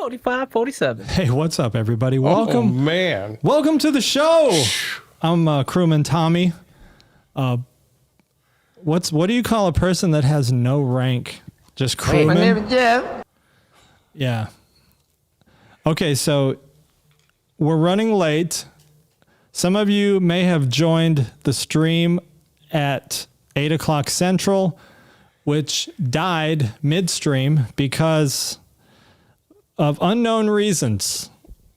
45, 47. Hey, what's up, everybody? Welcome. Oh, man. Welcome to the show. I'm Crewman Tommy. What do you call a person that has no rank? Just crewman? My name is Jeff. Yeah. Okay, so we're running late. Some of you may have joined the stream at 8 o'clock Central, which died midstream because of unknown reasons.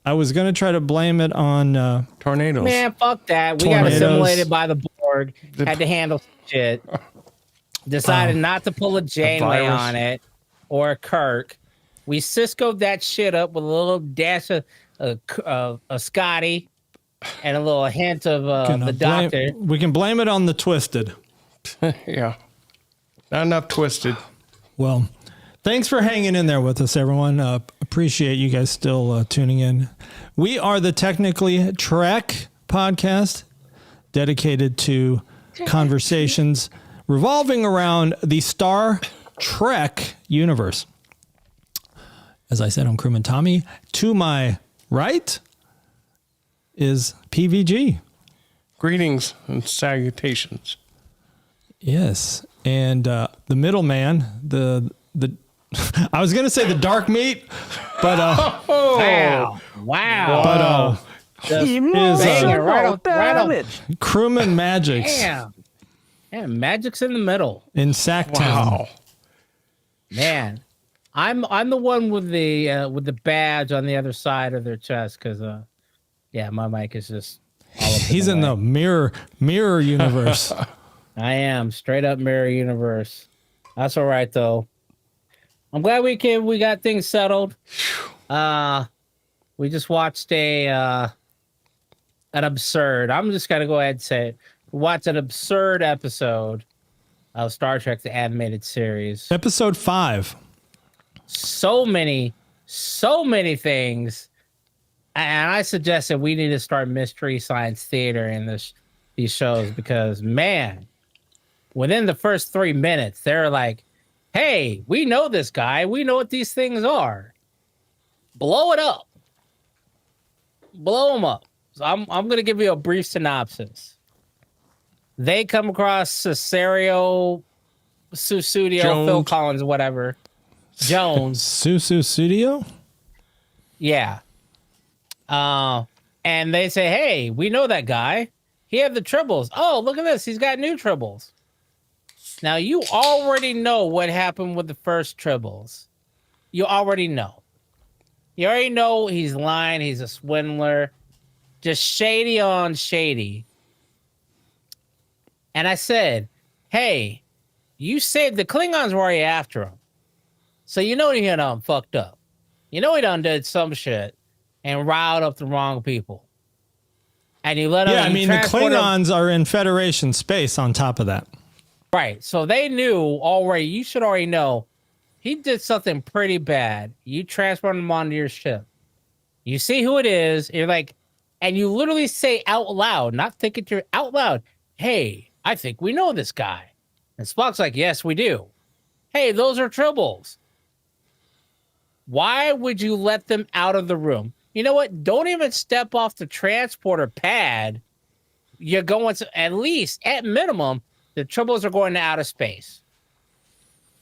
I was going to try to blame it on Tornadoes. Man, fuck that. We got assimilated by the Borg. Had to handle some shit. Decided not to pull a Janeway on it or a Kirk. We Cisco'd that shit up with a little dash of Scotty and a little hint of the Doctor. We can blame it on the Twisted. Yeah. Not enough Twisted. Well, thanks for hanging in there with us, everyone. Appreciate you guys still tuning in. We are the Technically Trek podcast, dedicated to conversations revolving around the Star Trek universe. As I said, I'm Crewman Tommy. To my right is PVG. Greetings and salutations. Yes, and the middleman, the I was gonna say the dark meat, but wow, but Crewman Mgyx. Damn, Mgyx in the middle. In Sacktown. Wow, man, I'm the one with the badge on the other side of their chest because yeah, my mic is just. He's in the mirror universe. I am straight up mirror universe. That's all right though. I'm glad we got things settled. We just watched an absurd. I'm just gonna go ahead and say it. We watched an absurd episode of Star Trek: The Animated Series. Episode 5. So many things, and I suggested we need to start Mystery Science Theater in these shows because man, within the first 3 minutes, they're like, hey, we know this guy. We know what these things are. Blow it up. Blow them up. So I'm going to give you a brief synopsis. They come across Cesario, Susudio, Phil Collins, whatever. Jones. Susudio? Yeah. And they say, hey, we know that guy. He had the Tribbles. Oh, look at this. He's got new Tribbles. Now, you already know what happened with the first Tribbles. You already know. You already know he's lying. He's a swindler. Just shady on shady. And I said, hey, you saved the Klingons were already after him. So you know he done fucked up. You know he done did some shit and riled up the wrong people. And you let him... Yeah, I mean, the Klingons are in Federation space on top of that. Right. So they knew already. You should already know he did something pretty bad. You transport him onto your ship. You see who it is. You're like, and you literally say out loud, not thinking to out loud, hey, I think we know this guy. And Spock's like, yes, we do. Hey, those are Tribbles. Why would you let them out of the room? You know what? Don't even step off the transporter pad. You're going to, at least, at minimum, the Tribbles are going to outer space.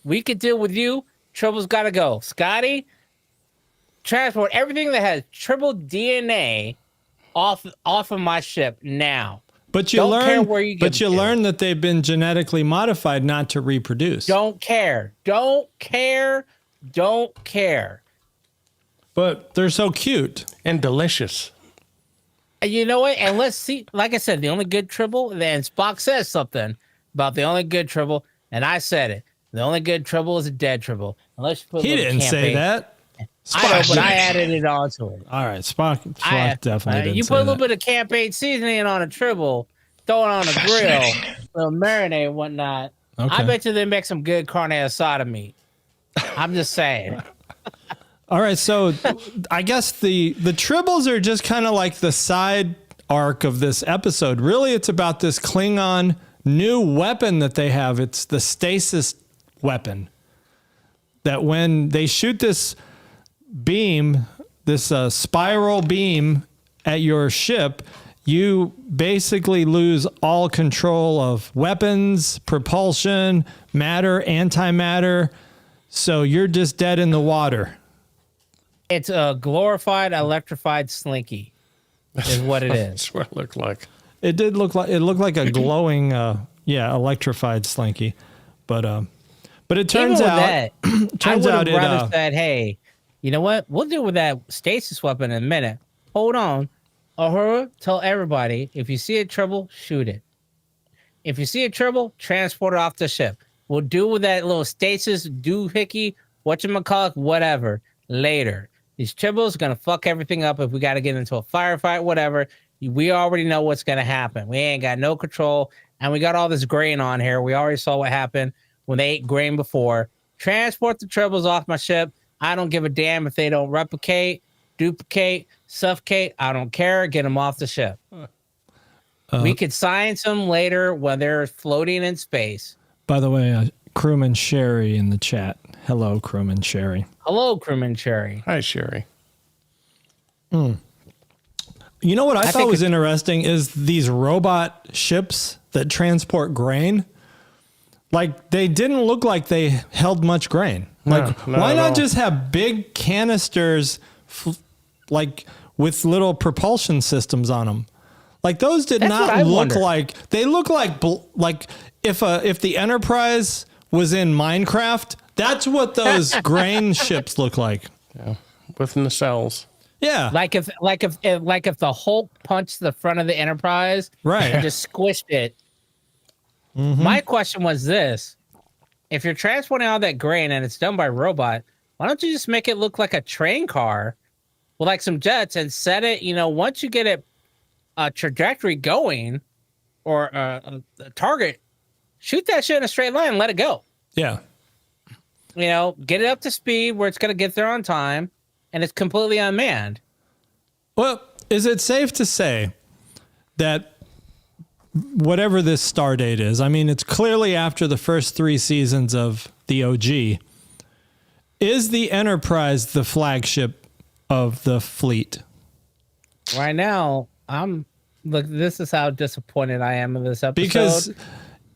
We could deal with you. Tribbles got to go. Scotty, transport everything that has Tribble DNA off of my ship now. But you learn that they've been genetically modified not to reproduce. Don't care. But they're so cute and delicious. You know what? And let's see. Like I said, the only good Tribble. Then Spock says something about the only good Tribble, and I said it. The only good Tribble is a dead Tribble. Unless you put he didn't say that. Spock, I know, but I added it onto it. All right, Spock definitely didn't. You put a little bit of campaign seasoning on a Tribble, throw it on a grill, little marinade and whatnot. Okay. I bet you they make some good carne asada meat. I'm just saying. All right, so I guess the Tribbles are just kind of like the side arc of this episode. Really, it's about this Klingon new weapon that they have. It's the stasis weapon. That when they shoot this beam, this spiral beam at your ship, you basically lose all control of weapons, propulsion, matter, antimatter. So you're just dead in the water. It's a glorified electrified slinky, is what it is. That's what it looked like. It did look like a glowing, electrified slinky, but it turns Even with out, that, turns I out would have rather it, said, "Hey, you know what? We'll deal with that stasis weapon in a minute. Hold on, Uhura, tell everybody if you see a Tribble, shoot it. If you see a Tribble, transport it off the ship. We'll deal with that little stasis doohickey, whatchamacallit, whatever later. These Tribbles are gonna fuck everything up if we got to get into a firefight, whatever." We already know what's going to happen. We ain't got no control. And we got all this grain on here. We already saw what happened when they ate grain before. Transport the Tribbles off my ship. I don't give a damn if they don't replicate, duplicate, suffocate. I don't care. Get them off the ship. We could science them later when they're floating in space. by the way, Crewman Sherry in the chat. Hello, Crewman Sherry. Hello, Crewman Cherry. Hi, Sherry. You know what I thought think was interesting is these robot ships that transport grain. Like, they didn't look like they held much grain. Like, not why at not all. just have big canisters, like with little propulsion systems on them? Like, those did That's what not I look wonder. like. They look like if the Enterprise was in Minecraft, that's what those grain ships look like. Yeah, with nacelles. Yeah, Like if the Hulk punched the front of the Enterprise, Right. and just squished it. My question was this: if you're transporting all that grain and it's done by robot, why don't you just make it look like a train car with like some jets and set it? You know, once you get it a trajectory going or a target, shoot that shit in a straight line and let it go. yeah. You know, get it up to speed where it's going to get there on time, and it's completely unmanned. Well, is it safe to say that whatever this star date is, I mean, it's clearly after the first 3 seasons of the OG, is the Enterprise the flagship of the fleet? Right now, look. This is how disappointed I am in this episode. Because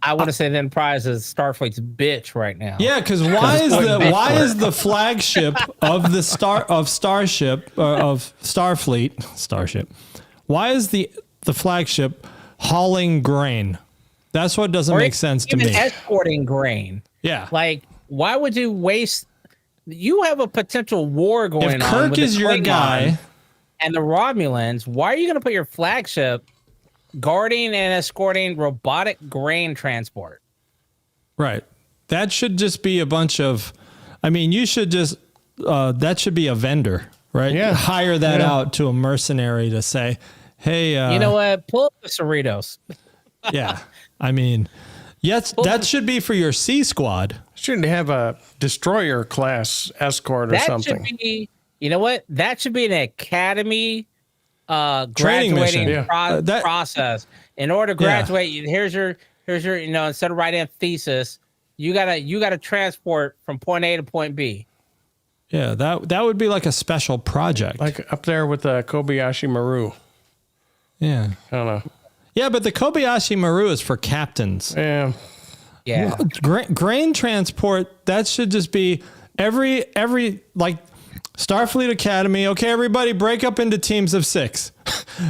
I want to say the Enterprise is Starfleet's bitch right now. yeah, because why is the flagship of the Starfleet? Why is the flagship hauling grain? That's what doesn't Or make sense to even me. escorting grain. Yeah, Like, why would you waste? You have a potential war going if on. Kirk with is the your Klingons guy. and the Romulans, why are you going to put your flagship guarding and escorting robotic grain transport? Right. That should just be a bunch of, I mean, you should just, that should be a vendor, right? Yeah. Hire that out to a mercenary to say, hey, You know what? Pull up the Cerritos. yeah. I mean, yes, that should be for your C squad. Should have a destroyer class escort or That something. should be, you know what? That should be an academy Training graduating mission. Yeah. process. In order to graduate, here's your, you know, instead of writing a thesis, you gotta transport from point A to point B. Yeah, that would be like a special project. Like up there with the Kobayashi Maru. yeah. I don't know. Yeah, but the Kobayashi Maru is for captains. Yeah. Yeah. Grain transport, that should just be every like Starfleet Academy. Okay, everybody break up into teams of 6.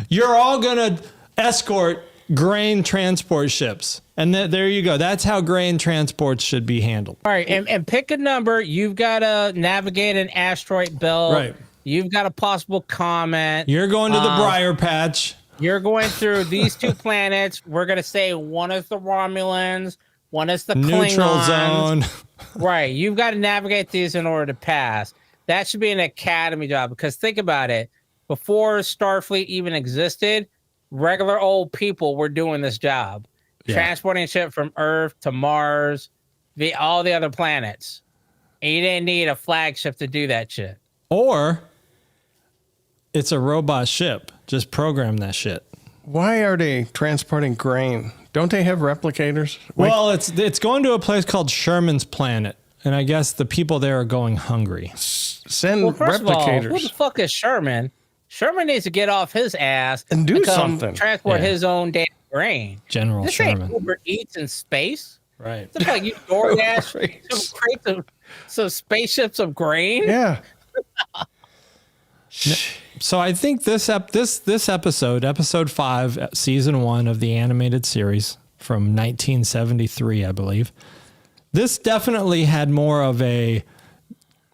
You're all going to escort grain transport ships. And there you go. That's how grain transports should be handled. All right, and pick a number. You've got to navigate an asteroid belt. Right. You've got a possible comet. You're going to the Briar Patch. You're going through these 2 planets. We're gonna say one is the Romulans, one is the Neutral Klingons. zone. Right. You've got to navigate these in order to pass. That should be an academy job, because think about it. Before Starfleet even existed, regular old people were doing this job. Yeah. Transporting shit from Earth to Mars, all the other planets. And you didn't need a flagship to do that shit. Or it's a robot ship. Just program that shit. Why are they transporting grain? Don't they have replicators? Wait, Well, it's going to a place called Sherman's Planet. And I guess the people there are going hungry. Send Well, first of all, replicators who the fuck is Sherman? Sherman needs to get off his ass and do come something. transport his own damn grain. General This Sherman. ain't Uber Eats in space. Right. It's like you DoorDash some crates of some spaceships of grain. Yeah. So I think this episode, episode 5, season 1 of the animated series from 1973, I believe. This definitely had more of a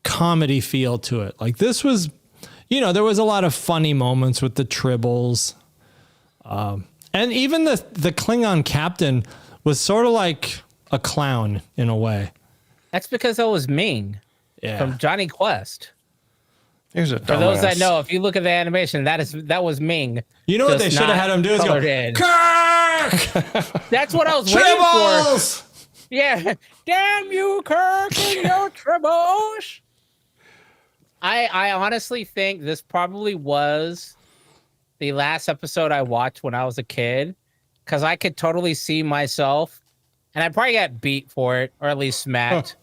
comedy feel to it. Like this was, there was a lot of funny moments with the Tribbles. And even the Klingon captain was sort of like a clown in a way. That's because that was Ming from Johnny Quest. Here's a For those that know, if you look at the animation, that was Ming. You know what they should have had him do is go, Kirk! That's what I was Tribbles! waiting for. Yeah. Damn you, Kirk, and your Tribbles. I honestly think this probably was the last episode I watched when I was a kid, because I could totally see myself, and I probably got beat for it, or at least smacked,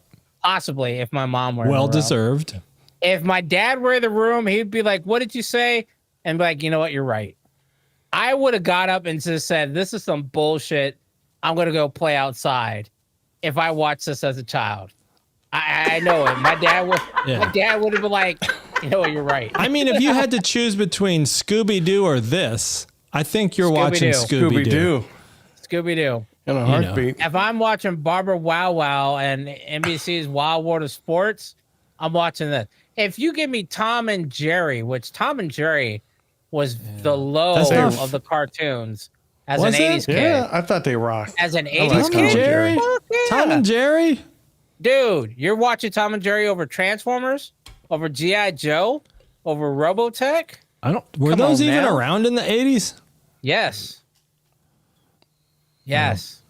possibly if my mom were well around. deserved. If my dad were in the room, he'd be like, "What did you say?" And be like, "You know what? You're right." I would have got up and just said, "This is some bullshit. I'm gonna go play outside." If I watched this as a child, I know it. My dad would. Yeah. My dad would have been like, "You know what? You're right." I mean, if you had to choose between Scooby-Doo or this, I think you're watching Scooby-Doo. Scooby-Doo. In a heartbeat. If I'm watching Barbara Wow Wow and NBC's Wild World of Sports, I'm watching this. If you give me Tom and Jerry, which Tom and Jerry was the low of the cartoons as an 80s kid. Yeah, I thought they rocked. As an 80s Tom kid? and Jerry. Fuck yeah. Tom and Jerry? Dude, you're watching Tom and Jerry over Transformers, over G.I. Joe, over Robotech? Were those even around in the 80s? Yes. Yes.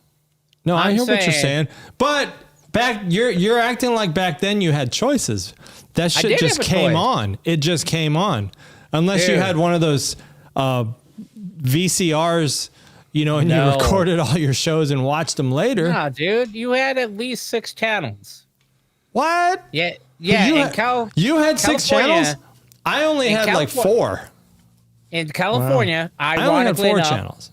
No, I hear what you're saying. But you're acting like back then you had choices. That shit just came on. It just came on. Unless you had one of those VCRs, and you recorded all your shows and watched them later. Nah, dude, you had at least 6 channels. What? Yeah. You had 6 channels? I only had like 4. In California, I only had 4 channels.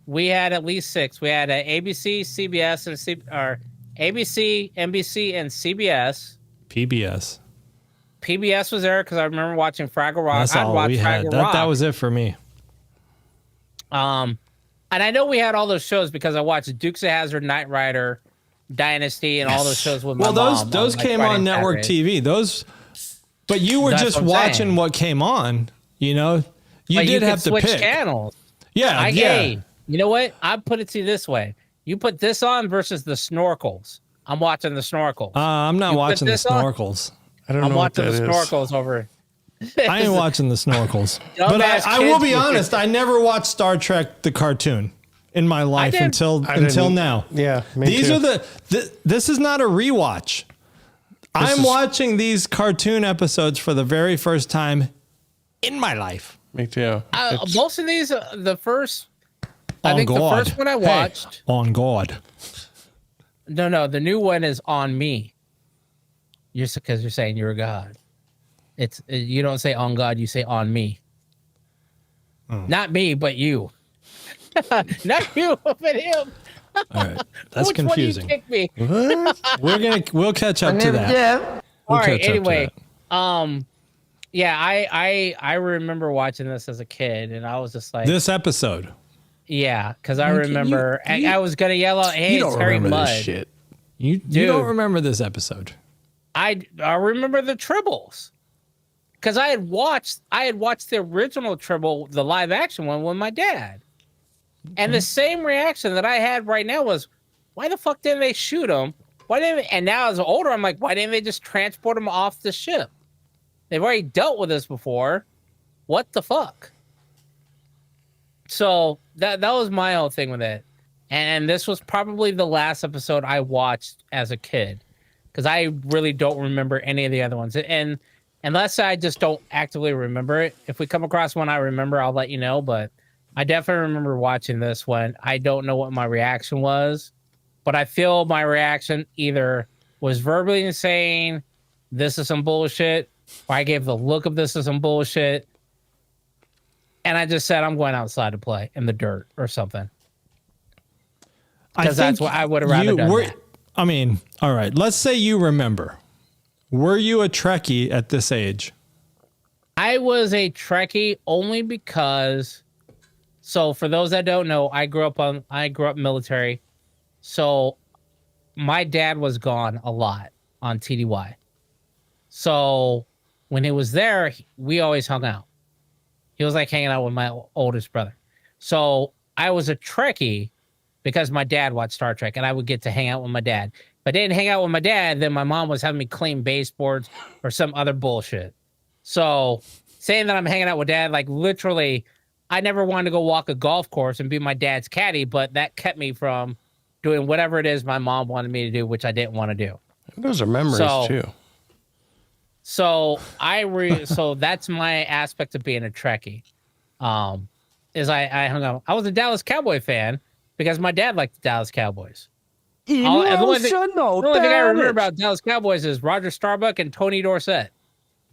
We had at least 6. We had ABC, CBS, or ABC, NBC, and CBS. PBS. PBS was there because I remember watching Fraggle Rock. That's all we had. That was it for me. And I know we had all those shows because I watched Dukes of Hazzard, Knight Rider, Dynasty, and all those shows with my mom. Those came on network TV. But you were just watching what came on. You did have to switch pick channels. Yeah, Hey, you know what? I put it to you this way: you put this on versus the Snorkels. I'm watching the Snorkels. I'm not watching the Snorkels. I don't know what that is. I'm watching the Snorkels over. I ain't watching the Snorkels. But I will be honest, I never watched Star Trek the cartoon in my life until now. Yeah, These are this is not a rewatch. I'm watching these cartoon episodes for the very first time in my life. Me too. Most of these, the first the first one I watched. On God. No, the new one is On Me. Because you're saying you're a god. You don't say on God, you say on me. Not me, but you. Not you, but him. All right, that's Which confusing. One do you pick me? What? We'll catch up to that. All right. Anyway, yeah, I remember watching this as a kid, and I was just like, this episode. Yeah, because I remember I was gonna yell out, "Hey, it's Harry Mudd." This shit. You don't remember this episode? I remember the Tribbles. Because I had watched the original Tribble, the live action one, with my dad, and the same reaction that I had right now was, "Why the fuck didn't they shoot him? Why didn't?" And now as older, I'm like, "Why didn't they just transport him off the ship? They've already dealt with this before. What the fuck?" So that was my whole thing with it, and this was probably the last episode I watched as a kid, because I really don't remember any of the other ones, and unless I just don't actively remember it. If we come across one I remember, I'll let you know. But I definitely remember watching this one. I don't know what my reaction was, but I feel my reaction either was verbally saying, "This is some bullshit," or I gave the look of this is some bullshit. And I just said, I'm going outside to play in the dirt or something. Because that's what I would have rather done. That. I mean, all right. Let's say you remember. Were you a Trekkie at this age? I was a Trekkie only because. So for those that don't know, I grew up military. So my dad was gone a lot on TDY. So when he was there, we always hung out. He was like hanging out with my oldest brother. So I was a Trekkie because my dad watched Star Trek, and I would get to hang out with my dad. If I didn't hang out with my dad, then my mom was having me clean baseboards or some other bullshit. So saying that I'm hanging out with dad, like literally, I never wanted to go walk a golf course and be my dad's caddy, but that kept me from doing whatever it is my mom wanted me to do, which I didn't want to do. Those are memories too. So so that's my aspect of being a Trekkie. Is I hung out. I was a Dallas Cowboy fan because my dad liked the Dallas Cowboys. The only thing I remember about Dallas Cowboys is Roger Starbuck and Tony Dorsett.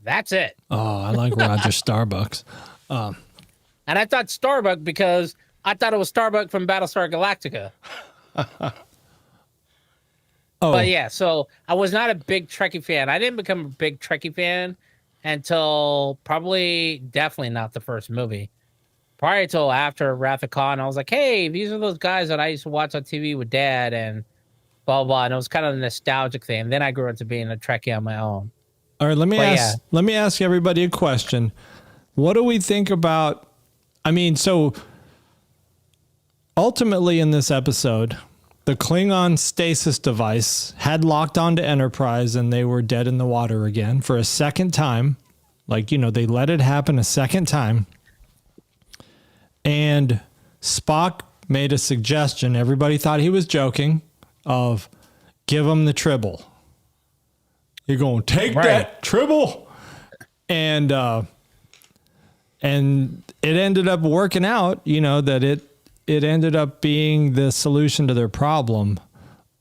That's it. Oh, I like Roger Starbucks. And I thought Starbuck because I thought it was Starbuck from Battlestar Galactica. But yeah, so I was not a big Trekkie fan. I didn't become a big Trekkie fan until definitely not the first movie. Probably until after Wrath of Khan, I was like, hey, these are those guys that I used to watch on TV with Dad and blah, blah. And it was kind of a nostalgic thing. And then I grew into being a Trekkie on my own. All right, let me ask everybody a question. What do we think about, so ultimately in this episode, the Klingon stasis device had locked onto Enterprise and they were dead in the water again for a second time. They let it happen a second time. And Spock made a suggestion. Everybody thought he was joking of give him the Tribble. You're going to take that Tribble. And it ended up working out, that it ended up being the solution to their problem.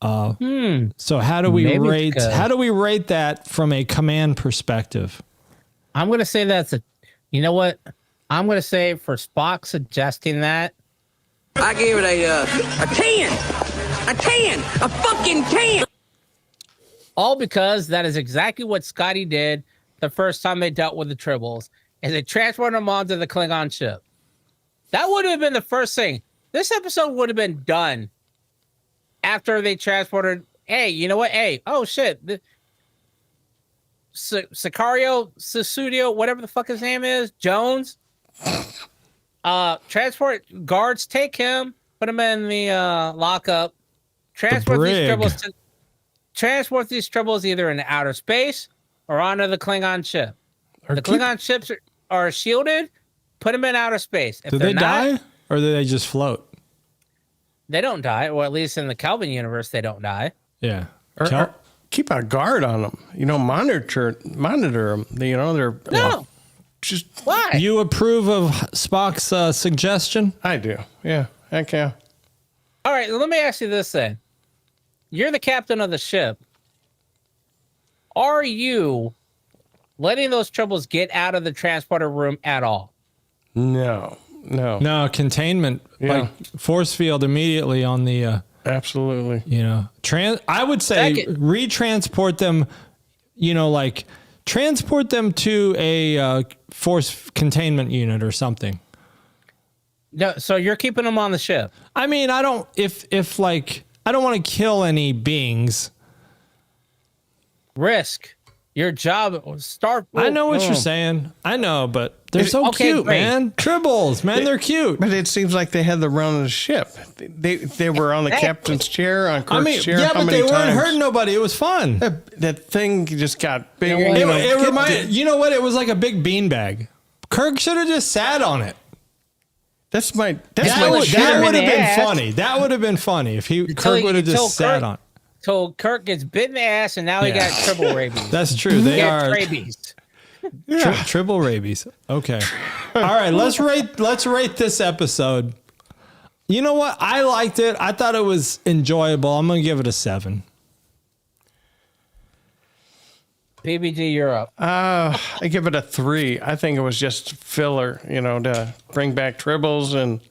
So how do we rate that from a command perspective? I'm going to say you know what? I'm going to say for Spock suggesting that. I gave it a 10. A 10. A fucking 10. All because that is exactly what Scotty did the first time they dealt with the Tribbles, is they transported them onto the Klingon ship. That would have been the first thing. This episode would have been done after they transported. Hey, you know what? Hey, oh shit. Sicario, Susudio, whatever the fuck his name is, Jones. Transport guards, take him, put him in the lockup. Transport these Tribbles either in outer space or onto the Klingon ship. The Klingon ships are shielded. Put them in outer space. Do they die or do they just float? They don't die, or at least in the Kelvin universe, they don't die. Yeah. Or keep a guard on them. Monitor them. They're just why? You approve of Spock's suggestion? I do. Yeah. Heck yeah. All right. Let me ask you this then. You're the captain of the ship. Are you letting those Tribbles get out of the transporter room at all? No. Containment, force field immediately on the. Absolutely. I would say retransport them. Transport them to a force containment unit or something. No, so you're keeping them on the ship. I don't. I don't want to kill any beings. Risk your job. Start. I know what you're saying. I know, but they're so cute, great. Man. Tribbles, man, they're cute. But it seems like they had the run of the ship. They were on the captain's chair, on Kirk's chair. Yeah, but they weren't hurting nobody. It was fun. That thing just got bigger. It reminded. You know what? It was like a big beanbag. Kirk should have just sat on it. That would have been funny. That would have been funny if Kirk would have just sat on it. So Kirk gets bit in the ass, and now he got Tribble rabies. That's true. They are rabies. Tribble rabies. Okay. All right. Let's rate this episode. You know what? I liked it. I thought it was enjoyable. I'm gonna give it a 7. PBG Europe. I give it a 3. I think it was just filler, to bring back Tribbles and.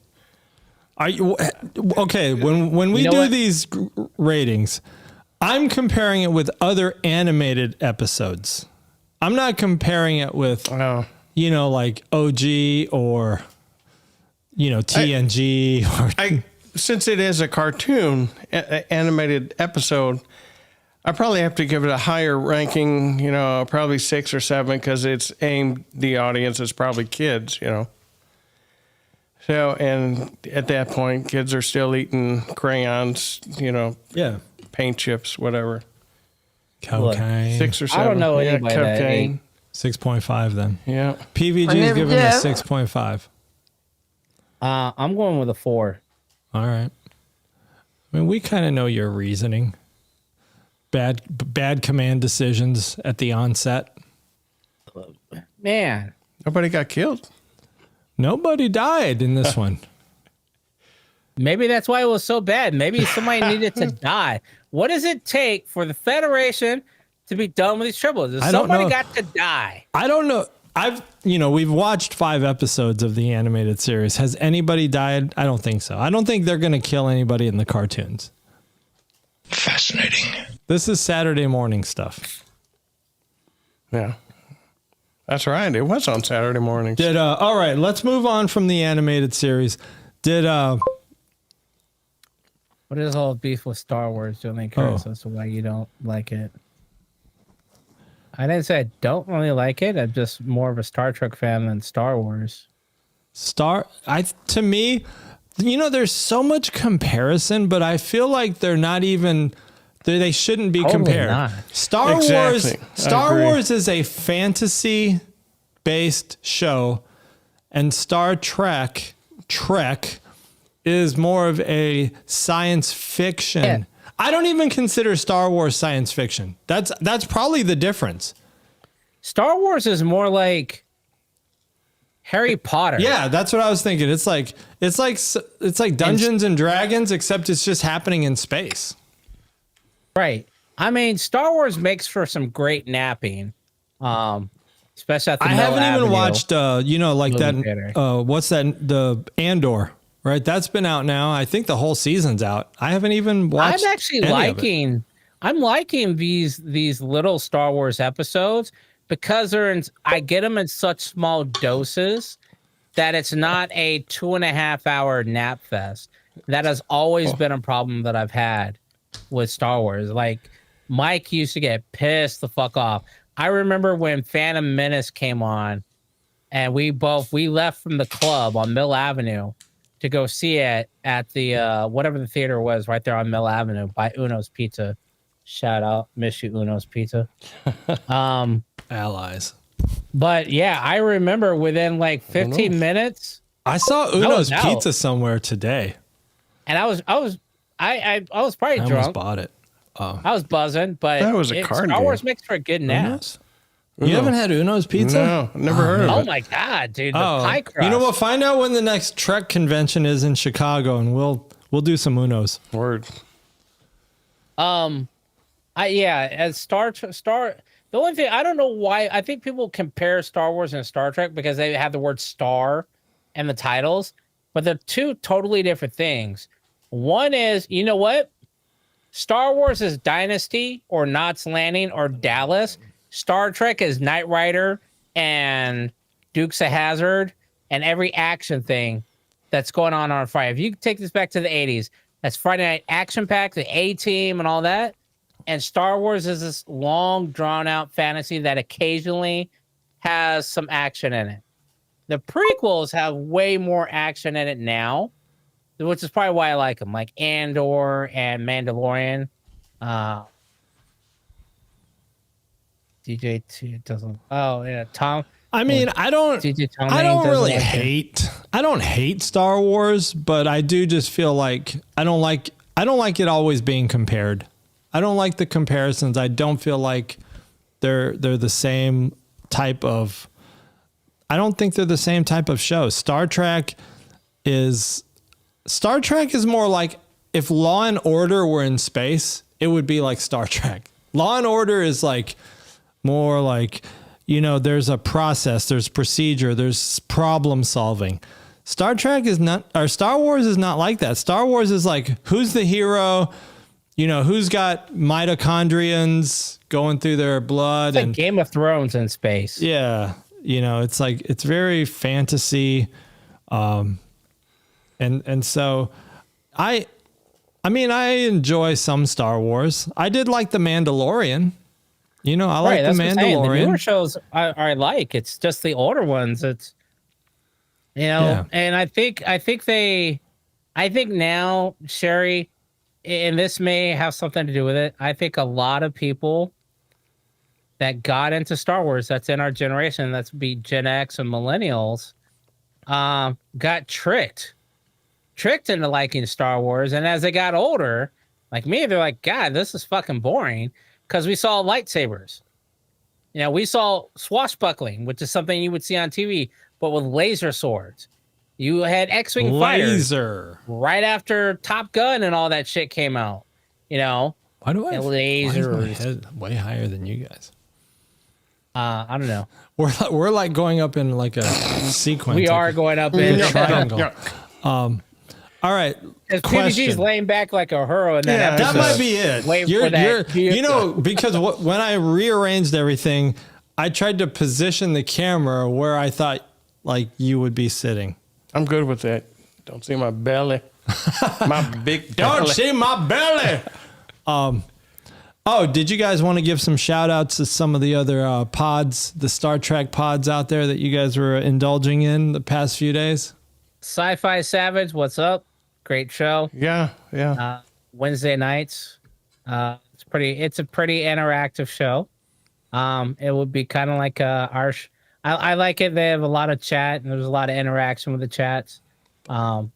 Are you okay? When we do these ratings, I'm comparing it with other animated episodes. I'm not comparing it with, like OG or, TNG. Since it is a cartoon animated episode, I probably have to give it a higher ranking, probably 6 or 7, because it's aimed, the audience is probably kids, So, and at that point, kids are still eating crayons, paint chips, whatever. Cocaine. 6 or 7. I don't know anybody that ate. 6.5 then. Yeah. PVG is giving it a 6.5. I'm going with a 4. All right. I mean, we kind of know your reasoning. Bad command decisions at the onset. Man. Nobody got killed. Nobody died in this one. Maybe that's why it was so bad. Maybe somebody needed to die. What does it take for the Federation to be done with these Tribbles? If somebody got to die. I don't know. We've watched 5 episodes of the animated series. Has anybody died? I don't think so. I don't think they're going to kill anybody in the cartoons. Fascinating. This is Saturday morning stuff. Yeah. That's right. It was on Saturday mornings. All right, let's move on from the animated series. What is all beef with Star Wars? Doing curious as to why you don't like it. I didn't say I don't really like it. I'm just more of a Star Trek fan than Star Wars. To me, there's so much comparison, but I feel like they're not even. They shouldn't be compared. Not. Star Wars is a fantasy-based show, and Star Trek is more of a science fiction. Yeah. I don't even consider Star Wars science fiction. That's probably the difference. Star Wars is more like Harry Potter. Yeah, that's what I was thinking. It's like Dungeons and Dragons, except it's just happening in space. Right. I mean, Star Wars makes for some great napping. Especially at the I haven't Avenue even watched theater. What's that, the Andor, right? That's been out now. I think the whole season's out. I haven't even watched. I'm liking these little Star Wars episodes because I get them in such small doses that it's not a 2.5 hour nap fest. That has always been a problem that I've had with Star Wars. Like, Mike used to get pissed the fuck off. I remember when Phantom Menace came on, and we left from the club on Mill Avenue to go see it at the whatever the theater was right there on Mill Avenue by Uno's Pizza. Shout out, miss you, Uno's Pizza. Allies. But yeah, I remember within like 15 minutes, I saw Uno's Pizza somewhere today. and I was probably I drunk. almost bought it. I was buzzing, but That was a card Star Wars game. makes for a good nap. Uno's? You haven't had Uno's Pizza? No, never heard of Oh it. my god, dude! The pie crust. You know what? Find out when the next Trek convention is in Chicago, and we'll do some Uno's. Word. As Star. The only thing I don't know why I think people compare Star Wars and Star Trek because they have the word "star" and the titles, but they're two totally different things. One is, you know what? Star Wars is Dynasty or Knots Landing or Dallas. Star Trek is Knight Rider and Dukes of Hazzard and every action thing that's going on Friday. If you take this back to the 80s, that's Friday Night Action Pack, the A-Team and all that. And Star Wars is this long, drawn-out fantasy that occasionally has some action in it. The prequels have way more action in it now, which is probably why I like them, like Andor and Mandalorian. DJ2 doesn't. Oh yeah, Tom. I mean, I don't really hate. I don't hate Star Wars, but I do just feel like I don't like it always being compared. I don't like the comparisons. I don't feel like they're the same type of. I don't think they're the same type of show. Star Trek is more like if Law and Order were in space, it would be like Star Trek. Law and Order is like more like, there's a process, there's procedure, there's problem solving. Star Trek is not, or Star Wars is not like that. Star Wars is like, who's the hero? Who's got mitochondrians going through their blood? It's like Game of Thrones in space. Yeah. It's like, it's very fantasy. And so I enjoy some Star Wars. I did like The Mandalorian. I like The Mandalorian. The newer shows I like. It's just the older ones. It's, and I think now, Sherry, and this may have something to do with it. I think a lot of people that got into Star Wars, that's in our generation, that's be Gen X and millennials, got tricked into liking Star Wars. And as they got older, like me, they're like, God, this is fucking boring. Because we saw lightsabers. We saw swashbuckling, which is something you would see on TV, but with laser swords. You had X-Wing fighters right after Top Gun and all that shit came out. Why do I lasers? Why is my head way higher than you guys? I don't know. We're like going up in like a sequence. We are going up in a triangle. All right. PBG's laying back like a hero in that episode. That might be it. Wait for that. Because when I rearranged everything, I tried to position the camera where I thought like you would be sitting. I'm good with that. Don't see my belly. My big belly. Don't see my belly. Did you guys want to give some shout outs to some of the other pods, the Star Trek pods out there that you guys were indulging in the past few days? Sci-Fi Savage, what's up? Great show. Yeah. Wednesday nights. It's a pretty interactive show. It would be kind of like I like it. They have a lot of chat and there's a lot of interaction with the chats.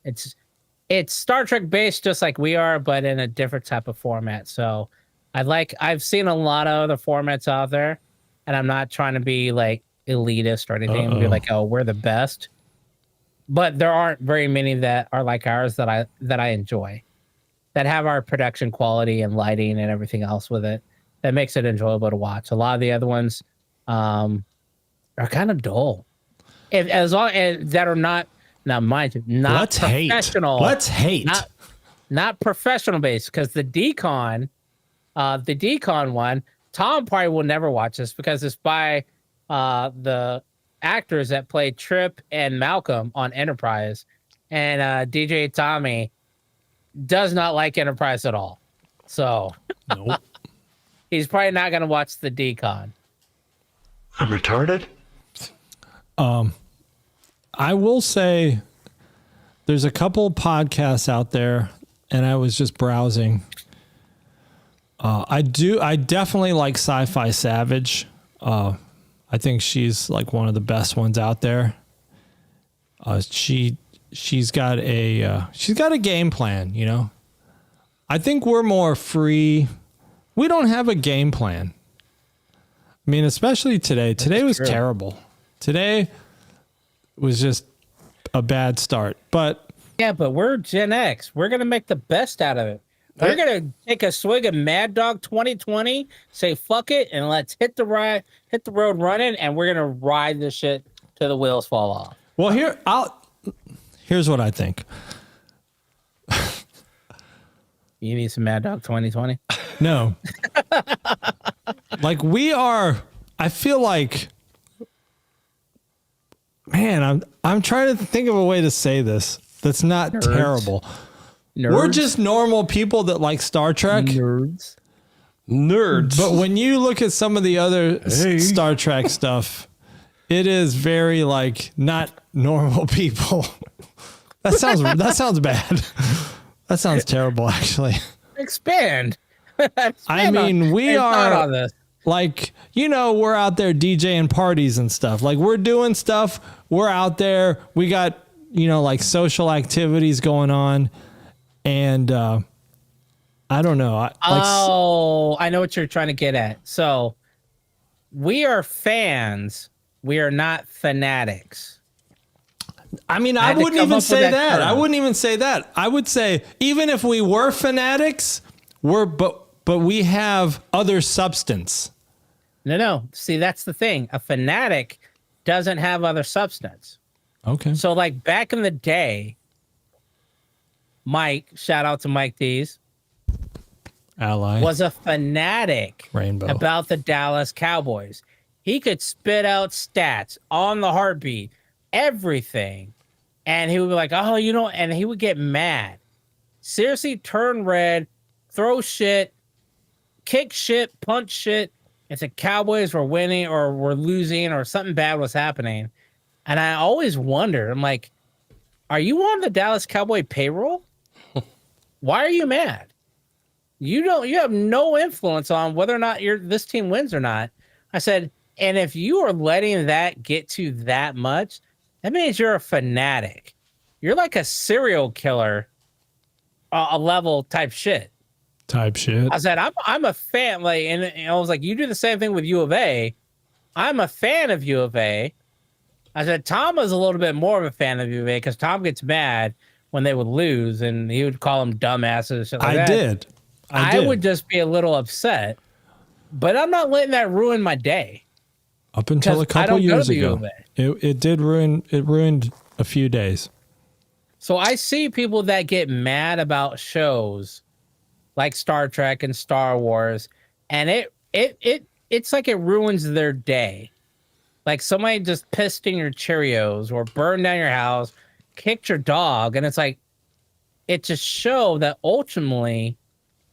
It's Star Trek based just like we are, but in a different type of format. So I've seen a lot of other formats out there, and I'm not trying to be like elitist or anything and be like, oh, we're the best. But there aren't very many that are like ours that I enjoy, that have our production quality and lighting and everything else with it that makes it enjoyable to watch. A lot of the other ones are kind of dull. As long as that are not, now mind you, not professional. Let's hate. Not professional based, because the decon one, Tom probably will never watch this because it's by the actors that played Trip and Malcolm on Enterprise, and DJ Tommy does not like Enterprise at all. So nope. He's probably not going to watch the decon. I'm retarded. I will say there's a couple podcasts out there, and I was just browsing. I definitely like Sci-Fi Savage. I think she's like one of the best ones out there. She's got a game plan, I think we're more free. We don't have a game plan. I mean, especially today. Today was terrible. Today was just a bad start. But yeah, but we're Gen X. We're gonna make the best out of it. We're gonna take a swig of Mad Dog 2020, say fuck it, and let's hit the road running, and we're gonna ride this shit till the wheels fall off. Well, here's what I think. You need some Mad Dog 2020? No. Like I feel like, man, I'm trying to think of a way to say this that's not terrible. Nerds. We're just normal people that like Star Trek. Nerds. But when you look at some of the other Star Trek stuff, it is very like not normal people. That sounds bad. That sounds terrible, actually. Expand. I mean, we are on this. Like, we're out there DJing parties and stuff. Like, we're doing stuff. We're out there. We got, like social activities going on. And I don't know. I know what you're trying to get at. So we are fans. We are not fanatics. I mean, I wouldn't even say that. I wouldn't even say that. I would say even if we were fanatics, but we have other substance. No. See, that's the thing. A fanatic doesn't have other substance. Okay. So, like back in the day, Mike, shout out to Mike D's, Ally. was a fanatic Rainbow. about the Dallas Cowboys. He could spit out stats on the heartbeat, everything. And he would be like, oh, and he would get mad. Seriously, turn red, throw shit, kick shit, punch shit. If the Cowboys were winning or were losing or something bad was happening. And I always wonder, I'm like, are you on the Dallas Cowboy payroll? Why are you mad? You have no influence on whether or not this team wins or not. I said, and if you are letting that get to that much, that means you're a fanatic. You're like a serial killer, a level type shit. I said, I'm a fan. Like, and I was like, you do the same thing with U of A. I'm a fan of U of A. I said, Tom was a little bit more of a fan of U of A because Tom gets mad when they would lose and he would call them dumbasses and shit like that. I did. I would just be a little upset, but I'm not letting that ruin my day. Up until a couple years ago, it ruined a few days. So I see people that get mad about shows like Star Trek and Star Wars, and it's like it ruins their day. Like somebody just pissed in your Cheerios or burned down your house, kicked your dog, and it's like it's a show that ultimately,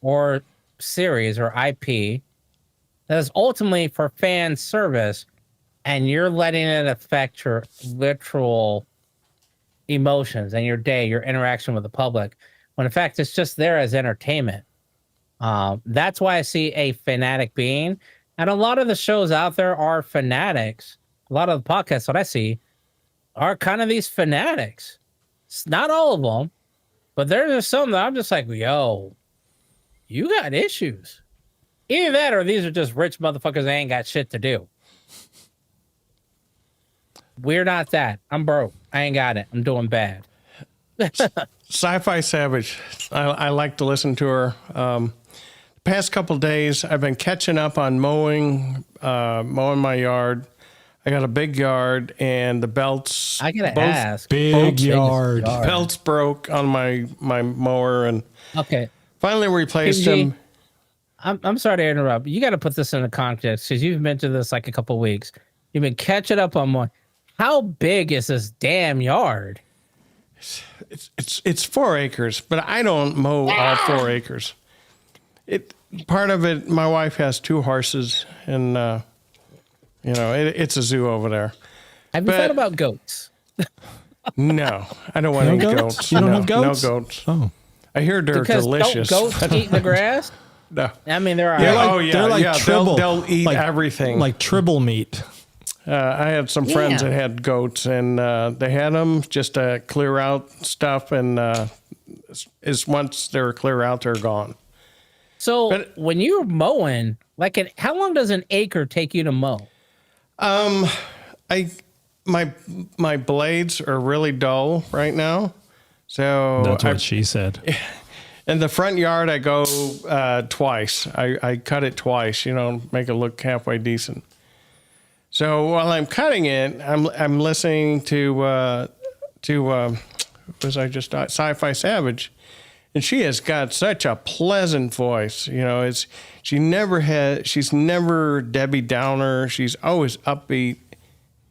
or series or IP, that is ultimately for fan service, and you're letting it affect your literal emotions and your day, your interaction with the public, when in fact it's just there as entertainment. That's why I see a fanatic being, and a lot of the shows out there are fanatics. A lot of the podcasts that I see are kind of these fanatics. It's not all of them, but there's some that I'm just like, yo, you got issues. Either that or these are just rich motherfuckers that ain't got shit to do. We're not that. I'm broke. I ain't got it. I'm doing bad. Sci-Fi Savage. I like to listen to her. Past couple days, I've been catching up on mowing my yard. I got a big yard, and the belts. I gotta ask. Big yard. Belts broke on my mower, and okay, finally replaced them. I'm sorry to interrupt. You got to put this into context because you've been to this like a couple weeks. You've been catching up on more. How big is this damn yard? It's 4 acres, but I don't mow all 4 acres. Part of it, my wife has 2 horses, and it's a zoo over there. Have you thought about goats? No, I don't want any goats. You don't have goats? No goats. Oh, I hear they're delicious. Don't goats eat the grass? No. I mean, they're they're like tribble. They'll eat everything. Like tribble meat. I had some friends that had goats, and they had them just to clear out stuff, and once they're clear out, they're gone. So when you're mowing, how long does an acre take you to mow? My blades are really dull right now, so that's what she said. In the front yard, I go twice. I cut it twice, make it look halfway decent. So while I'm cutting it, I'm listening to Sci-Fi Savage, and she has got such a pleasant voice. She's never Debbie Downer. She's always upbeat.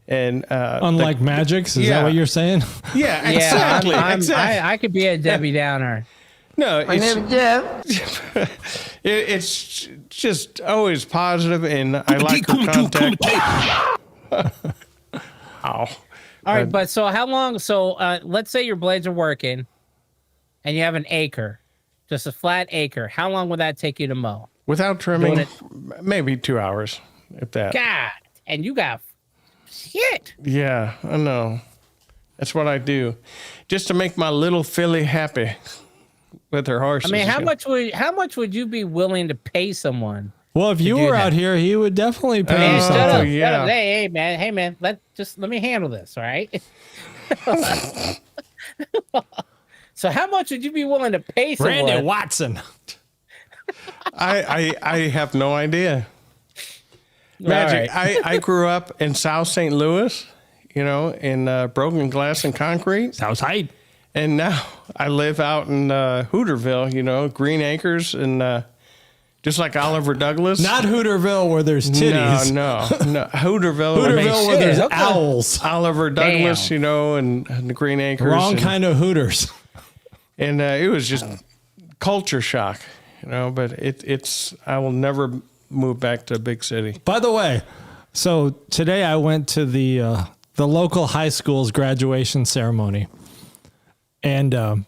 And unlike Mgyx, is that what you're saying? Yeah, exactly. I could be a Debbie Downer. No, it's just always positive, and I like her contact. All right, but so how long? So let's say your blades are working, and you have an acre, just a flat acre. How long would that take you to mow? Without trimming, maybe 2 hours, if that. God, and you got shit. Yeah, I know. That's what I do, just to make my little filly happy with her horses. I mean, how much would you be willing to pay someone? Well, if you were out here, he would definitely pay you something. Shut up. Hey, man, let me handle this, all right? So how much would you be willing to pay someone? Randy Watson. I have no idea. Magic. right. I grew up in South St. Louis, in broken glass and concrete. Southside. And now I live out in Hooterville, Green Acres, and just like Oliver Douglas. Not Hooterville where there's titties. No. Hooterville. Hooterville where there's Shit, okay. owls. Oliver Douglas, and the Green Acres. Wrong kind of Hooters. And it was just culture shock, but it's, I will never move back to a big city. By the way, so today I went to the local high school's graduation ceremony, and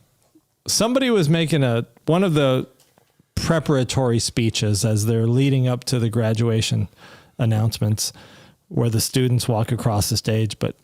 somebody was making one of the preparatory speeches as they're leading up to the graduation announcements, where the students walk across the stage. But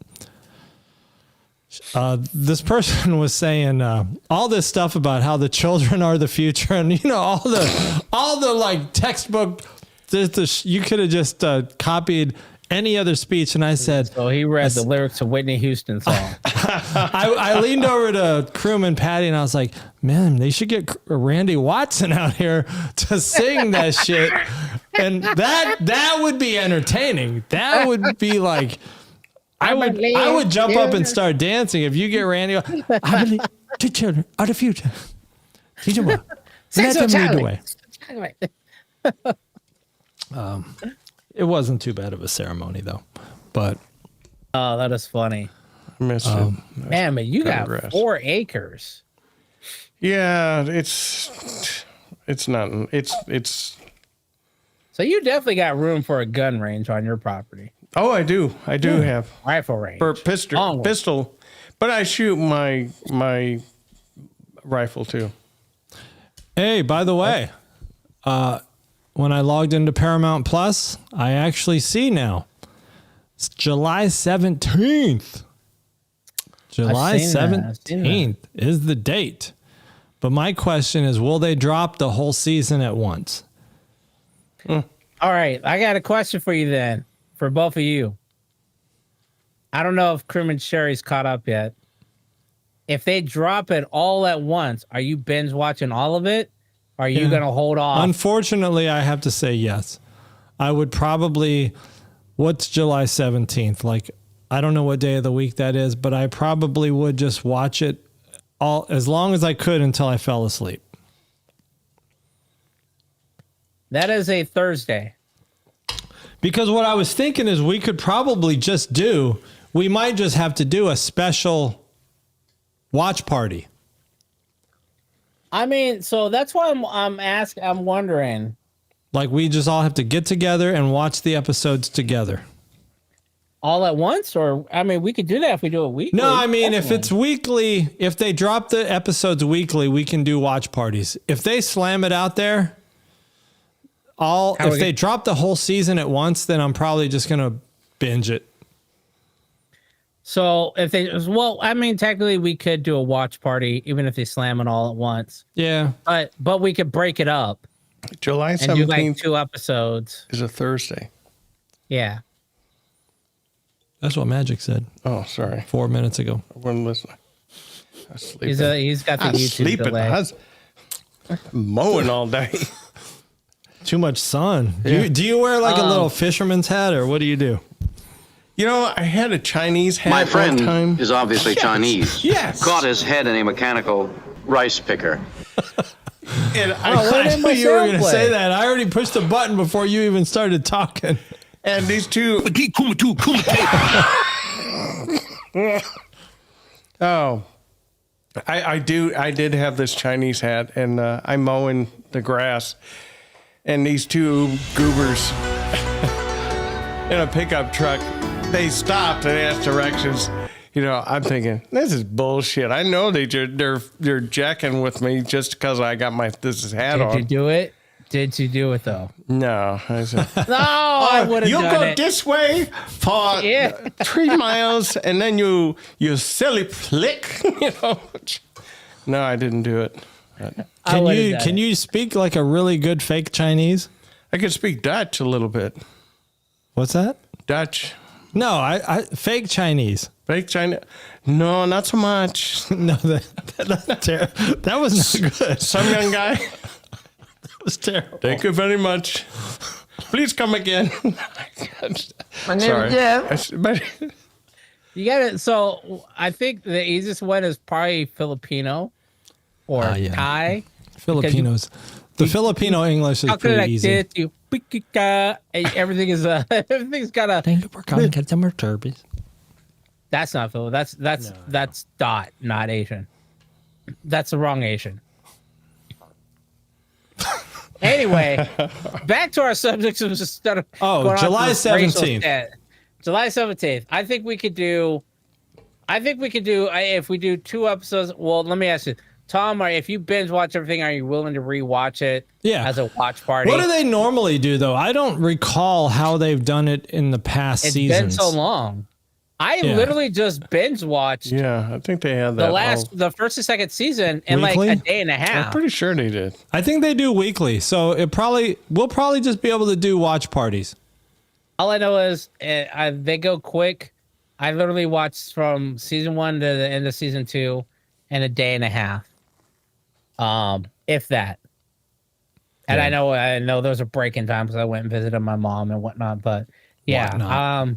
this person was saying all this stuff about how the children are the future, and all the like textbook. You could have just copied any other speech, and I said. So he read the lyrics of Whitney Houston song. I leaned over to Crewman Patty, and I was like, "Man, they should get Randy Watson out here to sing that shit." And that would be entertaining. That would be like. I would jump up and start dancing if you get Randy. I believe the children are the future. Teach them well. Let them lead the way. It wasn't too bad of a ceremony though, but Oh, that is funny. I miss it. Man, but you got grass. 4 acres. Yeah, it's not. It's. So you definitely got room for a gun range on your property. Oh, I do have Rifle range. for Long one. pistol, but I shoot my rifle too. hey, by the way, when I logged into Paramount Plus, I actually see now. It's July 17th. July I've seen that. 17th is the date. But my question is, will they drop the whole season at once? All right, I got a question for you then, for both of you. I don't know if Crewman Sherry's caught up yet. If they drop it all at once, are you binge watching all of it? Or are you going to hold off? Unfortunately, I have to say yes. I would probably, what's July 17th? Like, I don't know what day of the week that is, but I probably would just watch it all as long as I could until I fell asleep. That is a Thursday. Because what I was thinking is we could probably we might just have to do a special watch party. I mean, so that's why I'm wondering. Like we just all have to get together and watch the episodes together. All at once? Or, I mean, we could do that if we do it weekly. No, I mean, if Definitely. it's weekly, if they drop the episodes weekly, we can do watch parties. If they slam it out there, if they drop the whole season at once, then I'm probably just going to binge it. So if they, well, I mean, technically we could do a watch party, even if they slam it all at once. Yeah. But we could break it up July and do like 17th 2 episodes. is a Thursday. Yeah. That's what Magic said Oh, sorry. 4 minutes ago. I wasn't listening. I was sleeping. He's got the I was YouTube sleeping. delay. I was mowing all day. Too much sun. Yeah. Do you wear like a little fisherman's hat or what do you do? You know, I had a Chinese hat My one friend time. is obviously Chinese. Yes. Caught his head in a mechanical rice picker. And what did my You were sound going to play? say that. I already pushed the button before you even started talking. and these two. Oh, I did have this Chinese hat, and I'm mowing the grass, and these two goobers in a pickup truck, they stopped and asked directions. You know, I'm thinking, this is bullshit. I know they're jacking with me just because I got this hat Did on. you do it? Did you do it though? No, I said, No, I would have you done go it. this way for Yeah. 3 miles, and then you silly flick. You know. No, I didn't do it. Can you speak like a really good fake Chinese? I could speak Dutch a little bit. What's that? Dutch, No, I fake Chinese. fake China. No, not so much. No, that was not good. Some young guy. That was terrible. Thank you very much. Please come again. My name Sorry. is Jeff. You got it. So I think the easiest one is probably Filipino or Yeah. Thai. Filipinos. The Filipino English is Talking pretty like easy. this, you everything is everything's got a. Thank you for calling customer service. That's not Phil. That's Dot, not Asian. That's the wrong Asian. Anyway, back to our subject of just going on July to this racial 17th. shit. July 17th. I think we could do if we do 2 episodes. Well, let me ask you, Tom, if you binge watch everything, are you willing to rewatch it as a watch party? What do they normally do, though? I don't recall how they've done it in the past It's seasons. been so long. I literally just binge watched Yeah, I think they had that. the first and second season in Weekly? like a day and a half. I'm pretty sure they did. I think they do weekly, so we'll probably just be able to do watch parties. All I know is they go quick. I literally watched from season 1 to the end of season 2 in a day and a half. If that. And I know those are breaking times because I went and visited my mom and whatnot, but yeah.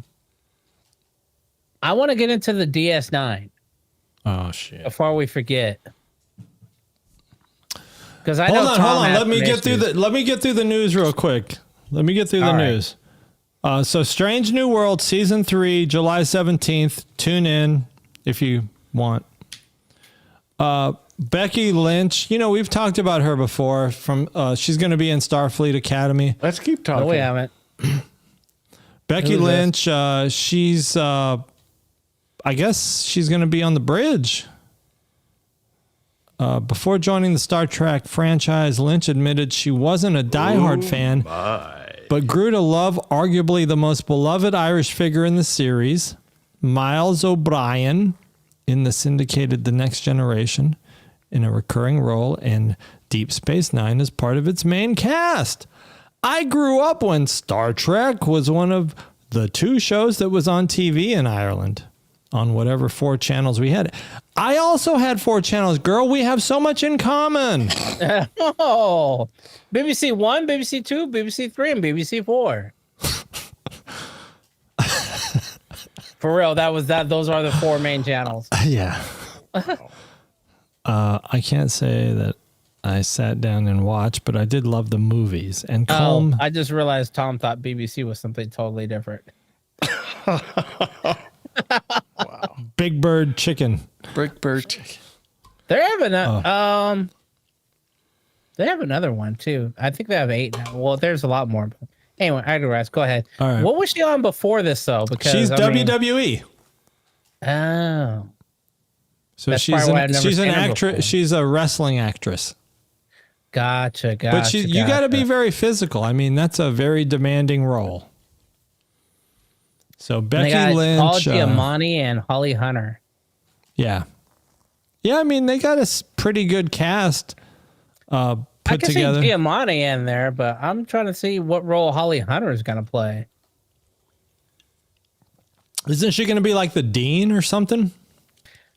I want to get into the DS9 Oh shit! before we forget. Because I know Hold on. Let me get through the news real quick. Let me get through the news. So Strange New World season 3, July 17th. Tune in if you want. Becky Lynch, we've talked about her before. She's going to be in Starfleet Academy. Let's keep talking. No, we haven't. Becky Lynch, she's I guess she's going to be on the bridge. Before joining the Star Trek franchise, Lynch admitted she wasn't a diehard fan, but grew to love arguably the most beloved Irish figure in the series, Miles O'Brien, in the syndicated The Next Generation, in a recurring role in Deep Space Nine as part of its main cast. I grew up when Star Trek was one of the 2 shows that was on TV in Ireland. On whatever 4 channels we had. I also had 4 channels. Girl, we have so much in common. Oh, BBC 1, BBC 2, BBC 3, and BBC 4. For real, those are the 4 main channels. Yeah. I can't say that I sat down and watched, but I did love the movies. And Colm. I just realized Tom thought BBC was something totally different. Wow. Big Bird Chicken. Big Bird Chicken. They have another one too. I think they have 8 now. Well, there's a lot more. Anyway, I digress. Go ahead. All right. What was she on before this though? Because She's WWE. Oh. So That's she's probably why I've never she's an seen her actress. before. She's a wrestling actress. Gotcha. But you got to be very physical. I mean, that's a very demanding role. So Becky Lynch, Paul Giamatti and Holly Hunter. Yeah. I mean, they got a pretty good cast put I can together. see Giamatti in there, but I'm trying to see what role Holly Hunter is going to play. Isn't she going to be like the dean or something?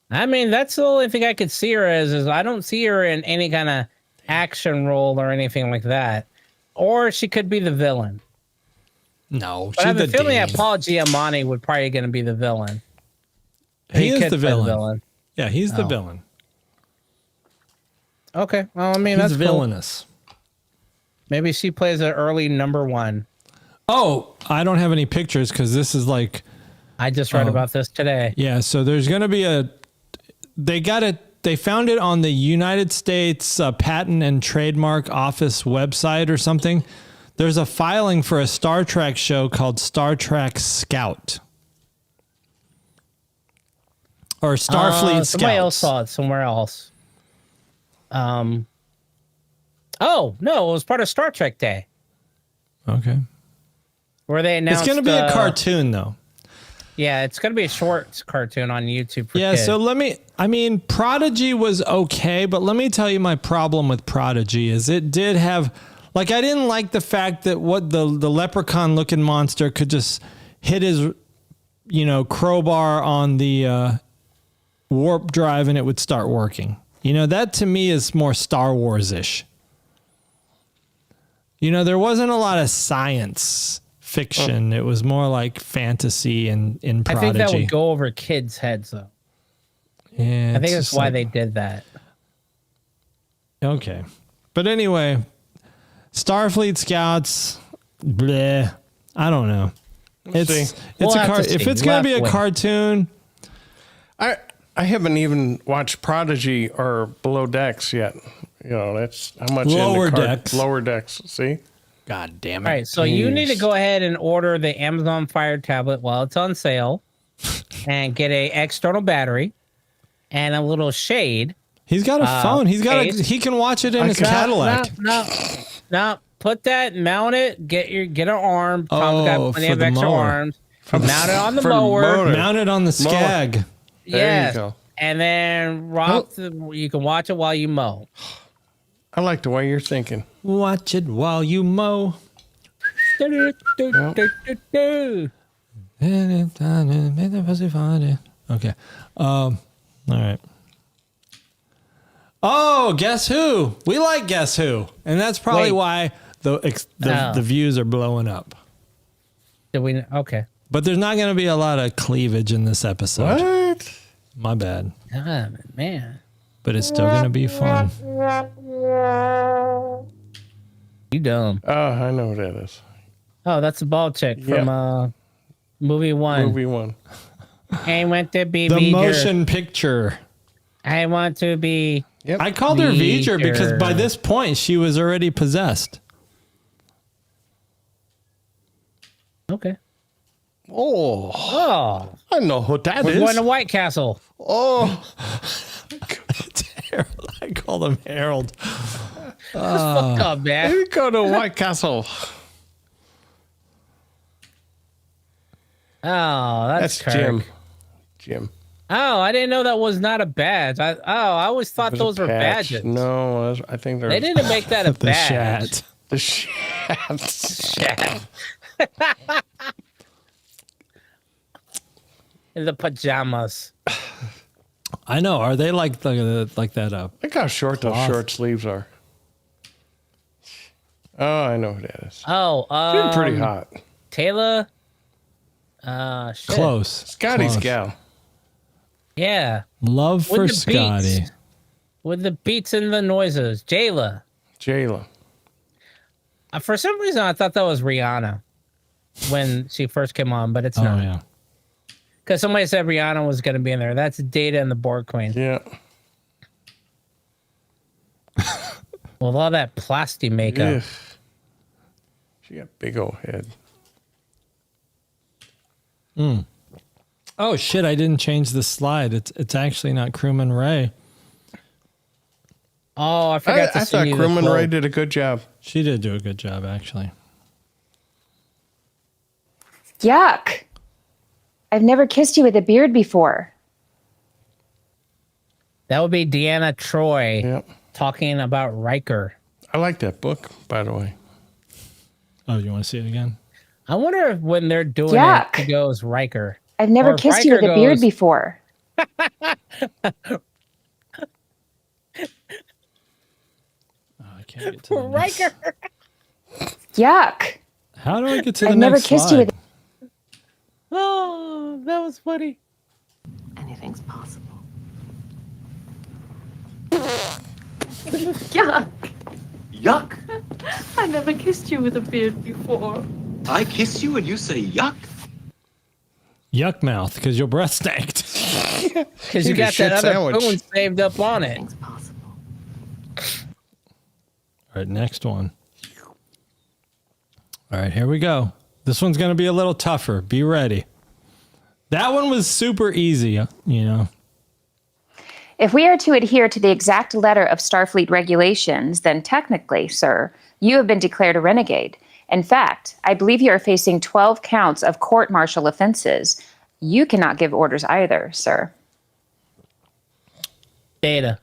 I mean, that's the only thing I could see her as. Is I don't see her in any kind of action role or anything like that. Or she could be the villain. No, But I have a feeling dean. that Paul Giamatti would probably going to be the villain. He is could the play villain. Yeah, he's the villain. Okay, well, I mean, He's that's villainous. Cool. Maybe she plays an early number 1. Oh, I don't have any pictures because this is like... I just read about this today. Yeah, so there's going to be they found it on the United States Patent and Trademark Office website or something. There's a filing for a Star Trek show called Star Trek Scout. Or Starfleet Scouts. Somebody else saw it somewhere else. Oh, no, it was part of Star Trek Day. Okay. Where they announced... It's going to be a cartoon, though. Yeah, it's going to be a short cartoon on YouTube for kids. So Prodigy was okay, but let me tell you my problem with Prodigy is it did have... Like, I didn't like the fact that what the leprechaun-looking monster could just hit his, crowbar on the warp drive and it would start working. That to me is more Star Wars-ish. You know, there wasn't a lot of science fiction. It was more like fantasy and in I Prodigy. think that would go over kids' heads, though. Yeah, I think it's that's just why like- they did that. Okay. But anyway, Starfleet Scouts, bleh. I don't know. It's see. We'll a have to if see. it's We'll going to be have a to wait. cartoon, I haven't even watched Prodigy or Below Decks yet. You know, that's how much Lower into Decks. Lower Decks. See, God damn it. All right, so you need to go ahead and order the Amazon Fire tablet while it's on sale, and get a external battery and a little shade. He's got a phone. He case. can watch it in his Cadillac. No. Put that, mount it, get an arm. Tom's Oh, got plenty for of the extra mower. arms. Mount it on the for the mower. motor. Mount it on the Skag. There Yes. you go. And then you can watch it while you mow. I like the way you're thinking. Watch it while you mow. Okay. All right. Oh, guess who? We like Guess Who, and that's probably Wait. why the views are blowing up. Did we? Okay. But there's not going to be a lot of cleavage in this episode. What? My bad. God, man. But it's still going to be fun. You dumb. Oh, I know what that is. Oh, that's a ball check from movie one. Movie one. I want to be The V'ger. motion picture. I want to be. Yep. I called her V'ger because by V'ger. this point she was already possessed. Okay. Oh, Oh, I know who that we're is. going to White Castle. Oh, It's Harold. I called him Harold. Fuck up, man. we go to White Castle. Oh, that's That's Kirk. Jim. Jim. Oh, I didn't know that was not a badge. I always thought It was those a were patch. badges. No, I think they're They didn't make that a The badge. shat. the shafts. In the pajamas. I know. Are they like that? Look how short those Cloth. short sleeves are. Oh, I know who that is. Oh, She's pretty hot. Taylor. Shit. Close. Scotty's Close. gal. Yeah, Love With for the Scotty. beats. With the beats and the noises. Jayla. Jayla. For some reason, I thought that was Rihanna when she first came on, but it's Oh not. yeah. Because somebody said Rihanna was going to be in there. That's Data and the Borg Queen. Yeah. With all that plastic makeup. Ugh. She got big old head. Oh shit! I didn't change the slide. It's actually not Crewman Ray. Oh, I forgot to I send thought you the Crewman quote. Ray did a good job. She did do a good job actually. Yuck. I've never kissed you with a beard before. That would be Deanna Troy Yep. talking about Riker. I like that book, by the way. Oh, you want to see it again? I wonder if when they're doing Yuck. it, it goes Riker. I've never Or if kissed you Riker with a beard goes- before. Oh, I can't get to the next- Riker. Yuck. How do I get to the I've next never kissed slide? you with Oh, that was funny. Anything's possible. Yuck! Yuck! I never kissed you with a beard before. I kiss you and you say yuck? Yuck mouth, because your breath stank. Because you Need a got shit that other sandwich. spoon saved up on it. Anything's possible. All right, next one. All right, here we go. This one's going to be a little tougher. Be ready. That one was super easy, you know. If we are to adhere to the exact letter of Starfleet regulations, then technically, sir, you have been declared a renegade. In fact, I believe you are facing 12 counts of court-martial offenses. You cannot give orders either, sir. Data.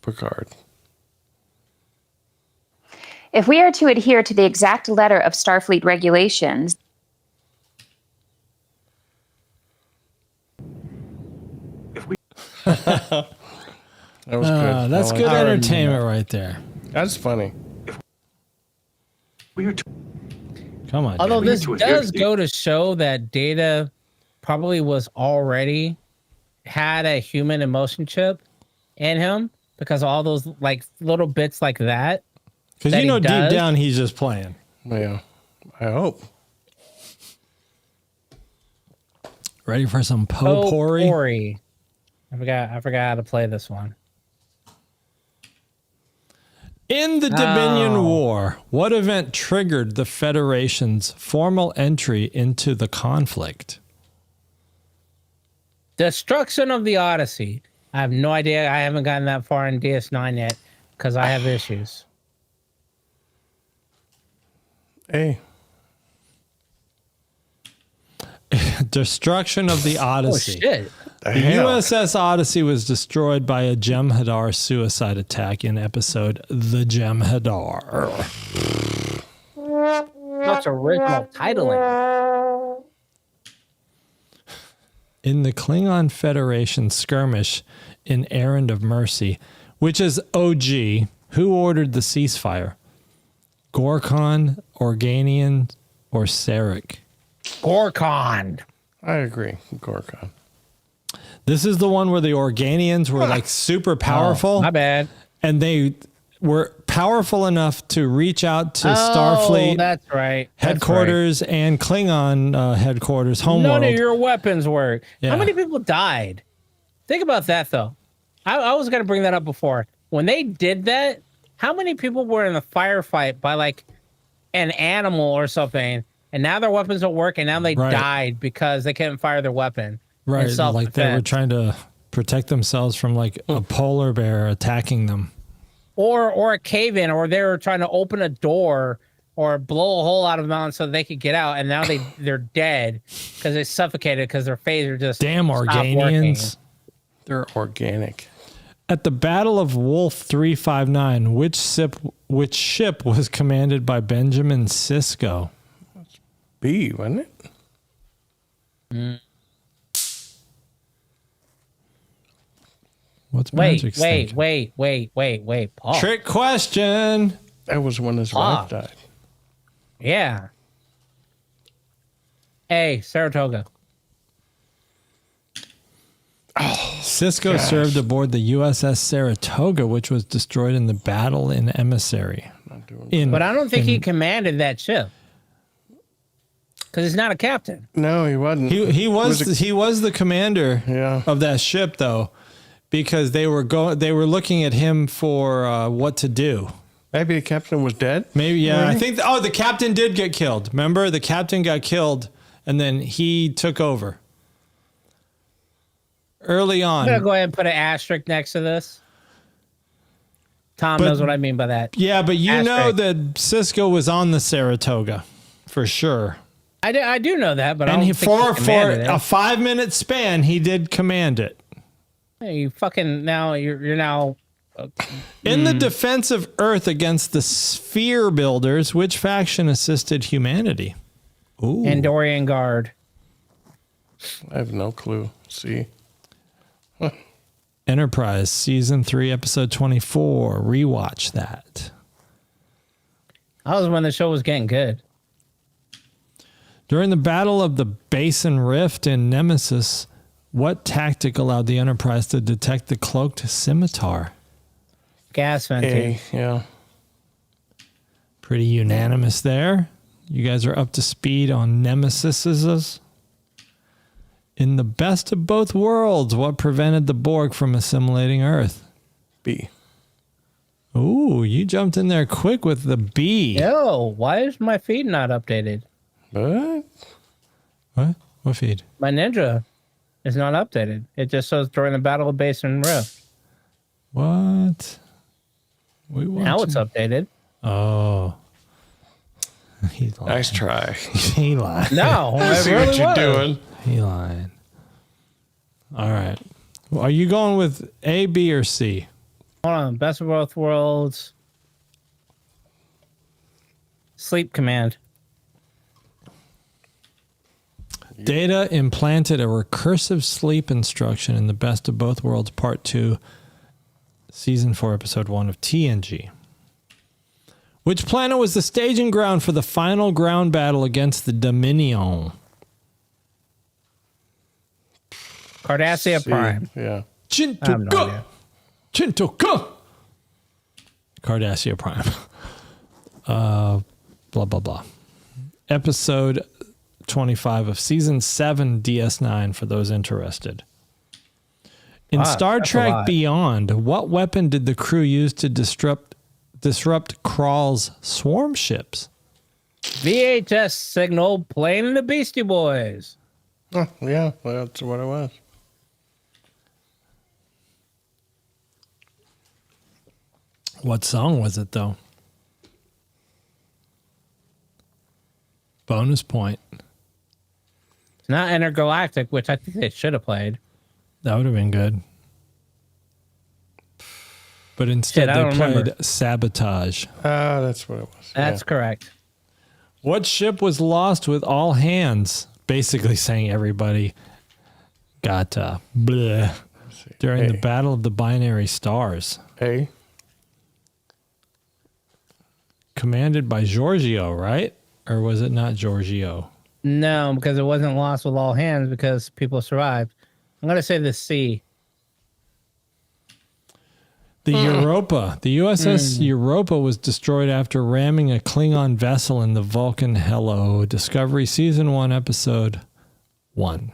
Picard. If we are to adhere to the exact letter of Starfleet regulations, That was good. That's I good like that. entertainment right there. That's funny. We are too. Come on. Although Daddy. this to adhere does to the- go to show that Data probably was already had a human emotion chip in him because all those like little bits like that. Because that you know he deep does. down he's just playing. Yeah, I hope. Ready for some potpourri? Potpourri. I forgot how to play this one. In the Dominion Oh. War, what event triggered the Federation's formal entry into the conflict? Destruction of the Odyssey. I have no idea. I haven't gotten that far in DS9 yet because I have issues. Hey, Destruction of the Oh Odyssey. shit! the The hell? USS Odyssey was destroyed by a Jem'Hadar suicide attack in episode The Jem'Hadar. That's original titling. In the Klingon Federation skirmish in Errand of Mercy, which is OG, who ordered the ceasefire? Gorkon, Organian, or Sarek? Gorkon. I agree, Gorkon. This is the one where the Organians were like super powerful. My bad. And they were powerful enough to reach out to Starfleet That's right. That's headquarters and Klingon headquarters, right. homeworld. None of your weapons work. Yeah. How many people died? Think about that though. I was gonna bring that up before. When they did that, how many people were in a firefight by like an animal or something, and now their weapons don't work, and now they Right. died because they couldn't fire their weapon. in Right, like they were self-defense. trying to protect themselves from like a polar bear attacking them. or a cave in, or they were trying to open a door or blow a hole out of the mountain so they could get out, and now they're dead because they suffocated because their phaser just Damn stopped Organians. They're organic. At the Battle of Wolf 359, which ship was commanded by Benjamin Sisko? B, wasn't it? What's Wait, Magic's wait, thinking? wait. Paul. Trick question. That was when his wife died. Yeah. A. Saratoga. Sisko served aboard the USS Saratoga, which was destroyed in the battle in Emissary. But I don't think he commanded that ship because he's not a captain. No, he wasn't. He was the commander Yeah. of that ship though, because they were looking at him for what to do. Maybe the captain was dead. Maybe, yeah. Really? I think the captain did get killed. Remember, the captain got killed, and then he took over. Early on, I'm gonna go ahead and put an asterisk next to this. Tom But- knows what I mean by that. yeah, but you know Asterisk. that Sisko was on the Saratoga, for sure. I do know that, but I And don't he think he for commanded a it. 5-minute span, he did command it. Hey, you fucking now you're now In the defense of Earth against the Sphere Builders, which faction assisted humanity? Ooh. Andorian Guard. I have no clue. See, Enterprise, Season 3, Episode 24. Rewatch that. That was when the show was getting good. During the Battle of the Basin Rift in Nemesis, what tactic allowed the Enterprise to detect the cloaked scimitar? Gas venting. A, yeah. Pretty unanimous there. You guys are up to speed on Nemesis's. In the best of both worlds, what prevented the Borg from assimilating Earth? B. Ooh, you jumped in there quick with the B. Yo, why is my feed not updated? What? What? What feed? My Ninja is not updated. It just says during the Battle of Basin Rift. What? We Now it's updated. Oh. He's lying. Nice try. He lied. No, I it see really what you're was. doing. He lied. All right. Well, are you going with A, B, or C? Hold on. Best of both worlds. Sleep Command. Data implanted a recursive sleep instruction in the Best of Both Worlds Part 2, Season 4, Episode 1 of TNG. Which planet was the staging ground for the final ground battle against the Dominion? Cardassia Prime. Yeah. Chintoka. Chintoka. Cardassia Prime. Blah, blah, blah. Episode 25 of Season 7 DS9 for those interested. In Star Trek Beyond, what weapon did the crew use to disrupt Krall's swarm ships? VHS signal playing the Beastie Boys. Oh, yeah, well, that's what it was. What song was it, though? Bonus point. It's not Intergalactic, which I think they should have played. That would have been good. But instead, I they don't played remember. Sabotage. That's what it was. That's correct. What ship was lost with all hands? Basically saying everybody got bleh during the Battle of the Binary Stars. A. Commanded by Giorgio, right? Or was it not Giorgio? No, because it wasn't lost with all hands because people survived. I'm going to say the C. The Europa. The USS Europa was destroyed after ramming a Klingon vessel in the Vulcan Hello. Discovery Season 1, Episode 1.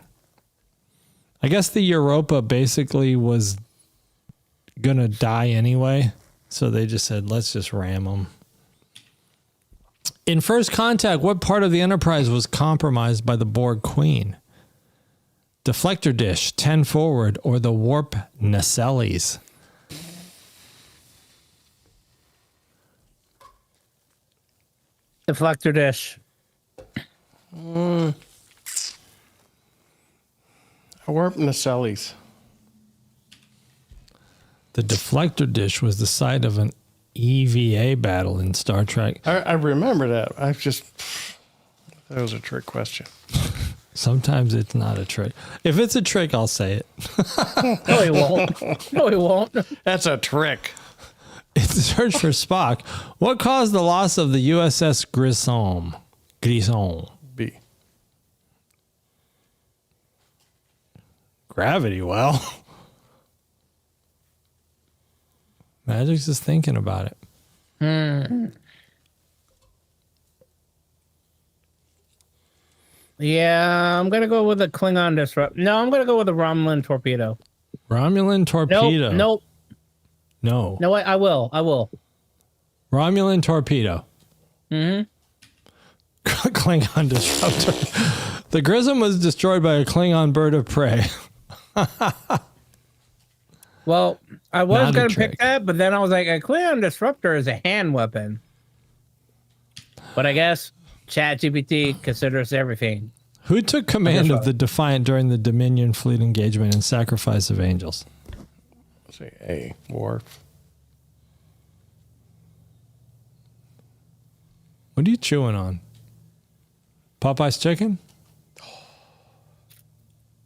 I guess the Europa basically was going to die anyway, so they just said, let's just ram them. In First Contact, what part of the Enterprise was compromised by the Borg Queen? Deflector dish, 10 forward, or the warp nacelles? Deflector dish. A warp nacelles. The deflector dish was the site of an EVA battle in Star Trek. I remember that. That was a trick question. Sometimes it's not a trick. If it's a trick, I'll say it. No, he won't. No, he won't. That's a trick. It's a search for Spock. What caused the loss of the USS Grissom? B. Gravity well. Magic's just thinking about it. Yeah, I'm going to go with a Klingon disrupt. No, I'm going to go with a Romulan torpedo. Romulan torpedo. Nope. No. No, I will. Romulan torpedo. Mm-hmm. Klingon disruptor. The Grissom was destroyed by a Klingon bird of prey. Well, I was Not a going to trick. pick that, but then I was like, a Klingon disruptor is a hand weapon. But I guess ChatGPT considers everything. Who took command of the Defiant during the Dominion fleet engagement and Sacrifice of Angels? Let's say A. Worf. What are you chewing on? Popeye's chicken?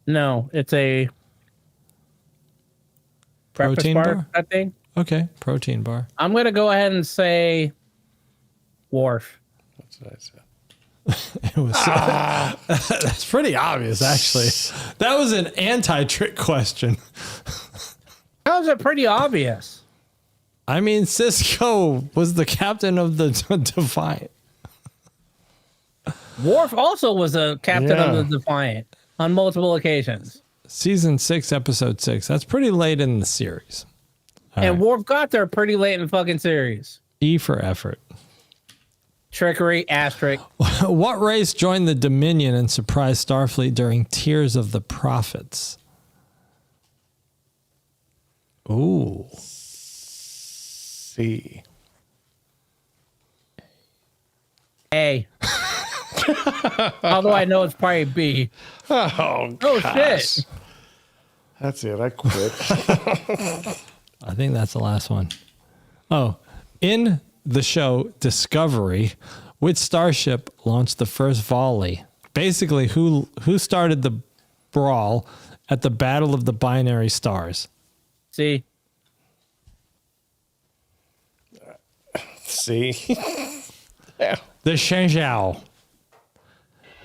No, it's a breakfast Protein bar, bar? I think. Okay, protein bar. I'm going to go ahead and say Worf. That's what I said. It was that's pretty obvious, actually. That was an anti-trick question. That was pretty obvious. I mean, Cisco was the captain of the Defiant. Worf also was a captain of the Defiant on multiple occasions. Season 6, Episode 6. That's pretty late in the series. And Worf got there pretty late in the fucking series. E for effort. Trickery, asterisk. What race joined the Dominion and surprised Starfleet during Tears of the Prophets? Ooh. C. A. Although I know it's probably B. Oh, Oh, gosh. shit. That's it. I quit. I think that's the last one. Oh, in the show Discovery, which starship launched the first volley? Basically, who started the brawl at the Battle of the Binary Stars? See? See? The Shenzhou.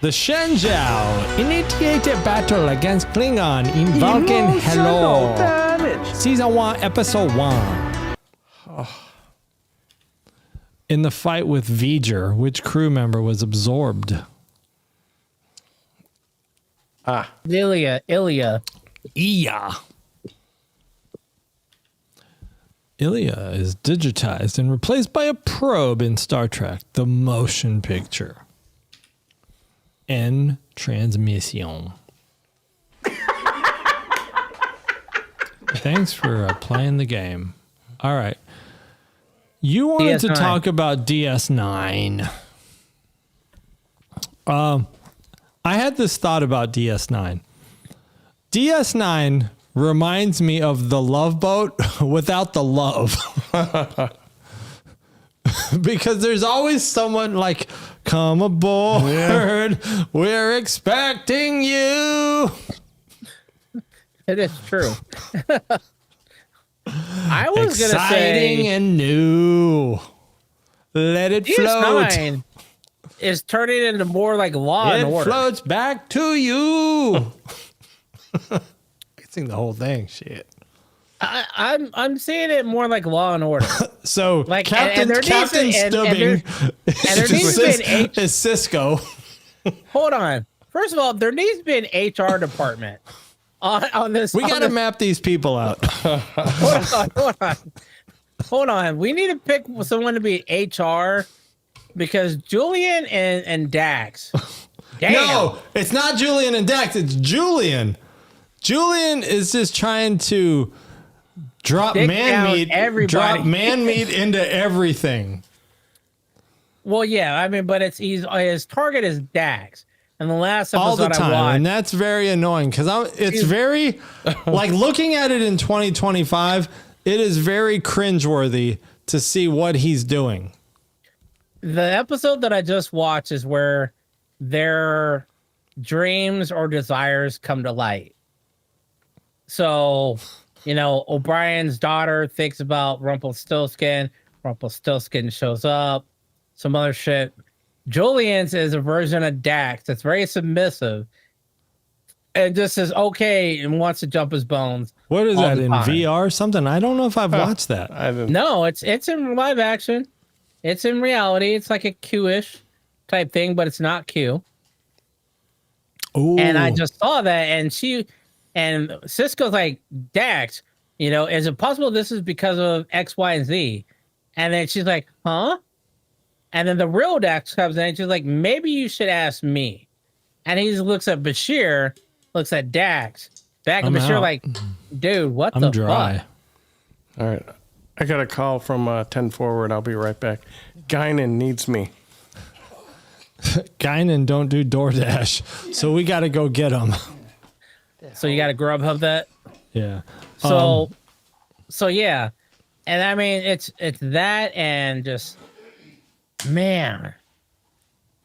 The Shenzhou initiated battle against Klingon in Vulcan Hello. Season 1, Episode 1. In the fight with V'ger, which crew member was absorbed? Ilya. Ilya is digitized and replaced by a probe in Star Trek, the motion picture. En transmission. Thanks for playing the game. All right. You wanted to DS9. talk about DS9. I had this thought about DS9. DS9 reminds me of the Love Boat without the love. Because there's always someone like, come aboard, we're expecting you. It is true. I was going to Exciting say and new. Let it float. DS9 is turning into more like Law and It Order. floats back to you. I can sing the whole thing. Shit. I'm seeing it more like Law and Order. So Like, Captain and there needs to- Stubbing there needs to be an is Cisco. Hold on. First of all, there needs to be an HR department on this. We on got to this- map these people out. Hold on. We need to pick someone to be HR because Julian and Dax. Damn. No, it's not Julian and Dax. It's Julian. Julian is just trying to drop Dick man down meat, everybody. drop man meat into everything. Well, yeah. I mean, but his target is Dax. And the last episode All the I time, watched, and that's very annoying because it's very like looking at it in 2025. It is very cringeworthy to see what he's doing. the episode that I just watched is where their dreams or desires come to light. So, you know, O'Brien's daughter thinks about Rumpelstiltskin. Rumpelstiltskin shows up. Some other shit. Julian's is a version of Dax that's very submissive and just says okay and wants to jump his bones. What is all that the in time. VR? Something I don't know if I've watched that. I didn't. No, it's in live action. It's in reality. It's like a Q-ish type thing, but it's not Q. Ooh. And I just saw that, and Cisco's like, Dax, you know, is it possible this is because of X, Y, and Z? And then she's like, huh? And then the real Dax comes in, and she's like, maybe you should ask me. And he looks at Bashir, looks at Dax. Back at I'm Bashir, out. like, dude, what I'm the dry. fuck? All right. I got a call from 10 Forward. I'll be right back. Guinan needs me. Guinan don't do DoorDash, so we got to go get him. So you got to Grubhub that? Yeah. So yeah, and I mean it's that and just man,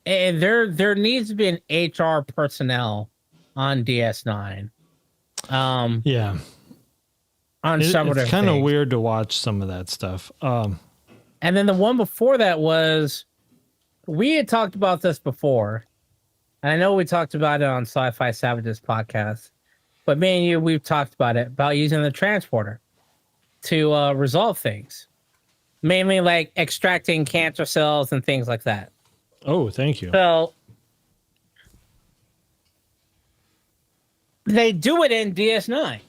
and there needs to be an HR personnel on DS9. Yeah. On several It's different kind of things. weird to watch some of that stuff. And then the one before that was we had talked about this before, and I know we talked about it on Sci-Fi Savages podcast, but me and you we've talked about it about using the transporter to resolve things, mainly like extracting cancer cells and things like that. Oh, thank you. So they do it in DS9.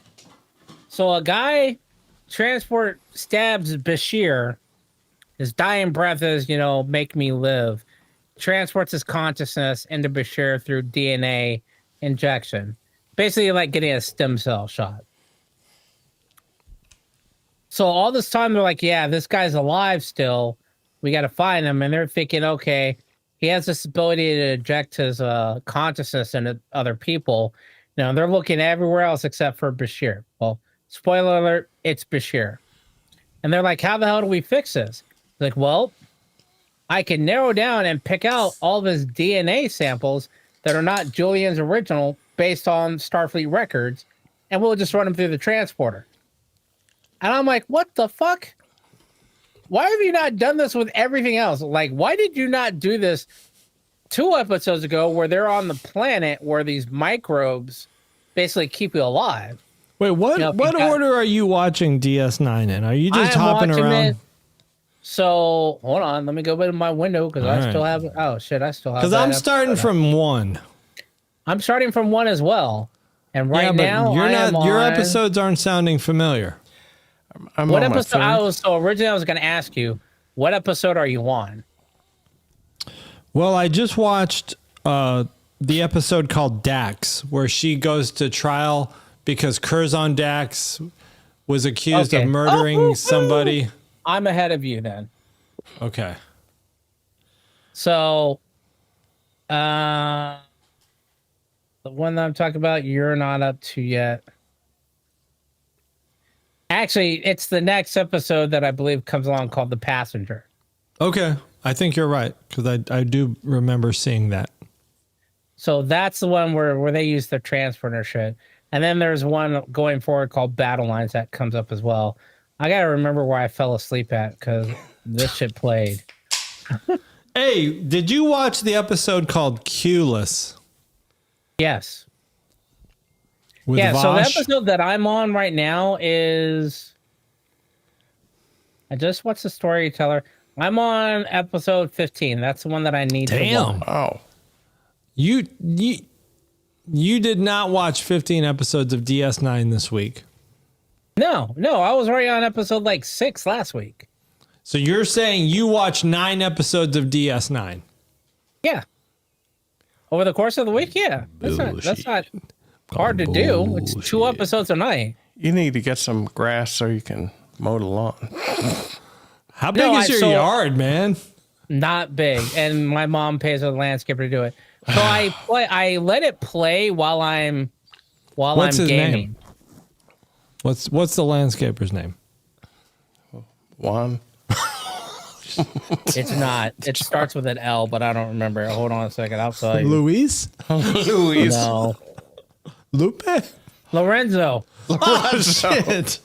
So a guy stabs Bashir. His dying breath is, you know, make me live. Transports his consciousness into Bashir through DNA injection. Basically like getting a stem cell shot. So all this time they're like, yeah, this guy's alive still. We got to find him. And they're thinking, okay, he has this ability to inject his consciousness into other people. You know, they're looking everywhere else except for Bashir. Well, spoiler alert, it's Bashir. And they're like, how the hell do we fix this? Like, well, I can narrow down and pick out all of his DNA samples that are not Julian's original based on Starfleet records, and we'll just run them through the transporter. And I'm like, what the fuck? Why have you not done this with everything else? Like, why did you not do this 2 episodes ago where they're on the planet where these microbes basically keep you alive? Wait, what order are you watching DS9 in? Are you just hopping around? So hold on, let me go to my window because I still have. Oh shit, I still have. Because I'm starting from 1. I'm starting from 1 as well, and right now your episodes aren't sounding familiar. What episode? So originally I was going to ask you, what episode are you on? Well, I just watched the episode called Dax, where she goes to trial because Curzon Dax was accused of murdering somebody. I'm ahead of you then. Okay. So, the one that I'm talking about, you're not up to yet. Actually, it's the next episode that I believe comes along called The Passenger. Okay. I think you're right, because I do remember seeing that. So that's the one where they use the transfer shit. And then there's one going forward called Battle Lines that comes up as well. I got to remember where I fell asleep at because this shit played. Hey, did you watch the episode called Q-less? Yes. With so the Vosh? episode that I'm on right now is... I just watched the storyteller. I'm on episode 15. That's the one that I need to watch. Oh. You did not watch 15 episodes of DS9 this week. No, I was already on episode like 6 last week. So you're saying you watched 9 episodes of DS9? Yeah. Over the course of the week, yeah. That's not hard to do. It's 2 episodes a night. You need to get some grass so you can mow the lawn. How big is your yard, man? Not big, and my mom pays a landscaper to do it. So I let it play while I'm What's his gaming. name? What's the landscaper's name? Juan. It's not. It starts with an L, but I don't remember. Hold on a second. I'll tell you. Luis? Luis. No. Lupe? Lorenzo. Oh, shit.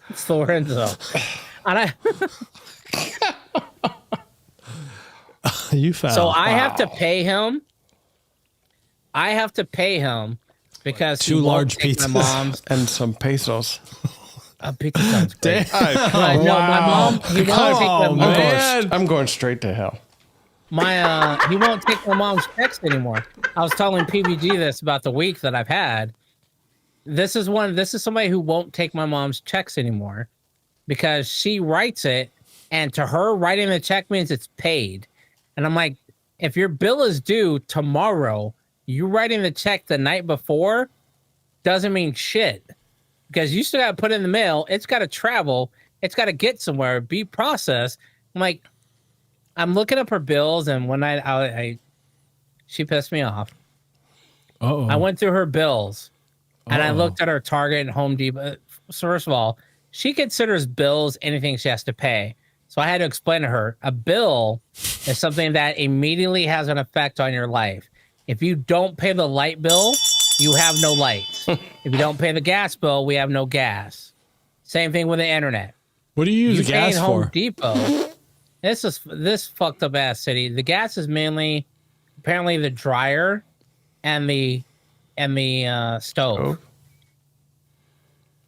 It's Lorenzo. And You found. So I have to pay him. I have to pay him because 2 large pizzas. My mom's and some pesos. a pizza sounds great. Oh, No, my mom. He won't take my mom's. I'm going straight to hell. He won't take my mom's checks anymore. I was telling PBG this about the week that I've had. This is somebody who won't take my mom's checks anymore because she writes it, and to her, writing the check means it's paid. And I'm like, if your bill is due tomorrow, you writing the check the night before doesn't mean shit because you still got to put it in the mail. It's got to travel. It's got to get somewhere, be processed. I'm like, I'm looking up her bills, and one night she pissed me off. Uh-oh. I went through her bills, and I looked at her Target and Home Depot. So first of all, she considers bills anything she has to pay. So I had to explain to her, a bill is something that immediately has an effect on your life. If you don't pay the light bill, you have no lights. If you don't pay the gas bill, we have no gas. Same thing with the internet. What do you use You gas pay for? Home Depot. This fucked up ass city. The gas is mainly apparently the dryer and the stove. Oh.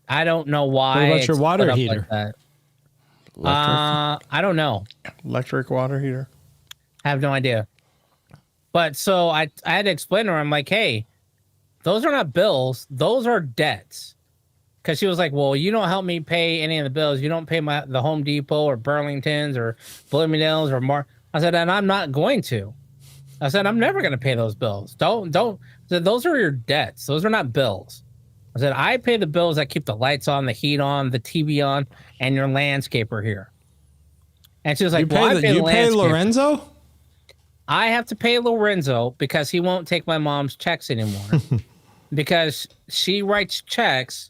I don't know why. What about your it's water put up heater? like that. Electric, I don't know. electric water heater. I have no idea. But so I had to explain to her, I'm like, hey, those are not bills. Those are debts. Because she was like, well, you don't help me pay any of the bills. You don't pay the Home Depot or Burlington's or Bloomingdale's or more. I said, and I'm not going to. I said, I'm never going to pay those bills. Don't. I said, those are your debts. Those are not bills. I said, I pay the bills that keep the lights on, the heat on, the TV on, and your landscaper here. And she was like, well, I pay the you pay landscaper. Lorenzo? I have to pay Lorenzo because he won't take my mom's checks anymore. Because she writes checks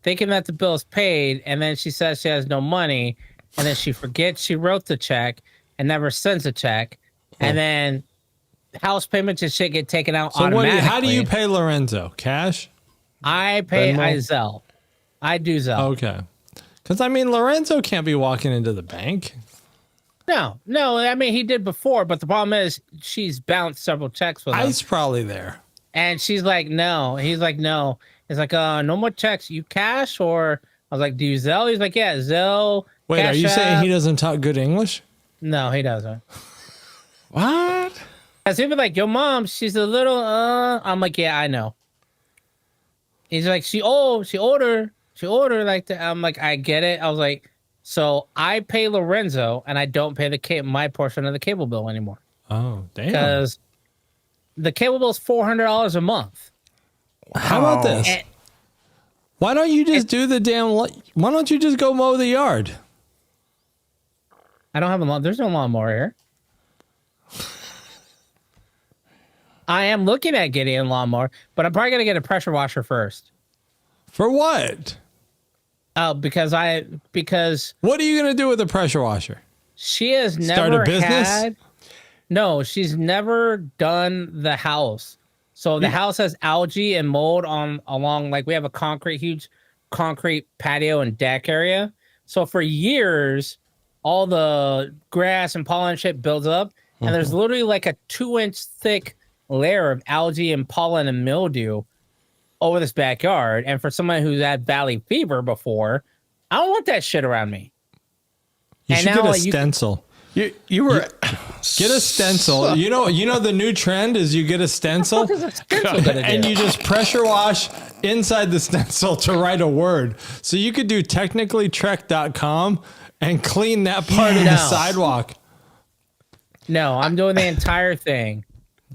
thinking that the bill is paid, and then she says she has no money, and then she forgets she wrote the check and never sends a check, and then house payments and shit get taken out automatically. How do you pay Lorenzo? Cash? I pay Venmo? Zelle. I do Zelle. Okay. Because, I mean, Lorenzo can't be walking into the bank. No. I mean, he did before, but the problem is she's bounced several checks with him. I's probably there. And she's like, no. He's like, no. It's like, no more checks. You cash or I was like, do you Zelle? He's like, yeah, Zelle. Wait, Cash are you saying App. he doesn't talk good English? No, he doesn't. What? Cause he'd be like, yo, mom, she's a little. I'm like, yeah, I know. He's like, she ordered like that. I'm like, I get it. I was like, so I pay Lorenzo and I don't pay my portion of the cable bill anymore. Oh, damn. Because the cable bill is $400 a month. How about this? And- Why don't you just do the damn? Why don't you just go mow the yard? I don't have a lawn. There's no lawnmower here. I am looking at getting a lawnmower, but I'm probably gonna get a pressure washer first. For what? Because What are you gonna do with a pressure washer? she has Start a never business? had. No, she's never done the house. So the house has algae and mold along. Like we have a huge concrete patio and deck area. So for years, all the grass and pollen shit builds up, and there's literally like a 2-inch thick layer of algae and pollen and mildew over this backyard. And for someone who's had valley fever before, I don't want that shit around me. You And should now, get a like, stencil. You were Get a stencil. You know the new trend is you get a stencil What is a stencil gonna do? and you just pressure wash inside the stencil to write a word. So you could do technicallytrek.com and clean that part of the No. sidewalk. No, I'm doing the entire thing.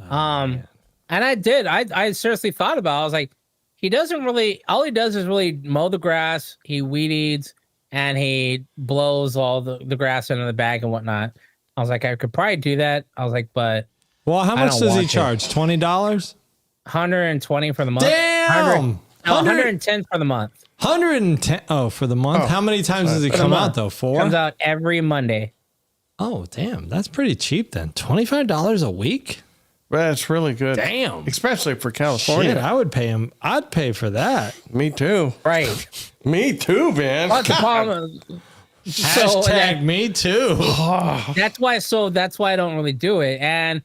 And I did. I seriously thought about it. I was like, he doesn't really, all he does is really mow the grass, he weed eats, and he blows all the grass into the bag and whatnot. I was like, I could probably do that. I was like, but Well, how I much don't does he want to. charge? $20? 120 for the month. Damn! 110 for the month. 110. Oh, for the month? How many times does he come out though? 4? Comes out every Monday. Oh, damn. That's pretty cheap then. $25 a week? That's really good. Damn. Especially for California. Shit, I would pay him. I'd pay for that. Me too. Right. Me too, man. What's the problem? So Hashtag me too. that's why I don't really do it. And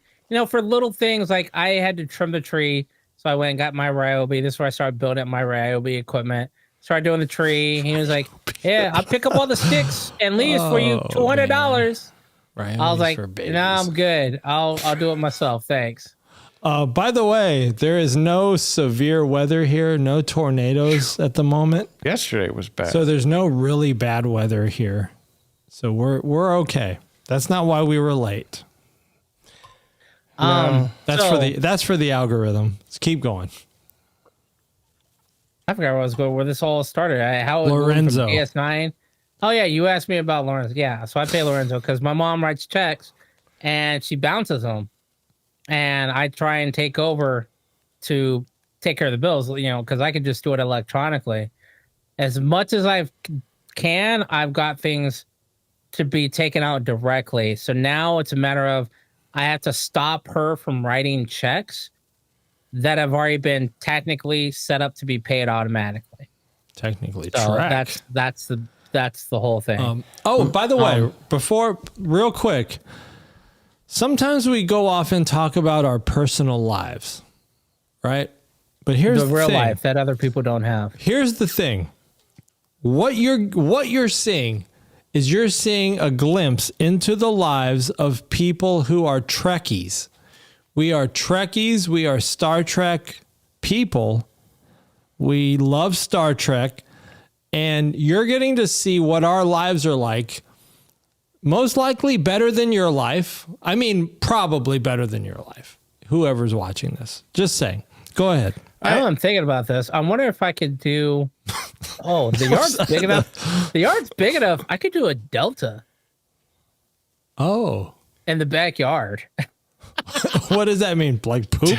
for little things like I had to trim the tree, so I went and got my Ryobi. This is where I started building up my Ryobi equipment. Started doing the tree. He was like, "Yeah, I'll pick up all the sticks and leaves for you, $200." Right. I was like, "No, I'm good. I'll do it myself. Thanks." By the way, there is no severe weather here, no tornadoes at the moment. Yesterday was bad. So there's no really bad weather here. So we're okay. That's not why we were late. That's for the algorithm. Let's keep going. I forgot where I was going. Where this all started? How it moved Lorenzo. from PS9. Oh yeah, you asked me about Lorenzo. Yeah, so I pay Lorenzo because my mom writes checks, and she bounces them, and I try and take over to take care of the bills. Because I can just do it electronically. As much as I can, I've got things to be taken out directly. So now it's a matter of I have to stop her from writing checks that have already been technically set up to be paid automatically. Technically, So track. that's the whole thing. By the way, before, real quick, sometimes we go off and talk about our personal lives, right? But here's the real thing. life that other people don't have. Here's the thing. What you're seeing is you're seeing a glimpse into the lives of people who are Trekkies. We are Trekkies. We are Star Trek people. We love Star Trek. And you're getting to see what our lives are like. Most likely better than your life. I mean, probably better than your life. Whoever's watching this. Just saying. Go ahead. I know I'm thinking about this. I'm wondering if I could do. Oh, the yard's big enough. The yard's big enough. I could do a delta Oh. in the backyard. What does that mean? Like poop?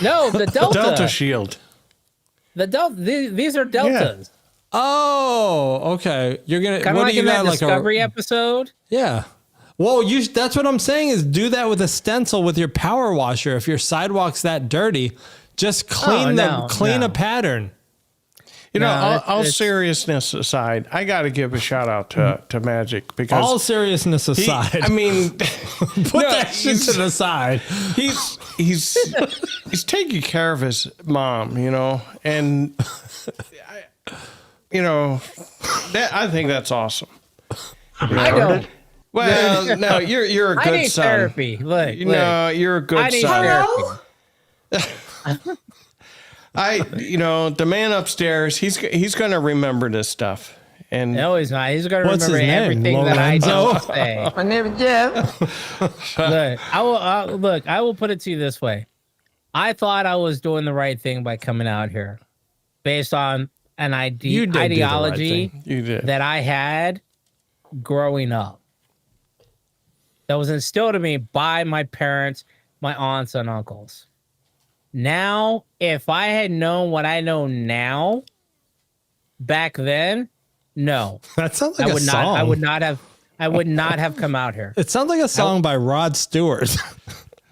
No, the delta. Delta shield. The delta. These are deltas. Oh, okay. You're gonna Kind of what like do you in that got? Like Discovery episode. Yeah. Well, that's what I'm saying is do that with a stencil with your power washer. If your sidewalk's that dirty, just clean a pattern. You know, No, all seriousness aside, I got to give a shout out to Mgyx because All seriousness aside, I mean, put that shit to the side. he's taking care of his mom, you know, and I think that's awesome. I don't. Well, no, you're a good I need son. therapy. Look, No, you're a good I need son. therapy. The man upstairs, he's going to remember this stuff. And No, he's not. He's going to What's remember his name? everything that I Lorenzo? don't say. My name is Jeff. Look, I will put it to you this way. I thought I was doing the right thing by coming out here based on an You did do the right ideology thing. you did. that I had growing up. That was instilled in me by my parents, my aunts and uncles. Now, if I had known what I know now, back then, no, That sounds like I a would song. not. I would not have come out here. It sounds like a song by Rod Stewart.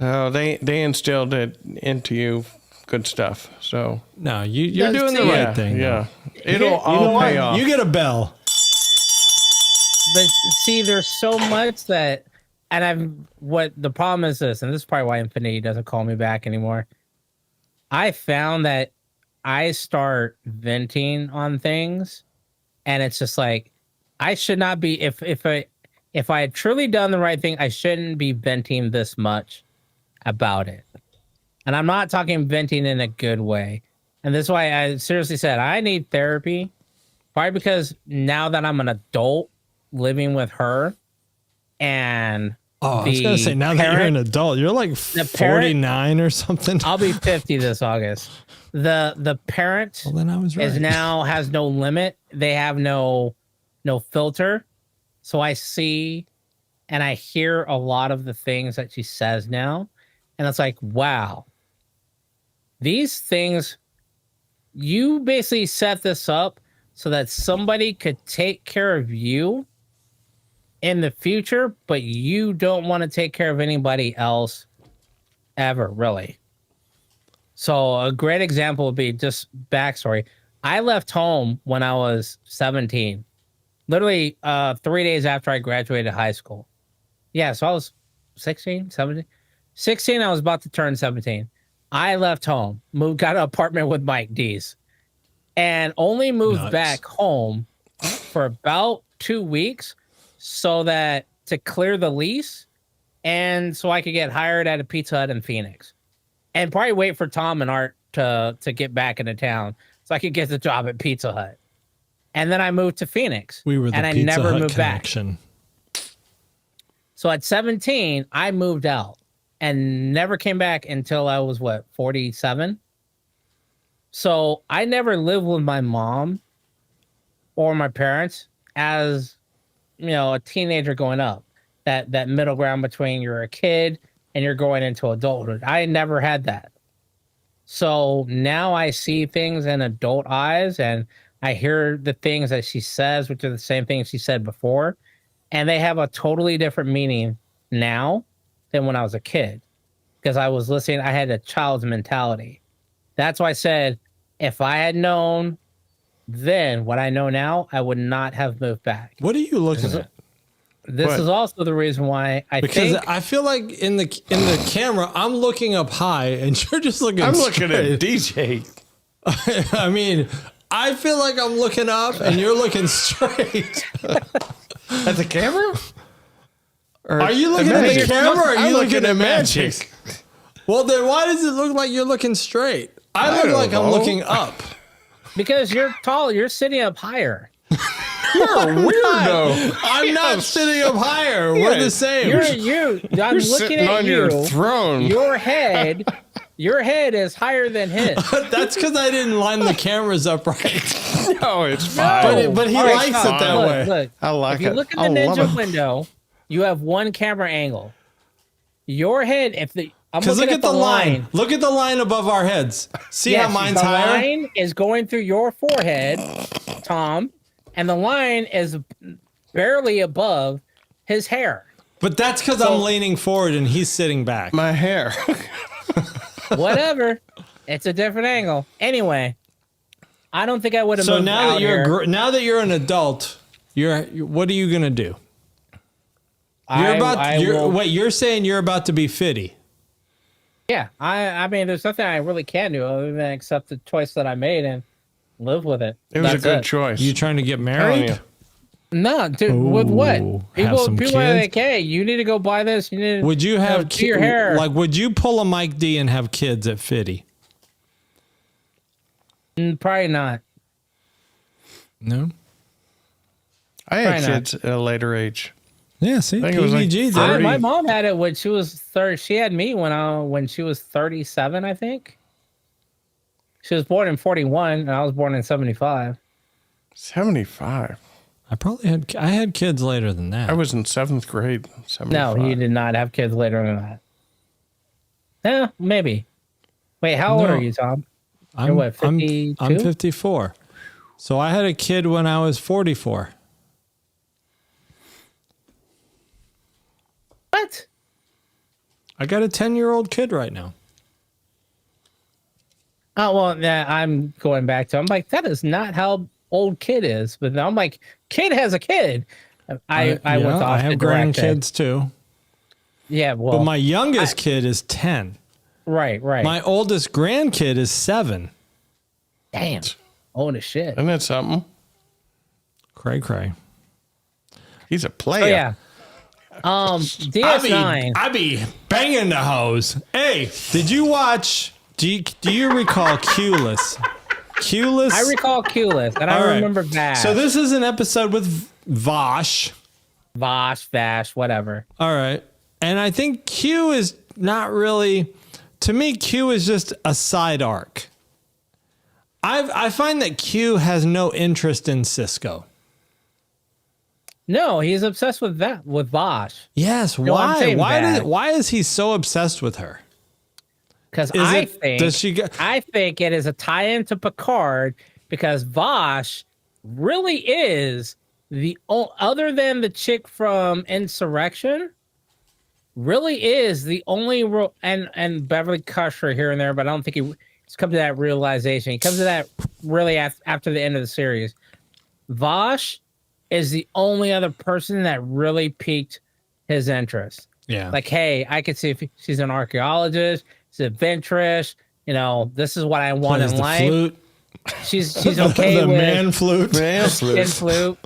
Oh, they instilled it into you, good stuff. So No, you're doing the yeah, right thing. yeah, it'll You know all what? pay off. You get a bell. But see, there's so much that, and what the problem is this, and this is probably why Infinity doesn't call me back anymore. I found that I start venting on things, and it's just like, I should not be, if I had truly done the right thing, I shouldn't be venting this much about it. And I'm not talking venting in a good way. And this is why I seriously said I need therapy, probably because now that I'm an adult living with her, and I was gonna say, now that you're an adult, you're like 49 or something. I'll be 50 this August. The parent Well, then I was right. is now has no limit. They have no filter. So I see and I hear a lot of the things that she says now. And it's like, wow, these things, you basically set this up so that somebody could take care of you in the future, but you don't want to take care of anybody else ever, really. So a great example would be just backstory. I left home when I was 17, literally 3 days after I graduated high school. Yeah, so I was 16, 17. 16, I was about to turn 17. I left home, got an apartment with Mike D's, and only moved back home for about 2 weeks so that to clear the lease and so I could get hired at a Pizza Hut in Phoenix and probably wait for Tom and Art to get back into town so I could get the job at Pizza Hut. And then I moved to Phoenix. We were the and I Pizza never Hut moved connection. back. So at 17, I moved out and never came back until I was 47. So I never lived with my mom or my parents as, a teenager going up. That middle ground between you're a kid and you're going into adulthood. I never had that. So now I see things in adult eyes and I hear the things that she says, which are the same things she said before. And they have a totally different meaning now than when I was a kid. Because I was listening, I had a child's mentality. That's why I said, if I had known then what I know now, I would not have moved back. What are you looking at? This is also the reason why Because I feel like in the camera, I'm looking up high and you're just looking I'm straight. looking at DJ. I mean, I feel like I'm looking up and you're looking straight. At the camera? Are you looking at the camera or are you looking at Mgyx? Well, then why does it look like you're looking straight? I look like I'm looking up. because you're tall, you're sitting up higher. You're a weirdo. I'm not sitting up higher. We're the same. I'm You're looking sitting at on you. your throne. Your head is higher than his. That's because I didn't line the cameras up right. No, it's fine. But he All right, likes Tom, it that look, way. Look, I like if you it. look in I the love ninja it. window, you have one camera angle. Your head, Because look at the line. Look at the line above our heads. See how mine's the higher? line is going through your forehead, Tom, and the line is barely above his hair. But that's because I'm leaning forward and he's sitting back. My hair. Whatever. It's a different angle. Anyway, I don't think I would have. So moved now out that you're here. now that you're an adult, what are you gonna do? You're saying you're about to be 50. Yeah, I mean, there's nothing I really can do other than accept the choice that I made and live with it. It was That's a good it. choice. You trying to get Telling married? you. No, dude, with what? Ooh, have People some are kids? like, hey, you need to go buy this. You need. Would you have do your hair? Like, would you pull a Mike D and have kids at 50? Probably not. No. I had Probably not. kids at a later age. Yeah. See, I think it was like PVG did. 30. My mom had it when she was 30. She had me when she was 37, I think. She was born in 41, and I was born in 75. 75. I had kids later than that. I was in 7th grade. 75. No, you did not have kids later than that. Yeah, maybe. Wait, how old No. are you, Tom? I'm You're what, 52? I'm 54. So I had a kid when I was 44. What? I got a 10-year-old kid right now. Oh, well, yeah, I'm going back to, I'm like, that is not how old kid is. But I'm like, kid has a kid. I went off I have the direct kid. grandkids too. Yeah, well, But my youngest kid is 10. right. My oldest grandkid is 7. Damn. Old as shit. Isn't that something? Cray. He's a player. Oh, yeah. DS9. I be banging the hose. Hey, did you watch? Do you recall Q-less? Q-less? I recall Q-less, and All I right. remember Vash. So this is an episode with Vash. Vash, whatever. All right. And I think Q is not really, to me, Q is just a side arc. I find that Q has no interest in Cisco. No, he's obsessed with that, with Vash. Yes. No, I'm Why? saying that. Why is he so obsessed with her? Because Does she go? I think it is a tie-in to Picard because Vash really is other than the chick from Insurrection, really is the only and Beverly Crusher here and there, but I don't think he's come to that realization. He comes to that really after the end of the series. Vash is the only other person that really piqued his interest. Yeah. Like, hey, I could see if she's an archaeologist, she's adventurous. You know, this is what I want Plays in the life. flute. She's okay the with man flute. Man skin flute.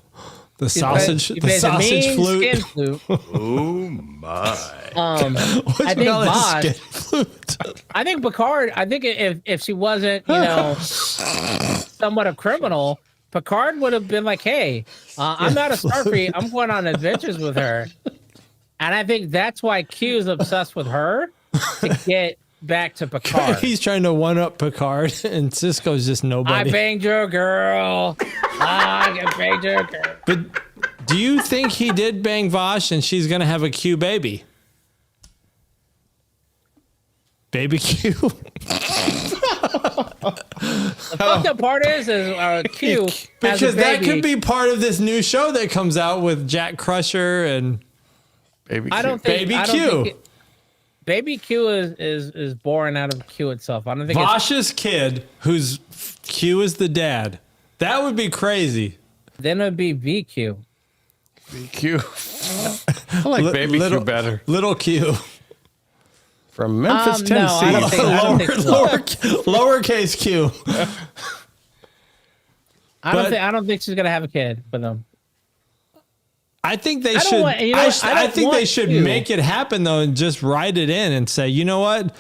The sausage. She The plays a sausage mean flute. Skin flute. Oh my. What's I think Vash. skin flute? I think Picard. I think if she wasn't, somewhat a criminal, Picard would have been like, "Hey, I'm not a Starfleet. I'm going on adventures with her," and I think that's why Q is obsessed with her to get back to Picard. He's trying to one up Picard, and Cisco's just I nobody. banged your girl. I banged your girl. But do you think he did bang Vash, and she's gonna have a Q baby? Baby Q. The fucked up part is Q has a Because that baby. could be part of this new show that comes out with Jack Crusher and Baby I don't cute. think Baby I don't Q. think Baby Q is born out of Q itself. I don't think it's Vash's kid, whose Q is the dad. That would be crazy. then it'd be VQ. Q. I like Baby little, Q better. Little Q. From Memphis, No, I don't Tennessee. think- I don't think so. Lowercase Q. I don't think she's gonna have a kid with them. I think they I don't should. want- you know, I, I don't I think they want should to. make it happen though, and just write it in and say, you know what,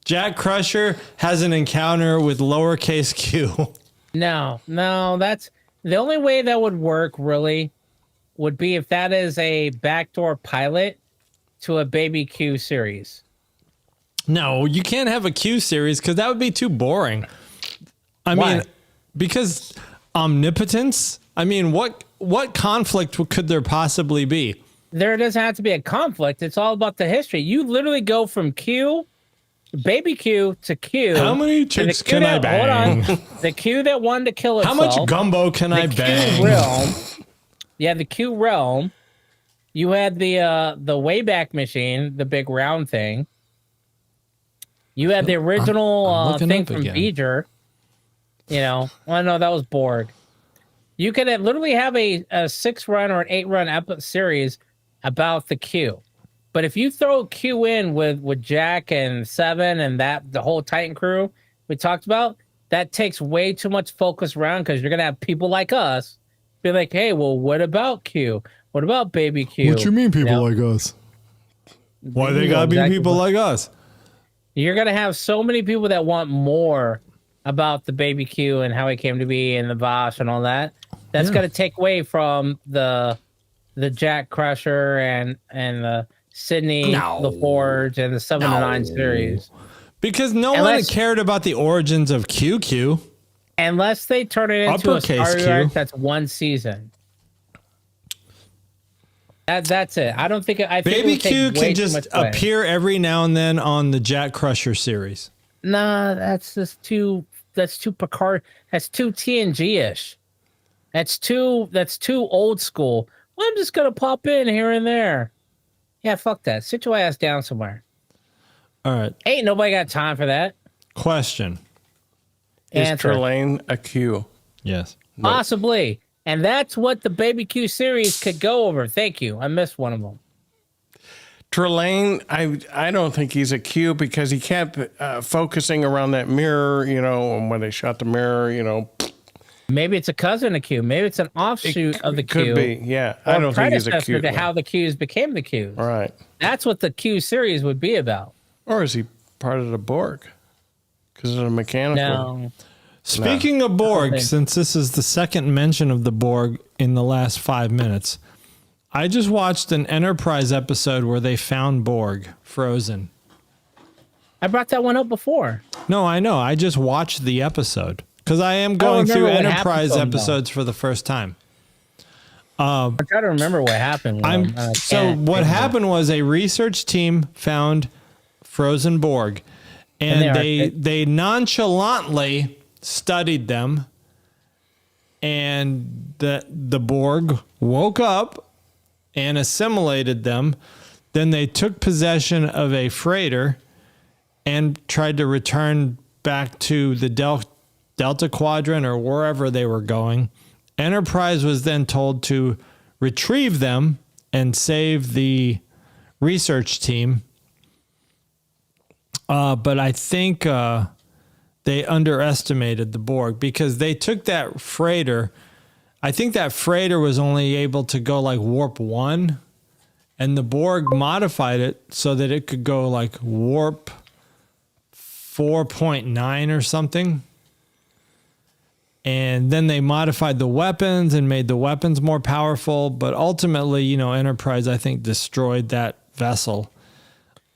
Jack Crusher has an encounter with lowercase Q. No, that's the only way that would work. Really, would be if that is a backdoor pilot to a Baby Q series. No, you can't have a Q series because that would be too boring. I Why? mean, because omnipotence. I mean, what conflict could there possibly be? There doesn't have to be a conflict. It's all about the history. You literally go from Q, Baby Q, to Q. How many and the chicks Q can I bang? Hold on. The Q that wanted to kill How itself. much gumbo can I the bang? Q realm. Yeah, the Q realm. You had the Wayback Machine, the big round thing. You had the original I'm looking thing up from again. V'ger. Oh no, that was Borg. You could literally have a 6-run or an 8-run series about the Q. But if you throw Q in with Jack and Seven and the whole Titan crew we talked about, that takes way too much focus around because you're gonna have people like us be like, hey, well, what about Q? What about Baby Q? What you mean people like us? Why they gotta be people like us? You're gonna have so many people that want more about the Baby Q and how he came to be and the Vosh and all that. That's gonna take away from the Jack Crusher and the Sydney LaForge and the 7 to 9 series. Because no one cared about the origins of QQ. Unless they turn it into Uppercase a story Q. arc that's one season. That's it. I don't think I think Baby it would take Q way can too just much away. appear every now and then on the Jack Crusher series. Nah, that's too Picard. That's too TNG-ish. That's too old school. Well, I'm just gonna pop in here and there. Yeah, fuck that. Sit your ass down somewhere. All right. Ain't nobody got time for that. Question. Is Answer. Trelane a Q? Yes. Possibly. And that's what the Baby Q series could go over. Thank you. I missed one of them. Trelane, I don't think he's a Q because he kept focusing around that mirror, and when they shot the mirror, Maybe it's a cousin of Q. Maybe it's an offshoot of the Q. Could be, yeah. I don't think he's a Q. To how the Qs became the Qs. All right. That's what the Q series would be about. Or is he part of the Borg? Because of the mechanical. No. Speaking of Borg, since this is the second mention of the Borg in the last 5 minutes, I just watched an Enterprise episode where they found Borg frozen. I brought that one up before. No, I know. I just watched the episode because I am going through Enterprise happened to them, episodes for the first time. I try to remember what happened. What happened was a research team found frozen Borg, and they nonchalantly studied them, and the Borg woke up and assimilated them. Then they took possession of a freighter and tried to return back to the Delta Quadrant or wherever they were going. Enterprise was then told to retrieve them and save the research team. But I think they underestimated the Borg because they took that freighter. I think that freighter was only able to go like warp 1, and the Borg modified it so that it could go like warp 4.9 or something. And then they modified the weapons and made the weapons more powerful. But ultimately, Enterprise, I think, destroyed that vessel.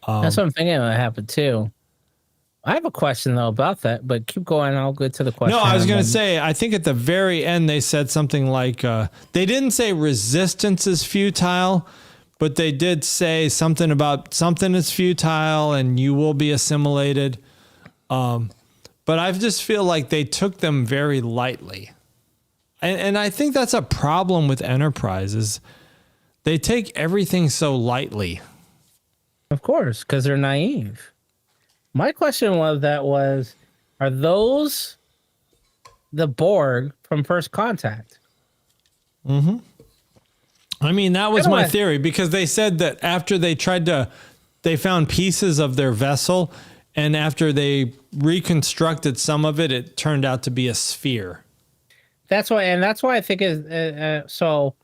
That's what I'm thinking that happened too. I have a question though about that, but keep going. I'll go to the question. No, I was going to say, I think at the very end they said something like, they didn't say resistance is futile, but they did say something about something is futile and you will be assimilated. But I just feel like they took them very lightly. And I think that's a problem with Enterprise is they take everything so lightly. Of course, because they're naive. My question was, are those the Borg from First Contact? Mm-hmm. I mean, that was my theory because they said that after they found pieces of their vessel, and after they reconstructed some of it, it turned out to be a sphere. That's why I think is so.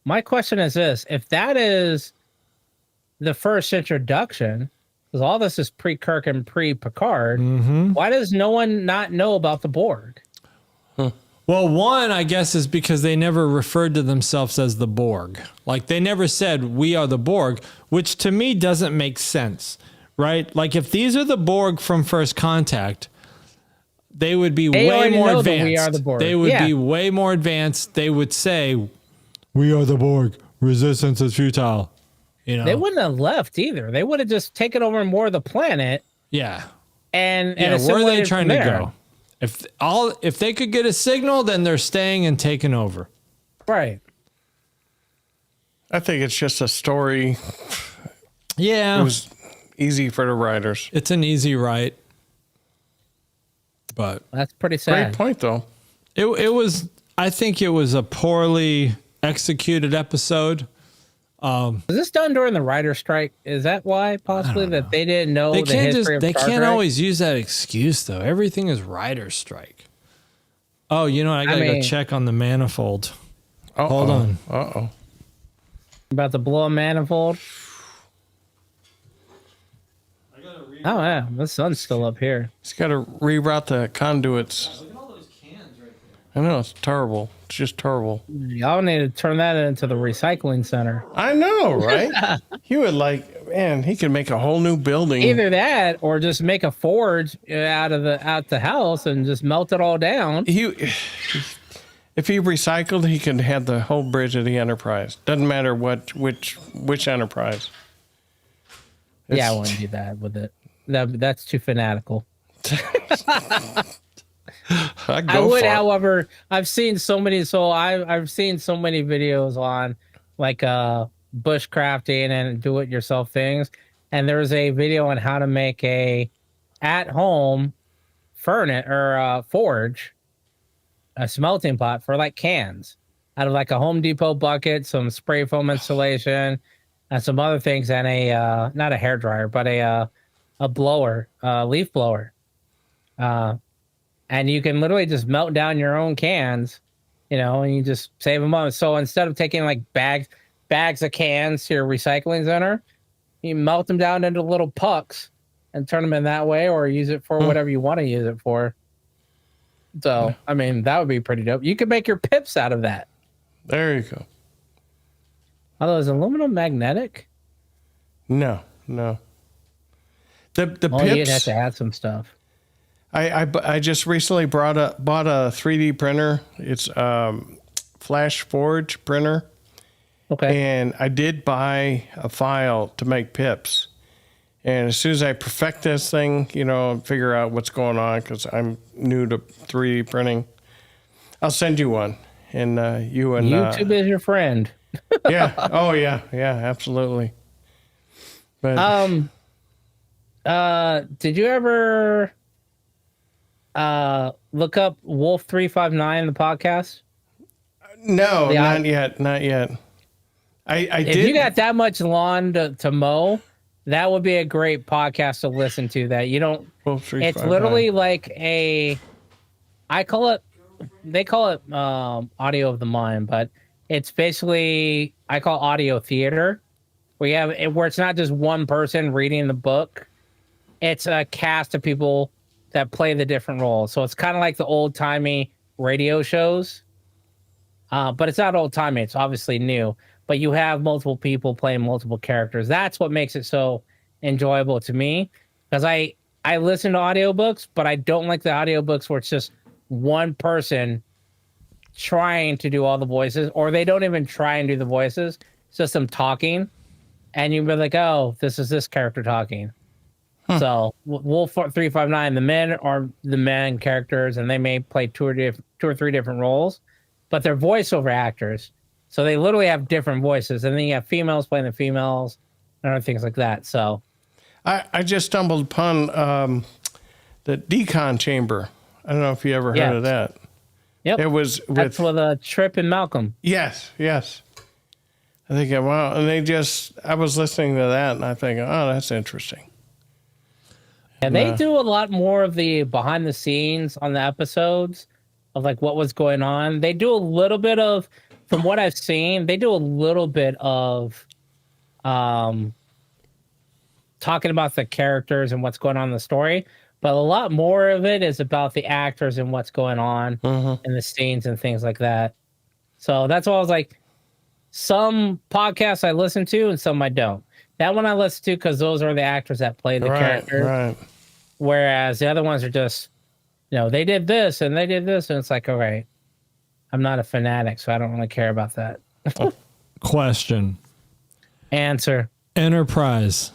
My question is this: if that is the first introduction, because all this is pre-Kirk and pre-Picard, why does no one not know about the Borg? Well, one, I guess, is because they never referred to themselves as the Borg. Like, they never said, we are the Borg, which to me doesn't make sense, right? Like, if these are the Borg from First Contact, they would be way more advanced. We are the Borg. They would be way more advanced. They would say, we are the Borg. Resistance is futile. They wouldn't have left either. They would have just taken over more of the planet. Yeah. And where are they trying to go? If they could get a signal, then they're staying and taking over. Right. I think it's just a story. Yeah. It was easy for the writers. It's an easy write. But That's pretty sad. Great point, though. it was. I think it was a poorly executed episode. Was this done during the writer's strike? Is that why possibly that they didn't know They the can't history of They Star can't Trek? always use that excuse though. Everything is writer's strike. Oh, you know, I gotta go check on the manifold. Hold on. Uh-oh. About to blow a manifold? Oh, yeah. The sun's still up here. He's got to reroute the conduits. Look at all those cans right I there. know, it's terrible. It's just terrible. Y'all need to turn that into the recycling center. I know, right? He would man, he could make a whole new building. Either that or just make a forge out the house and just melt it all down. If he recycled, he could have the whole bridge of the Enterprise. Doesn't matter which Enterprise. Yeah, I wouldn't do that with it. That's too fanatical. I would, however, I've seen so many videos on like bushcrafting and do-it-yourself things, and there's a video on how to make a at-home furnace or forge, a smelting pot for like cans out of like a Home Depot bucket, some spray foam insulation, and some other things, and a not a hair dryer, but a blower, leaf blower. And you can literally just melt down your own cans, and you just save them up. So instead of taking like bags of cans to your recycling center, you melt them down into little pucks and turn them in that way, or use it for whatever you want to use it for. So, I mean, that would be pretty dope. You could make your pips out of that. There you go. Although, is aluminum magnetic? No. The Well, pips. you'd have to add some stuff. I just recently bought a 3D printer. It's Flash Forge printer. Okay. And I did buy a file to make pips. And as soon as I perfect this thing, figure out what's going on, because I'm new to 3D printing, I'll send you one. And you and YouTube is your friend. yeah. Oh yeah. Yeah. Absolutely. But Did you ever look up Wolf 359 the podcast? no, not yet. Not yet. I If did. you got that much lawn to mow, that would be a great podcast to listen to. That you don't. It's literally like they call it audio of the mind, but it's basically, I call audio theater. Where it's not just one person reading the book. It's a cast of people that play the different roles. So it's kind of like the old-timey radio shows. But it's not old-timey. It's obviously new. But you have multiple people playing multiple characters. That's what makes it so enjoyable to me. Because I listen to audiobooks, but I don't like the audiobooks where it's just one person trying to do all the voices, or they don't even try and do the voices. It's just them talking. And you'd be like, oh, this is this character talking. So Wolf 359, the men are the men characters, and they may play two or three different roles, but they're voiceover actors. So they literally have different voices. And then you have females playing the females and other things like that. So I just stumbled upon the decon chamber. I don't know if you ever heard of that. Yep. It was That's with Trip and Malcolm. Yes. I think, wow. And I was listening to that and I think, oh, that's interesting. And they do a lot more of the behind the scenes on the episodes of like what was going on. They do a little bit of, from what I've seen, they do a little bit of talking about the characters and what's going on in the story. But a lot more of it is about the actors and what's going on in the scenes and things like that. So that's why I was like, some podcasts I listen to and some I don't. That one I listen to because those are the actors that play the characters. Right. Whereas the other ones are just, they did this and they did this. And it's like, all right, I'm not a fanatic, so I don't really care about that. Question. Answer. Enterprise.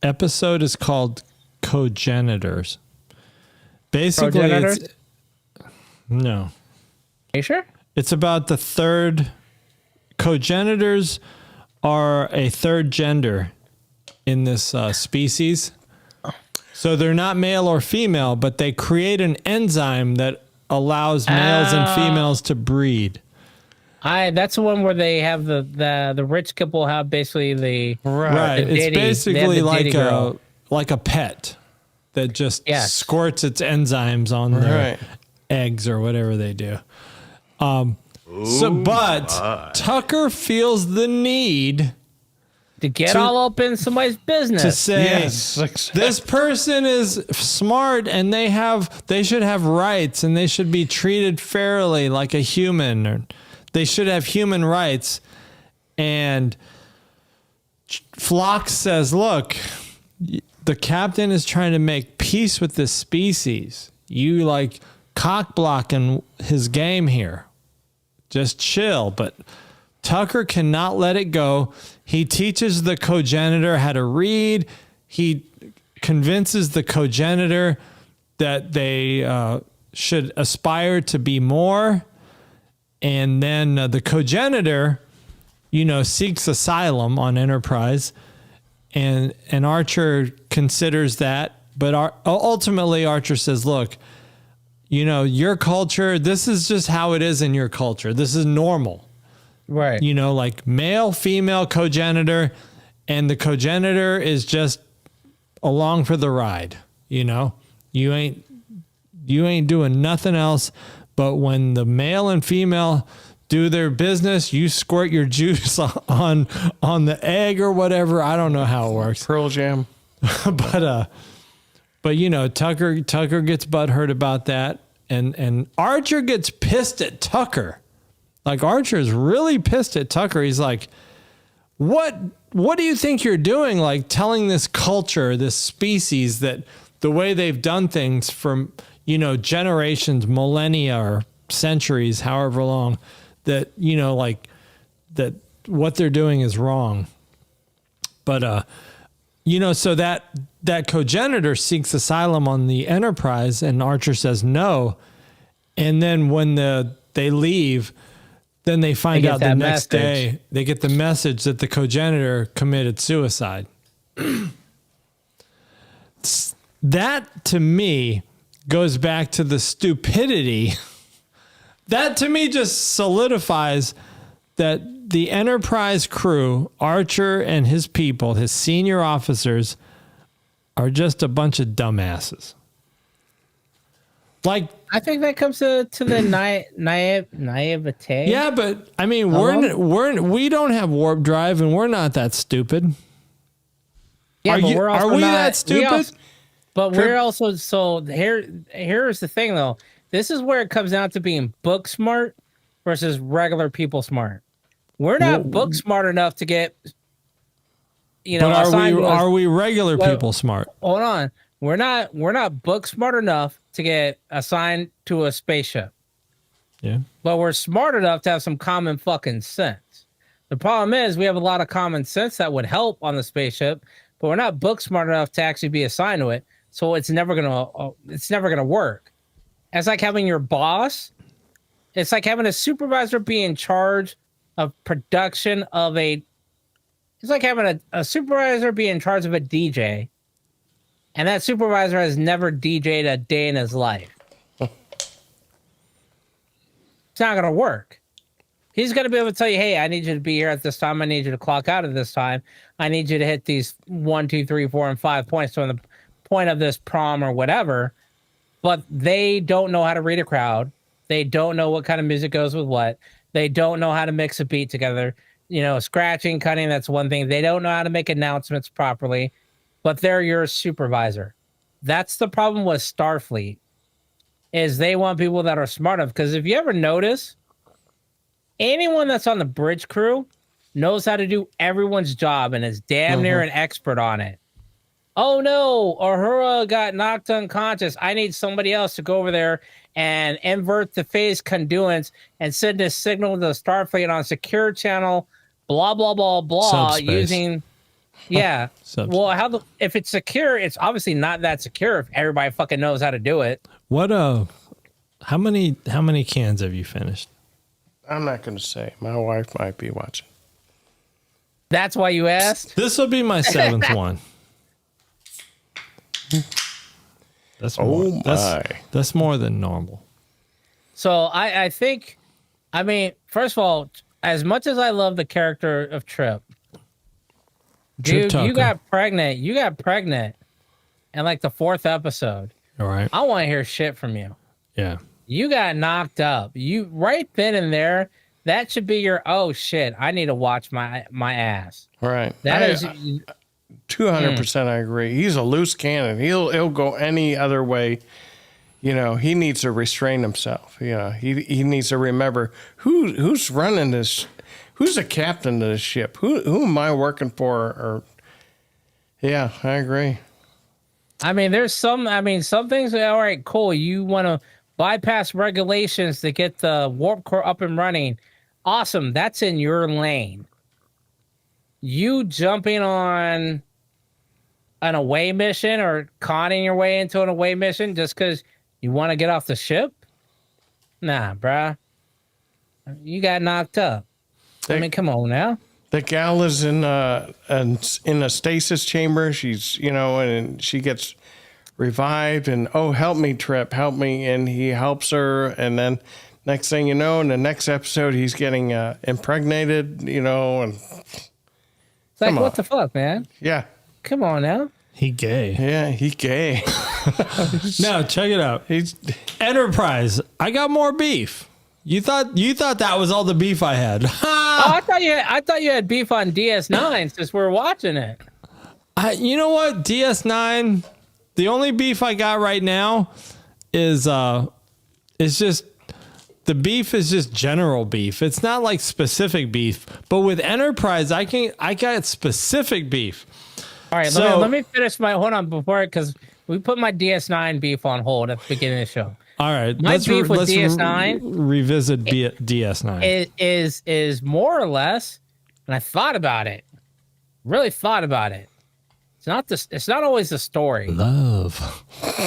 Episode is called Cogenitors. Basically, Progenitors? No. Are you sure? It's about the third. Cogenitors are a third gender in this species. So they're not male or female, but they create an enzyme that allows males and females to breed. That's the one where they have the rich couple have basically the Right. the It's ditty- basically they have the ditty girl. like a pet that just Yes. squirts its enzymes on their eggs or whatever they do. But Tucker feels the need to get all up in somebody's business. to say Yes, exactly. this person is smart and they should have rights and they should be treated fairly like a human, or they should have human rights. And Phlox says, look, the captain is trying to make peace with this species. You like cock blocking his game here. Just chill. But Tucker cannot let it go. He teaches the cogenitor how to read. He convinces the cogenitor that they should aspire to be more. And then the cogenitor, seeks asylum on Enterprise. And Archer considers that. But ultimately, Archer says, look, your culture, this is just how it is in your culture. This is normal. Right. Like male, female cogenitor, and the cogenitor is just along for the ride. You ain't doing nothing else. But when the male and female do their business, you squirt your juice on the egg or whatever. I don't know how it works. Pearl Jam. But Tucker gets butthurt about that, and Archer gets pissed at Tucker. Like Archer is really pissed at Tucker. He's like, "What do you think you're doing? Like telling this culture, this species, that the way they've done things for generations, millennia, or centuries, however long, that that what they're doing is wrong." But so that cogenitor seeks asylum on the Enterprise, and Archer says no. And then when they leave, then they find out the next day, they get the message that the cogenitor committed suicide. That to me goes back to the stupidity. That to me just solidifies that the Enterprise crew, Archer and his people, his senior officers, are just a bunch of dumbasses. Like, I think that comes to the naivete. yeah, but I mean, we don't have warp drive, and we're not that stupid. Yeah, are we that stupid? We're also so here's the thing though. This is where it comes down to being book smart versus regular people smart. We're not book smart enough to get But are we regular people smart? Hold on. We're not book smart enough to get assigned to a spaceship. Yeah. But we're smart enough to have some common fucking sense. The problem is we have a lot of common sense that would help on the spaceship, but we're not book smart enough to actually be assigned to it. So it's never gonna work. It's like having your boss. It's like having a supervisor be in charge of production of a. It's like having a supervisor be in charge of a DJ, and that supervisor has never DJ'd a day in his life. It's not gonna work. He's gonna be able to tell you, "Hey, I need you to be here at this time. I need you to clock out at this time. I need you to hit these 1, 2, 3, 4, and 5 points on the point of this prom or whatever." But they don't know how to read a crowd. They don't know what kind of music goes with what. They don't know how to mix a beat together. Scratching, cutting, that's one thing. They don't know how to make announcements properly, but they're your supervisor. That's the problem with Starfleet, is they want people that are smart enough. Because if you ever notice, anyone that's on the bridge crew knows how to do everyone's job and is damn near an expert on it. Oh no, Uhura got knocked unconscious. I need somebody else to go over there and invert the phase conduits and send a signal to the Starfleet on secure channel, blah, blah, blah, blah, Subspace. using, yeah. Well, if it's secure, it's obviously not that secure if everybody fucking knows how to do it. How many cans have you finished? I'm not going to say. My wife might be watching. That's why you asked? This will be my 7th one. That's more, that's more than normal. So I think, I mean, first of all, as much as I love the character of Trip, dude, Tucker. you got pregnant. You got pregnant in like the 4th episode. All right. I want to hear shit from you. Yeah. You got knocked up. You right then and there. That should be your, oh shit, I need to watch my ass. Right. That is 200%. I agree. He's a loose cannon. He'll go any other way. You know, he needs to restrain himself. You know, he needs to remember who's running this, who's the captain of this ship? Who am I working for? Or yeah, I agree. I mean, some things are all right, cool. You want to bypass regulations to get the warp core up and running. Awesome. That's in your lane. You jumping on an away mission or conning your way into an away mission just because you want to get off the ship? Nah, bruh. You got knocked up. I mean, come on now. The gal is in a stasis chamber. She's, you know, and she gets revived and, oh, help me, Trip, help me. And he helps her. And then next thing you know, in the next episode, he's getting impregnated, you know. And it's like, what the fuck, man? Yeah. Come on now. He gay. Yeah, he gay. No, check it out. He's Enterprise. I got more beef. You thought that was all the beef I had. Oh, I thought you had beef on DS9 since we're watching it. You know what? DS9, the only beef I got right now is just the beef is just general beef. It's not like specific beef. But with Enterprise, I got specific beef. All right, So- let me finish hold on before, because we put my DS9 beef on hold at the beginning of the show. All right, My beef with DS9 revisit DS9. Is more or less, and I thought about it, really thought about it. It's not always the story. Love.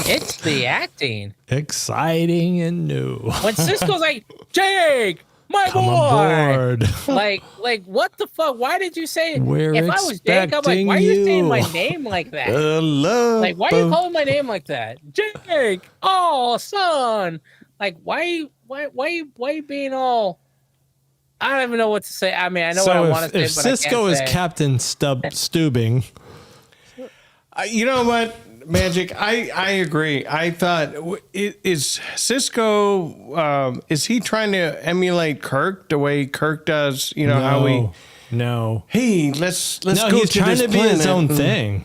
It's the acting. Exciting and new. When Cisco's like, Jake, my Come boy. aboard. Like what the fuck? Why did you say it? We're If I was Jake, I'm like, why are you saying my name like that? Like, why are you calling my name like that? Jake, oh son. Like, why you being all, I don't even know what to say. I mean, I know what I want to say, if but Cisco I is can't say. Captain Stubing, you know what, Magic? I agree. I thought, is Cisco, is he trying to emulate Kirk the way Kirk does? You know, how we. No. Hey, let's go He's to trying this to be his planet own and- thing.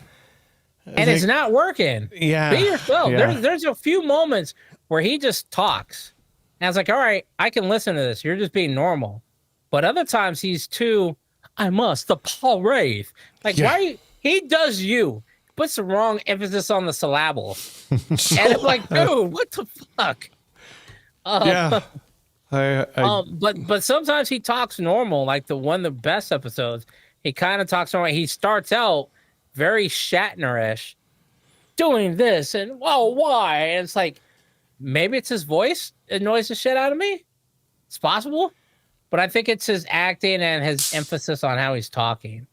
And it's not working. Yeah. Be yourself. Yeah. There's a few moments where he just talks. And I was like, all right, I can listen to this. You're just being normal. But other times he's too, the Paul Wraith. Like, why? He does you. Puts the wrong emphasis on the syllables. And I'm like, dude, what the fuck? Yeah. But sometimes he talks normal, like the best episodes. He kind of talks normal. He starts out very Shatner-ish, doing this and why? And it's like, maybe it's his voice annoys the shit out of me. It's possible, but I think it's his acting and his emphasis on how he's talking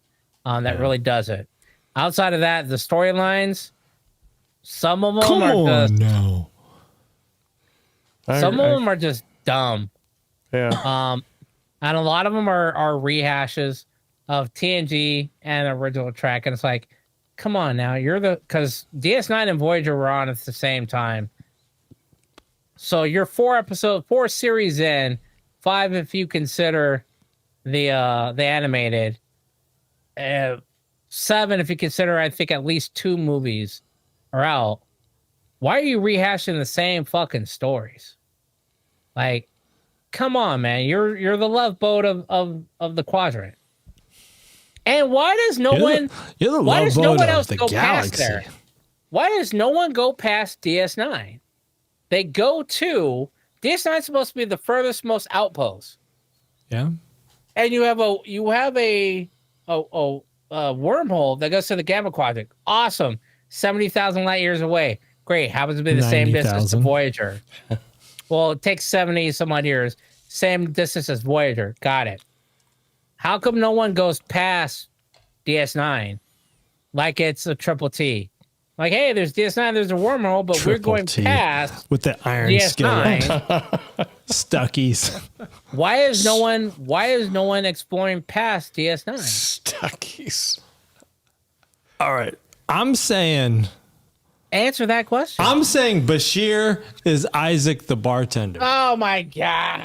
that really does it. Outside of that, the storylines, some of them are just dumb. Yeah. And a lot of them are rehashes of TNG and original Trek, and it's like, come on now, because DS9 and Voyager were on at the same time, so you're 4 series in, 5 if you consider the animated, 7 if you consider, I think, at least 2 movies are out. Why are you rehashing the same fucking stories? Like, come on, man, you're the love boat of the quadrant. And why does no one else go past there? Why does no one go past DS9? They go to DS9 is supposed to be the furthest most outpost. Yeah. And you have a wormhole that goes to the Gamma Quadrant. Awesome. 70,000 light years away. Great. Happens to be the same distance to Voyager. Well, it takes 70 some odd years. Same distance as Voyager. Got it. How come no one goes past DS9 like it's a triple T? Like, hey, there's DS9, there's a wormhole, but we're Triple going T past with the iron skillet. DS9. Stuckies. Why is no one exploring past DS9? Stuckies. All right. I'm saying Answer that question. Bashir is Isaac the bartender. Oh my god.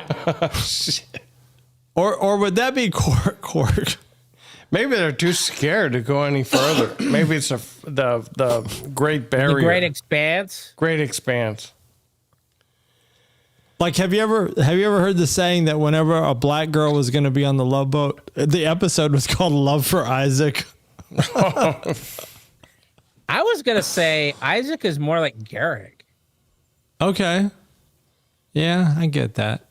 Or would that be Quark? Maybe they're too scared to go any further. Maybe it's the Great Barrier. The Great Expanse. Great Expanse. Like, have you ever heard the saying that whenever a black girl was going to be on the Love Boat, the episode was called Love for Isaac? I was gonna say Isaac is more like Garrick. Okay. Yeah, I get that.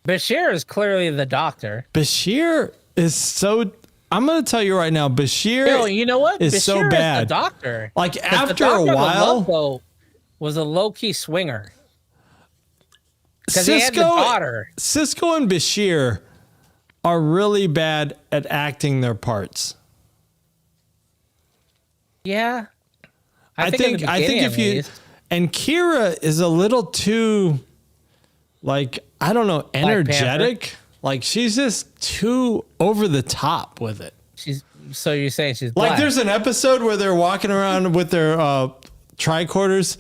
Bashir is clearly the doctor. Bashir is so. I'm going to tell you right now, Bashir. Yo, you know what? Is Bashir so bad. Is the doctor. Like, 'Cause after the doctor a of the while, Love Boat was a low key swinger. Because he had the daughter. Cisco and Bashir are really bad at acting their parts. Yeah. I think if you and Kira is a little too, like, I don't know, energetic. Like, she's just too over the top with it. So you're saying she's like black. There's an episode where they're walking around with their tricorders,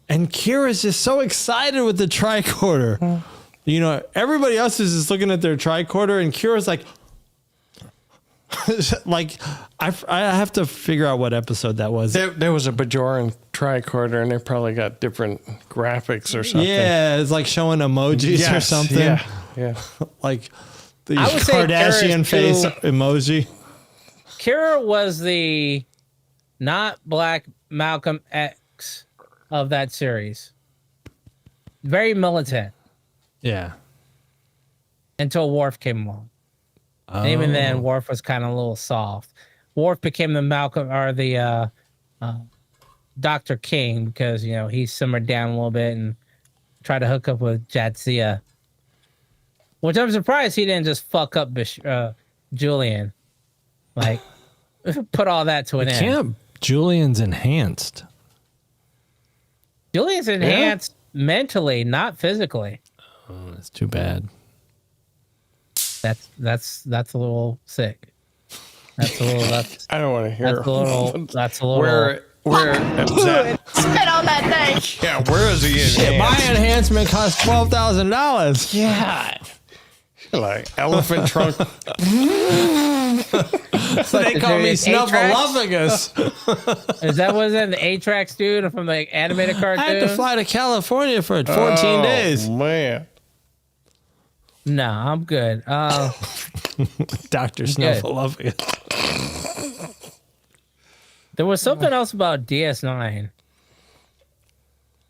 and Kira's just so excited with the tricorder. You know, everybody else is just looking at their tricorder, and Kira's like, like, I have to figure out what episode that was. There was a Bajoran tricorder, and they probably got different graphics or something. Yeah, it's like showing emojis or something. Yeah. Like the I would say Kardashian Kira's face too- emoji. Kira was the not black Malcolm X of that series. Very militant Yeah. until Worf came along. And even then, Worf was kind of a little soft. Worf became the Malcolm or the Dr. King because, you know, he simmered down a little bit and tried to hook up with Jadzia. Which I'm surprised he didn't just fuck up Julian. Like, put all that to an end. Camp Julian's enhanced. Julian's enhanced mentally, not physically. Oh, that's too bad. That's a little sick. That's a little. I don't want to hear. That's a little. Where is that? Spit on that thing. Yeah, where is he? Shit, my enhancement cost $12,000. Yeah. Like elephant trunk. They call me Snuffleupagus. Is that was it the A-Trax dude from the animated cartoon? I had to fly to California for 14 days. Man. No, I'm good. Dr. Snuffleupagus. There was something else about DS9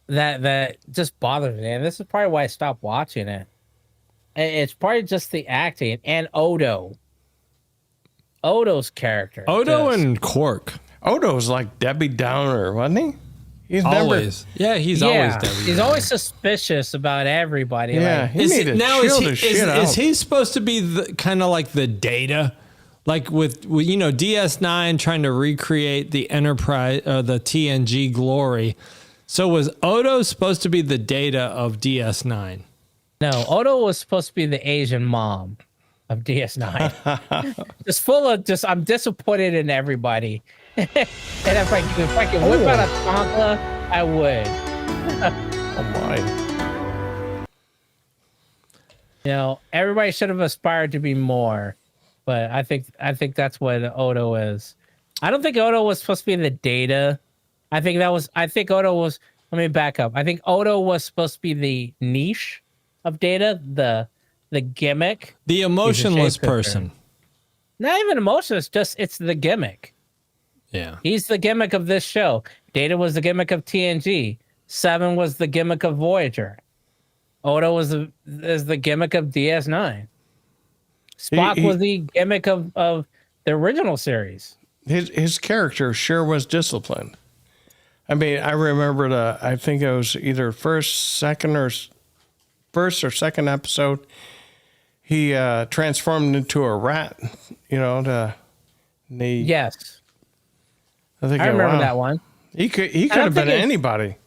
that just bothered me, and this is probably why I stopped watching it. It's probably just the acting and Odo's character. Odo and Quark. Odo's like Debbie Downer, wasn't he? He's Always. Yeah, he's always Debbie he's Downer. always suspicious about everybody. Yeah, Like, he need to chill the shit out. Is he supposed to be the kind of like the Data? Like with you know, DS9 trying to recreate the Enterprise, the TNG glory. So was Odo supposed to be the Data of DS9? no, Odo was supposed to be the Asian mom of DS9. Just full of I'm disappointed in everybody. And if I could whip out a Tonka, I would. Oh my. You know, everybody should have aspired to be more, but I think that's what Odo is. I don't think Odo was supposed to be the Data. I think Odo was. Let me back up. I think Odo was supposed to be the niche of Data, the gimmick, The emotionless shapeshifter. person. Not even emotionless. It's the gimmick. Yeah. He's the gimmick of this show. Data was the gimmick of TNG. Seven was the gimmick of Voyager. Odo is the gimmick of DS9. Spock was the gimmick of the original series. His character sure was disciplined. I mean, I remember I think it was either first or second episode. He transformed into a rat. You know, Yes. I think I remember that one. He could have been anybody.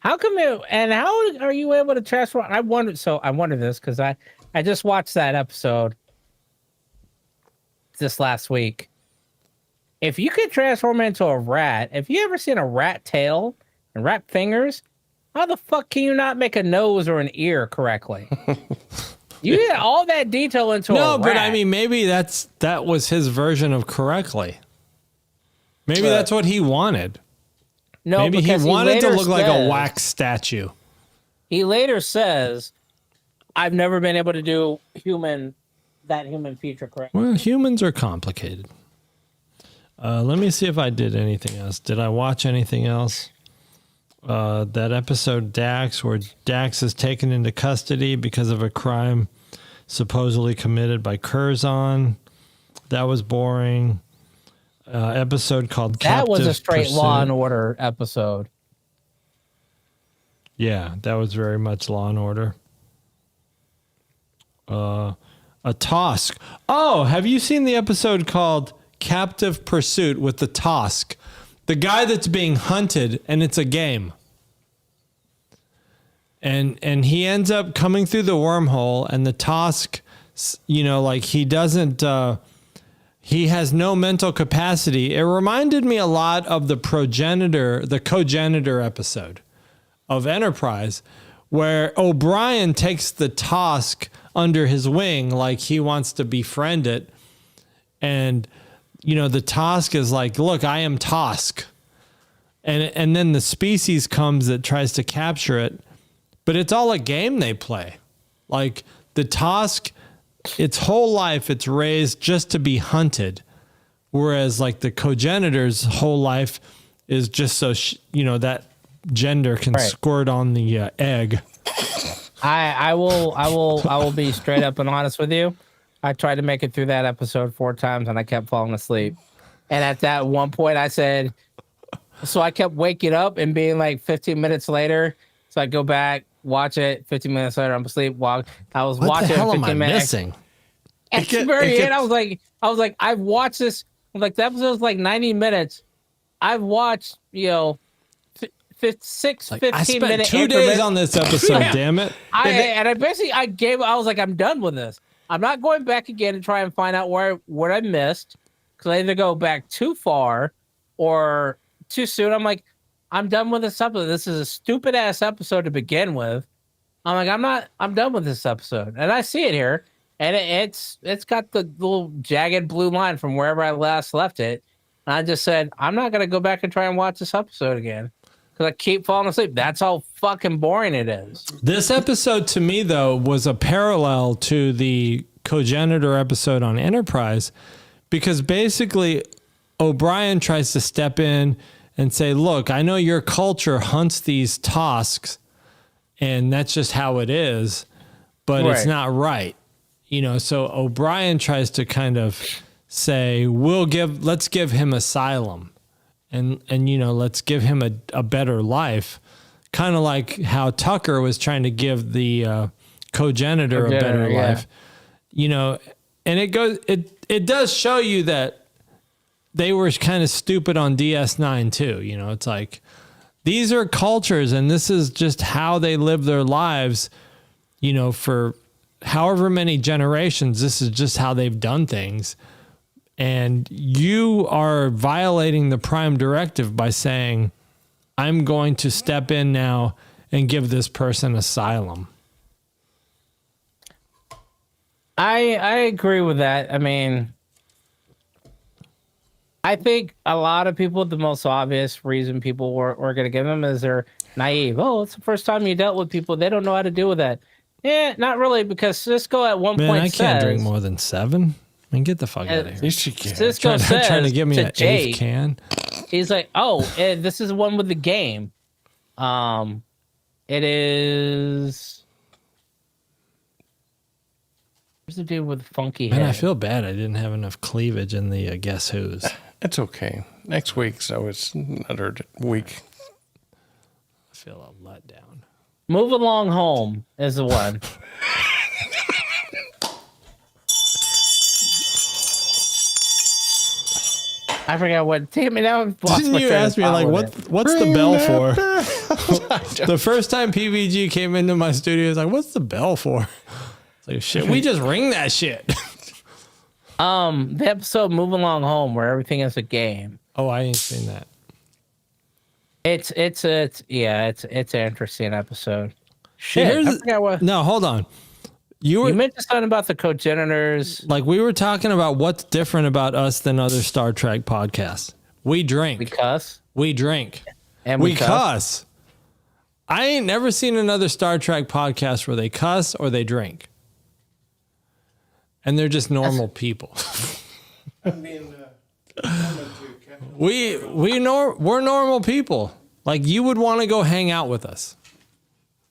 How come how are you able to transform? I wonder this because I just watched that episode this last week. If you could transform into a rat, if you ever seen a rat tail and rat fingers, how the fuck can you not make a nose or an ear correctly? You get all that detail into a rat. No, but I mean, maybe that was his version of correctly. Maybe that's what he wanted. No, maybe he wanted to look like a wax statue. He later says, "I've never been able to do that human feature correctly." Well, humans are complicated. Let me see if I did anything else. Did I watch anything else? That episode Dax, where Dax is taken into custody because of a crime supposedly committed by Curzon. That was boring. Episode called That was a straight Pursuit. Law and Order episode. Yeah, that was very much Law and Order. A Tosk. Oh, have you seen the episode called Captive Pursuit with the Tosk? The guy that's being hunted, and it's a game. And he ends up coming through the wormhole, and the Tosk, like he doesn't, he has no mental capacity. It reminded me a lot of the Cogenitor episode of Enterprise, where O'Brien takes the Tosk under his wing, like he wants to befriend it. And, the Tosk is like, look, I am Tosk. And then the species comes that tries to capture it. But it's all a game they play. Like the Tosk, its whole life, it's raised just to be hunted. Whereas like the Cogenitor's whole life is just so, that gender can squirt on the egg. I will be straight up and honest with you. I tried to make it through that episode 4 times and I kept falling asleep. And at that one point I said, so I kept waking up and being like 15 minutes later. So I go back, watch it. 15 minutes later, I'm asleep. I was watching the hell 15 am I minutes. missing? At the very end, I was like, I've watched this. Like the episode's like 90 minutes. I've watched, 15 I spent minute 2 increments. days on this episode, damn it. I was like, I'm done with this. I'm not going back again and try and find out what I missed. Because I either go back too far or too soon. I'm like, I'm done with this episode. This is a stupid ass episode to begin with. I'm like, I'm done with this episode. And I see it here. And it's got the little jagged blue line from wherever I last left it. And I just said, I'm not going to go back and try and watch this episode again. Because I keep falling asleep. That's how fucking boring it is. This episode to me, though, was a parallel to the Cogenitor episode on Enterprise. Because basically, O'Brien tries to step in and say, look, I know your culture hunts these Tosks, and that's just how it is, but it's not right. So O'Brien tries to kind of say, let's give him asylum and let's give him a better life. Kind of like how Tucker was trying to give the Cogenitor a better life. And it does show you that they were kind of stupid on DS9 too. It's like, these are cultures and this is just how they live their lives, for however many generations. This is just how they've done things. And you are violating the Prime Directive by saying, I'm going to step in now and give this person asylum. I agree with that. I mean, I think a lot of people, the most obvious reason people were going to give them is they're naive. Oh, it's the first time you dealt with people. They don't know how to deal with that. Yeah, not really, because Cisco at one point I can't says, drink more than 7. I mean, get the fuck out of here. Yes, you can. Cisco says trying to give me an Jake, 8th can. He's like, oh, this is the one with the game. It is... Where's the dude with the funky head? Man, I feel bad I didn't have enough cleavage in the Guess Who's. It's okay. Next week, so it's another week. I feel a letdown. Move Along Home is the one. I forgot what. Damn it! Now I've lost Didn't my you train of ask me thought like with it. what's the bell for? The first time PVG came into my studio, he was like, "What's the bell for?" It's like, shit, we just ring that shit. The episode "Move Along Home," where everything is a game. Oh, I ain't seen that. It's an interesting episode. See, Shit, I forgot what. No, hold on. You You mentioned something about the cogenitors. like we were talking about what's different about us than other Star Trek podcasts. We drink. We cuss We drink. and We cuss. I ain't never seen another Star Trek podcast where they cuss or they drink. And they're just normal people. We're normal people. Like you would want to go hang out with us.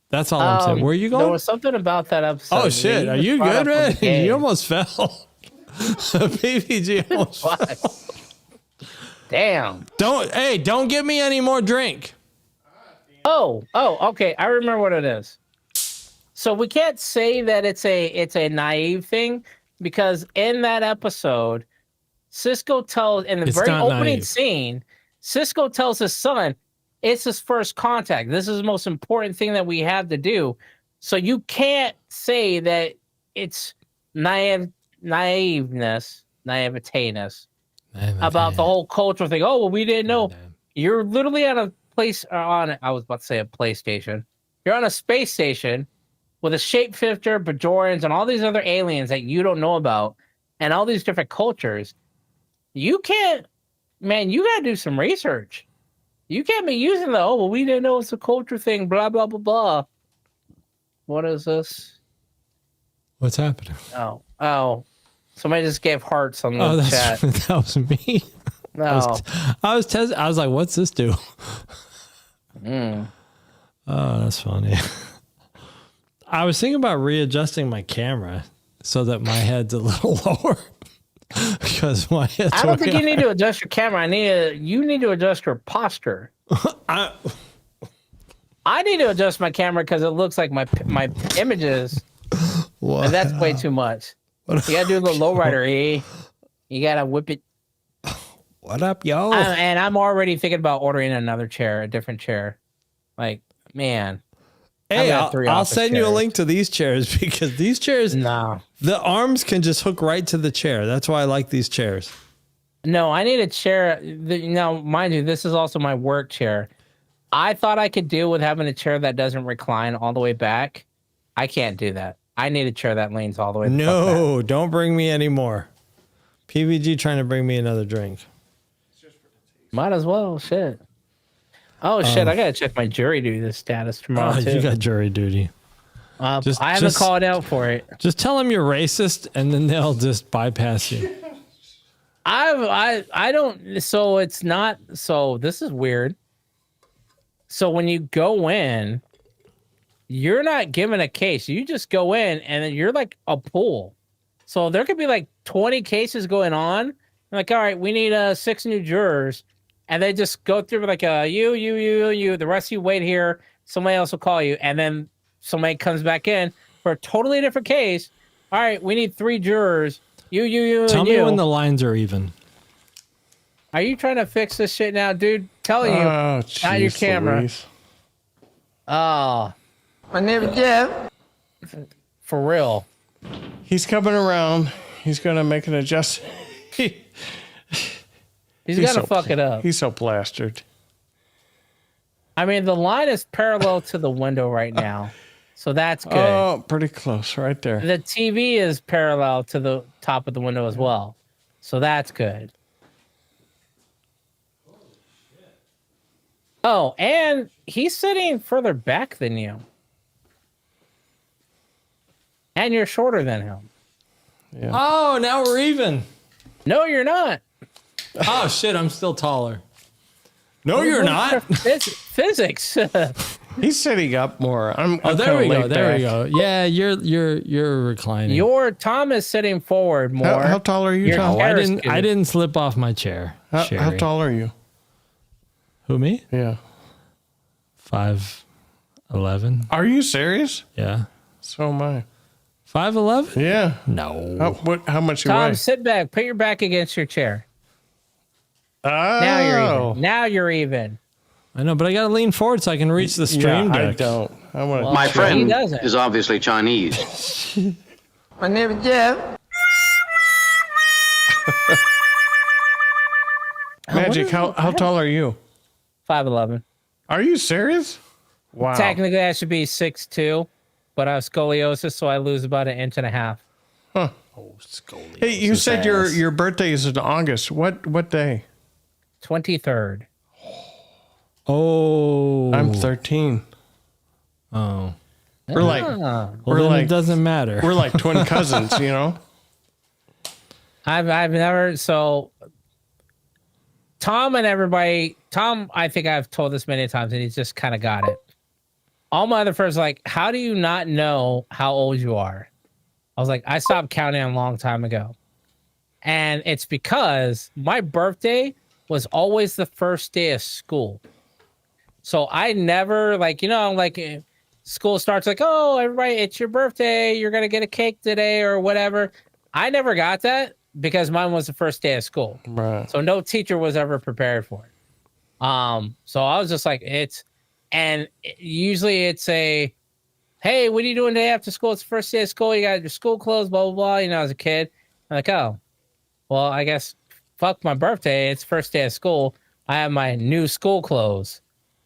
That's all I'm saying. Where are you going? There was something about that episode. Oh shit! Are you good, man? You almost fell. PPG almost fell. Damn. Don't give me any more drink. Oh, okay. I remember what it is. So we can't say that it's a naive thing because in that episode, Cisco tells in the It's very not opening naive. scene, Cisco tells his son, it's his first contact. This is the most important thing that we have to do. So you can't say that it's naiveness about the whole cultural thing. Oh, well, we didn't know. You're literally on a place I was about to say a PlayStation. You're on a space station with a shapeshifter, Bajorans, and all these other aliens that you don't know about, and all these different cultures. You can't, man, you got to do some research. You can't be using the, well, we didn't know it's a culture thing, blah, blah, blah, blah. What is this? What's happening? Oh. Somebody just gave hearts on the chat. That was me. No. I was testing. I was like, "What's this do?" Oh, that's funny. I was thinking about readjusting my camera so that my head's a little lower because my head's. I don't think you need to adjust your camera. You need to adjust your posture. I need to adjust my camera because it looks like my images. What? And that's way too much. You gotta do the lowrider, eh? You gotta whip it. What up, yo? And I'm already thinking about ordering another chair, a different chair. Like, man. Hey, I'll send you a link to these chairs because these chairs, the arms can just hook right to the chair. That's why I like these chairs. No, I need a chair. Now, mind you, this is also my work chair. I thought I could deal with having a chair that doesn't recline all the way back. I can't do that. I need a chair that leans all the way back. No, don't bring me any more. PVG trying to bring me another drink. Might as well. Shit. Oh, shit. I got to check my jury duty status tomorrow, too. You got jury duty. I haven't called out for it. Just tell them you're racist, and then they'll just bypass you. I don't. So it's not. So this is weird. So when you go in, you're not given a case. You just go in, and then you're like a pool. So there could be like 20 cases going on. Like, all right, we need 6 new jurors. And they just go through like you. The rest of you wait here. Somebody else will call you. And then somebody comes back in for a totally different case. All right, we need 3 jurors. You, Tell and me you. when the lines are even. Are you trying to fix this shit now, dude? Telling you, not your camera. Louise. Oh, My name is Jeff. for real. He's coming around. He's going to make an adjustment. He's got to fuck it up. He's so plastered. I mean, the line is parallel to the window right now. So that's good. Oh, pretty close right there. The TV is parallel to the top of the window as well. So that's good. Oh, and he's sitting further back than you. And you're shorter than him. Yeah. Oh, now we're even. No, you're not. Oh, shit, I'm still taller. No, you're not. Physics. He's sitting up more. There we go. Yeah, you're reclining. Your Tom is sitting forward more. How tall are you, Your Tom? hair is I good. didn't slip off my chair. How Sherry. tall are you? Who, me? Yeah. 5'11". Are you serious? Yeah. So am I. 5'11"? Yeah. No. How much you Tom, weigh? sit back. Put your back against your chair. Now you're Oh. even. Now you're even. I know, but I gotta lean forward so I can reach the stream I deck. don't. I want to. Well, My he friend doesn't. is obviously Chinese. My name is Jeff. Magic, how tall are you? 5'11". Are you serious? Wow. Technically, I should be 6'2", but I have scoliosis, so I lose about 1.5 inches. Huh. Hey, you said your birthday is in August. What day? 23rd. Oh. I'm 13. Oh. We're like Ah. Well, then it doesn't matter. we're like twin cousins, you know? I've never so Tom and everybody. Tom, I think I've told this many times, and he's just kind of got it. All my other friends are like, how do you not know how old you are? I was like, I stopped counting a long time ago, and it's because my birthday was always the first day of school. So I never school starts like, oh, everybody, it's your birthday. You're going to get a cake today or whatever. I never got that because mine was the first day of school. Right. So no teacher was ever prepared for it. So I was just like, usually it's a, hey, what are you doing today after school? It's the first day of school. You got your school clothes, blah, blah, blah. You know, as a kid, I'm like, oh, well, I guess fuck my birthday. It's first day of school. I have my new school clothes,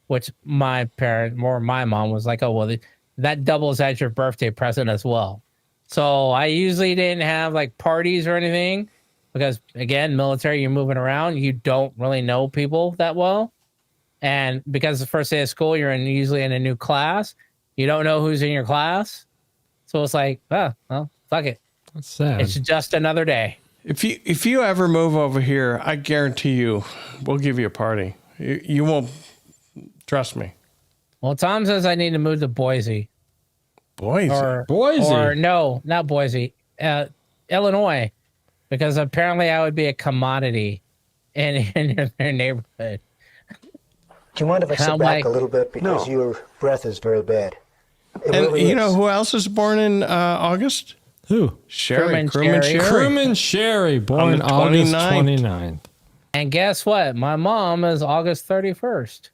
which my mom was like, oh, well, that doubles as your birthday present as well. So I usually didn't have like parties or anything because, again, military, you're moving around. You don't really know people that well. And because the first day of school, you're usually in a new class. You don't know who's in your class. So it's like, well, fuck it. That's sad. It's just another day. If you ever move over here, I guarantee you, we'll give you a party. You won't. Trust me. Well, Tom says I need to move to Boise. Boise. Boise. Or no, not Boise. Illinois. Because apparently I would be a commodity in their neighborhood. Do you mind if I sit back a little bit because your breath is very bad? It And really you know is. who else is born in August? Who? Sherry. Crewman Sherry. Crewman Sherry, born the August 29th. 29th. And guess what? My mom is August 31st.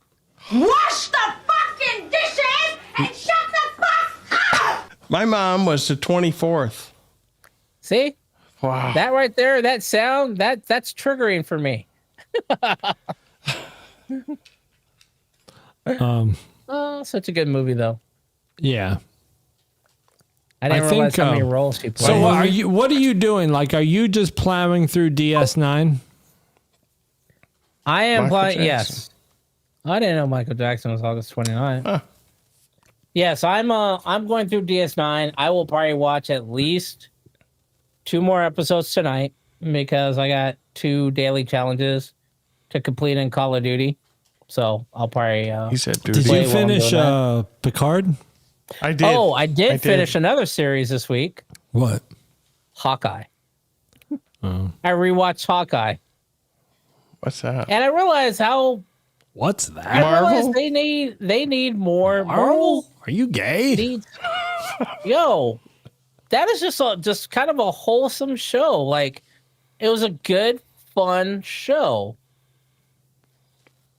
Wash the fucking dishes and shut the fuck up! My mom was the 24th. See? Wow. That right there, that sound, that's triggering for me. Oh, such a good movie though. Yeah. I didn't realize how many roles she played. So what are you doing? Like, are you just plowing through DS9? I am Michael playing. Jackson. Yes, I didn't know Michael Jackson was August 29th. Huh. Yes, I'm going through DS9. I will probably watch at least 2 more episodes tonight because I got 2 daily challenges to complete in Call of Duty. So I'll probably. He said, Did Play you while I'm finish doing Picard? I did. Oh, I did finish another series this week. What? Hawkeye. Oh. I rewatched Hawkeye, What's that? and I realized how What's that? I realized Marvel? they need more Marvel. Are you gay? Needs, yo, that is just kind of a wholesome show. Like, it was a good, fun show.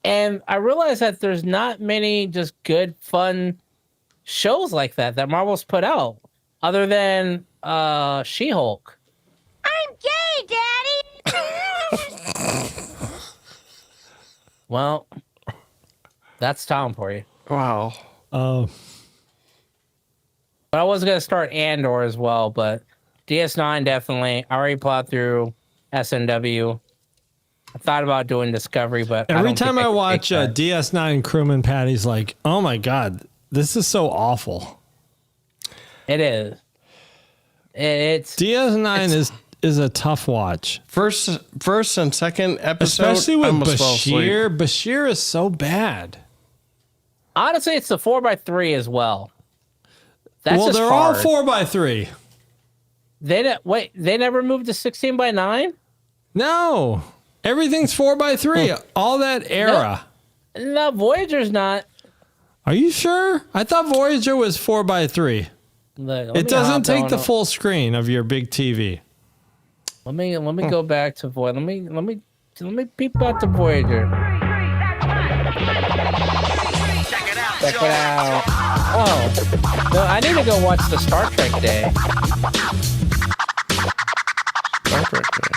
And I realized that there's not many just good, fun shows like that Marvel's put out, other than She-Hulk. I'm gay, Daddy! Well, that's Tom for you. Wow. But I was gonna start Andor as well, but DS9 definitely. I already plowed through SNW. I thought about doing Discovery, but Every I don't time think I could watch take that. DS9, Crewman Patty's like, oh my God, this is so awful. It is. It's DS9 is a tough watch. First and second episode, Especially I with almost fell asleep. Bashir. Bashir is so bad. honestly, it's the 4x3 as well. That's Well, just they're hard. all 4x3. They never moved to 16x9? No. Everything's 4x3. All that era. No, Voyager's not. Are you sure? I thought Voyager was 4x3. It doesn't take the full screen of your big TV. Let me go back to Voyager. Let me Let me peep out the Voyager. Check it out. Oh, no, I need to go watch the Star Trek Day. Star Trek Day.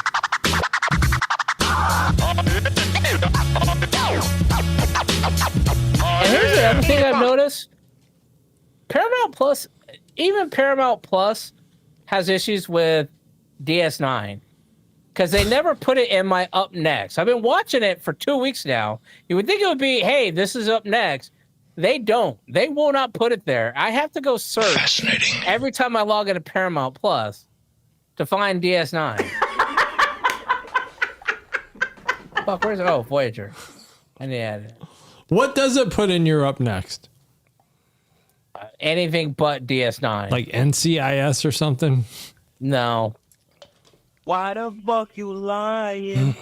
And here's the other thing I've noticed. Paramount Plus, even Paramount Plus has issues with DS9 because they never put it in my up next. I've been watching it for 2 weeks now. You would think it would be, hey, this is up next. They don't. They will not put it there. I have to go search every time I log into Paramount Plus to find DS9. Fuck, where's it? Oh, Voyager. I need to add it. What does it put in your up next? Anything but DS9. Like NCIS or something? No. Why the fuck you lying?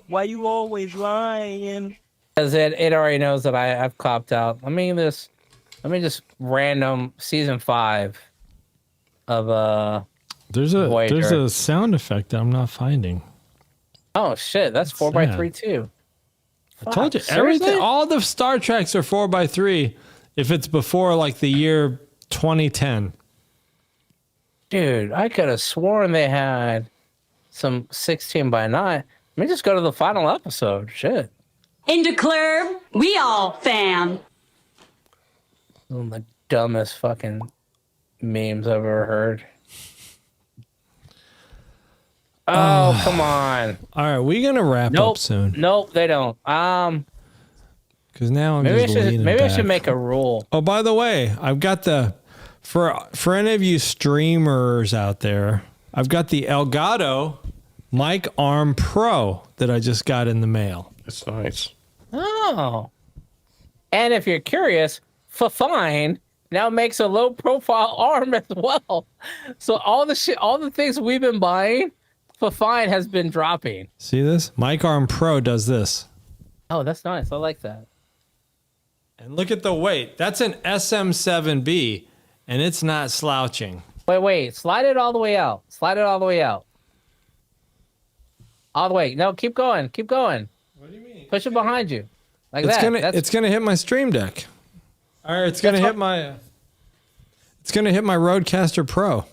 Why you always lying? Because it already knows that I've copped out. Let me just random season 5 of There's a sound effect that I'm not finding. Oh shit, that's 4x3 too. I told you everything. All the Star Treks are 4x3 if it's before like the year 2010. Dude, I could have sworn they had some 16:9. Let me just go to the final episode. Shit. And declare we all fan. One of the dumbest fucking memes I've ever heard. Oh, come on. All right, we're gonna wrap up soon. Nope, they don't. Because now I'm maybe I should make a rule. Oh, by the way, I've got for any of you streamers out there, I've got the Elgato Mic Arm Pro that I just got in the mail. It's nice. Oh. And if you're curious, Fafine now makes a low profile arm as well. So all the things we've been buying, Fafine has been dropping. See this? Mic Arm Pro does this. Oh, that's nice. I like that. And look at the weight. That's an SM7B, and it's not slouching. Wait. Slide it all the way out. Slide it all the way out. All the way. No, keep going. Keep going. What do you mean? Push it behind you. Like that. It's gonna hit my Stream Deck. All right, it's gonna hit my Rodecaster Pro.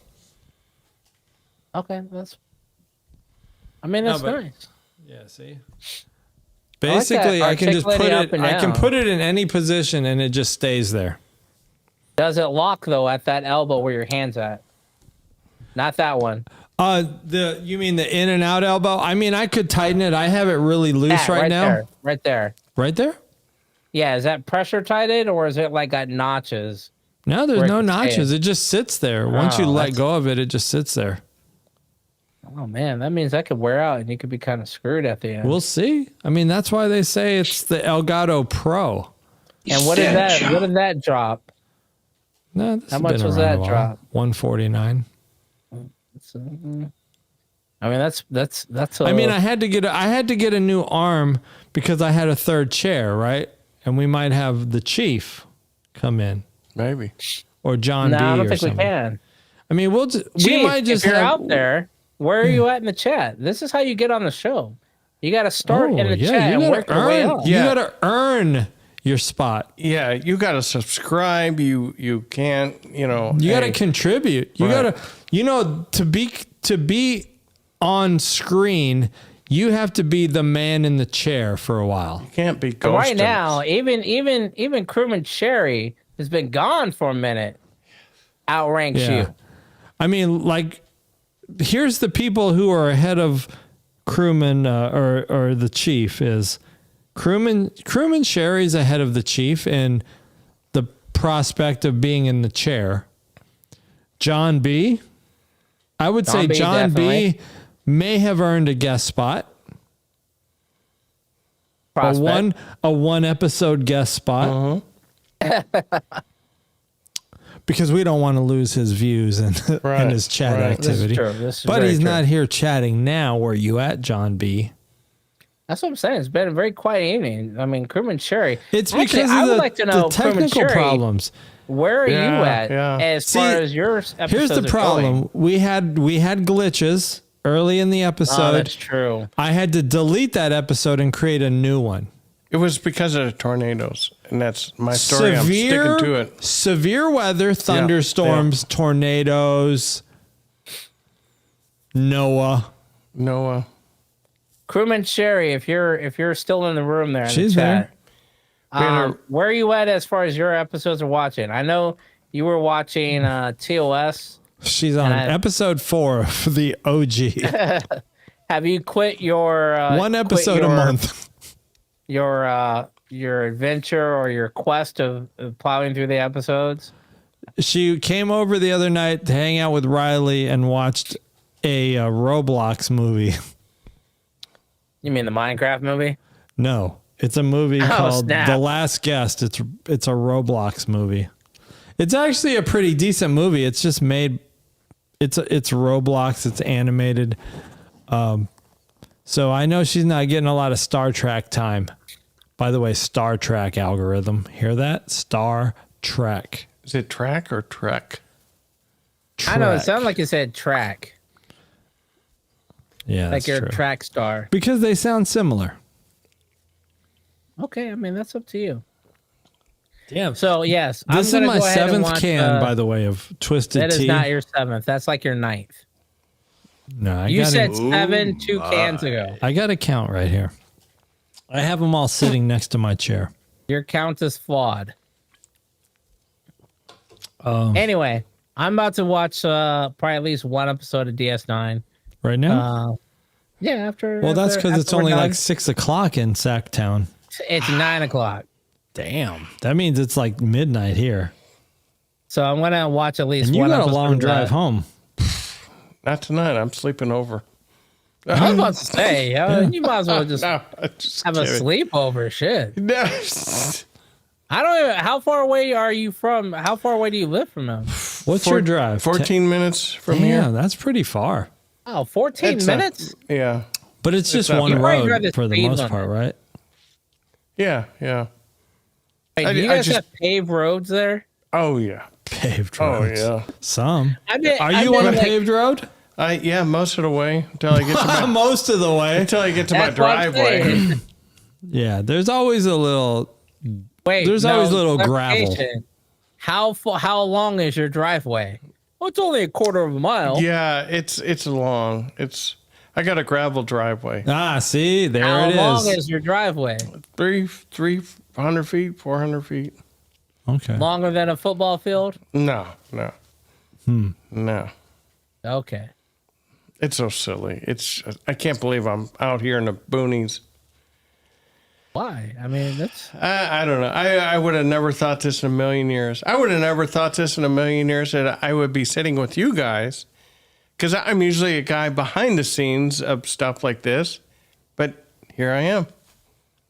Okay, that's nice. Yeah, see? Basically, I can just put it I can put it in any position and it just stays there. Does it lock though at that elbow where your hand's at? Not that one. You mean the in and out elbow? I mean, I could tighten it. I have it really loose right now. There, right there. Right there? Yeah, is that pressure tighted or is it like got notches? No, there's no notches. It just sits there. Once you let go of it, it just sits there. Oh man, that means that could wear out and you could be kind of screwed at the end. We'll see. I mean, that's why they say it's the Elgato Pro. And what did that? What did that drop? No, how much was that drop? $149. I mean, that's. I mean, I had to get a new arm because I had a third chair, right? And we might have the chief come in, maybe, or John B. I don't think something. we can. I mean, we might just. If you're out there, where are you at in the chat? This is how you get on the show. You got to start in the chat and work your way up. You got to earn your spot. Yeah, you got to subscribe. You can't. You got to contribute. You got to. To be on screen, you have to be the man in the chair for a while. You can't be ghosted. Right now, even Crewman Cherry has been gone for a minute. Outranks you. I mean, like, here's the people who are ahead of Crewman or the chief is Crewman Sherry's ahead of the chief in the prospect of being in the chair. John B. I would say John B may have earned a guest spot. Prospect. A one episode guest spot. Because we don't want to lose his views and his chat activity. This is but he's not here chatting now. Where you at, John B? That's what I'm saying. It's been a very quiet evening. I mean, Crewman Cherry. It's because of the technical problems. Where are you at as far as your episodes Here's the problem. Going? We had glitches early in the Oh, episode. that's true. I had to delete that episode and create a new one. It was because of the tornadoes, and that's my story. I'm sticking to it. Severe weather, thunderstorms, tornadoes. Noah. Crewman Sherry, if you're still in the room there, in She's the chat, there. where are you at as far as your episodes are watching? I know you were watching TOS. She's on episode 4 of the OG. Have you quit your one episode a month? Your adventure or your quest of plowing through the episodes? She came over the other night to hang out with Riley and watched a Roblox movie. You mean the Minecraft movie? No, it's a movie called snap. The Last Guest. It's a Roblox movie. It's actually a pretty decent movie. It's just made. It's Roblox. It's animated. So I know she's not getting a lot of Star Trek time. By the way, Star Trek algorithm. Hear that? Star Trek. Is it track or trek? I know it sounded like you said track. Yeah, like you're a track star. Because they sound similar. Okay, I mean that's up to you. Damn. So yes, This is I'm my go ahead and 7th watch, can, by the way, of Twisted That is Tea. not your 7th. That's like your 9th. No, You said 7 2 cans ago. I got a count right here. I have them all sitting next to my chair. Your count is flawed. Anyway, I'm about to watch probably at least one episode of DS9. Right now? Yeah, after. Well, that's because it's after we're only done. like 6 o'clock in Sacktown. It's 9 o'clock. Damn. That means it's like midnight here. So I'm gonna watch at least And you one got a episode long of drive that. home. Not tonight. I'm sleeping over. I was about to say, you might as well just No, I'm just have a kidding. sleepover. Shit. No. I don't even. How far away are you from? How far away do you live from them? What's your drive? 14 minutes from Yeah, here. that's pretty far. Oh, 14 It's minutes? Yeah. But it's just not one bad. You're right, road the for the speed most limit. part, right? Yeah. Wait, I- you I guys just- have paved roads there? Oh, yeah. Paved Oh, roads. yeah. Some. I bet- Are I you bet, on a like- paved road? Yeah, most of the way until I get to my, Most of the way. until I get to my That's what I'm driveway. saying. Yeah, there's always a little. Wait, There's always little gravel. clarification. How long is your driveway? Well, it's only a quarter of a mile. Yeah, it's long. I got a gravel driveway. Ah, see, there How it long is. is your driveway? 300 feet, 400 feet. Okay. Longer than a football field? No. No. Okay. It's so silly. I can't believe I'm out here in the boonies. Why? I mean, that's I don't know. I would have never thought this in a million years. I would have never thought this in a million years that I would be sitting with you guys. Because I'm usually a guy behind the scenes of stuff like this. But here I am.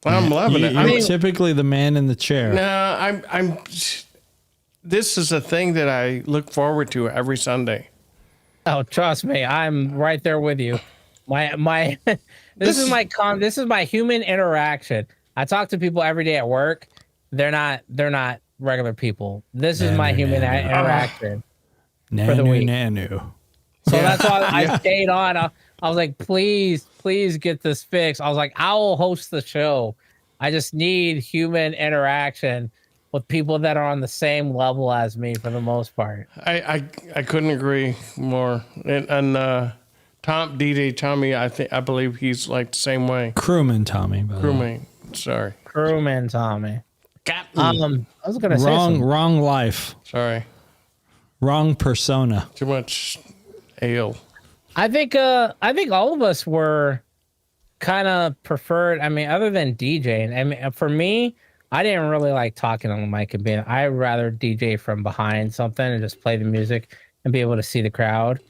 I'm loving it. You're typically the man in the chair. No, I'm. This is a thing that I look forward to every Sunday. oh, trust me, I'm right there with you. My this is my human interaction. I talk to people every day at work. They're not regular people. This is my human interaction. for the week. Nanu. So that's why I stayed on. I was like, please get this fixed. I was like, I will host the show. I just need human interaction with people that are on the same level as me for the most part. I couldn't agree more. And Tom DJ Tommy, I believe he's like the same way. Crewman Tommy. By the way. Crewman, sorry. Crewman Tommy. Captain. I was gonna say something. Wrong life. Sorry. Wrong persona. Too much ale. I think all of us were kind of preferred. I mean, other than DJing. I mean, for me, I didn't really like talking on the mic and being. I'd rather DJ from behind something and just play the music and be able to see the crowd.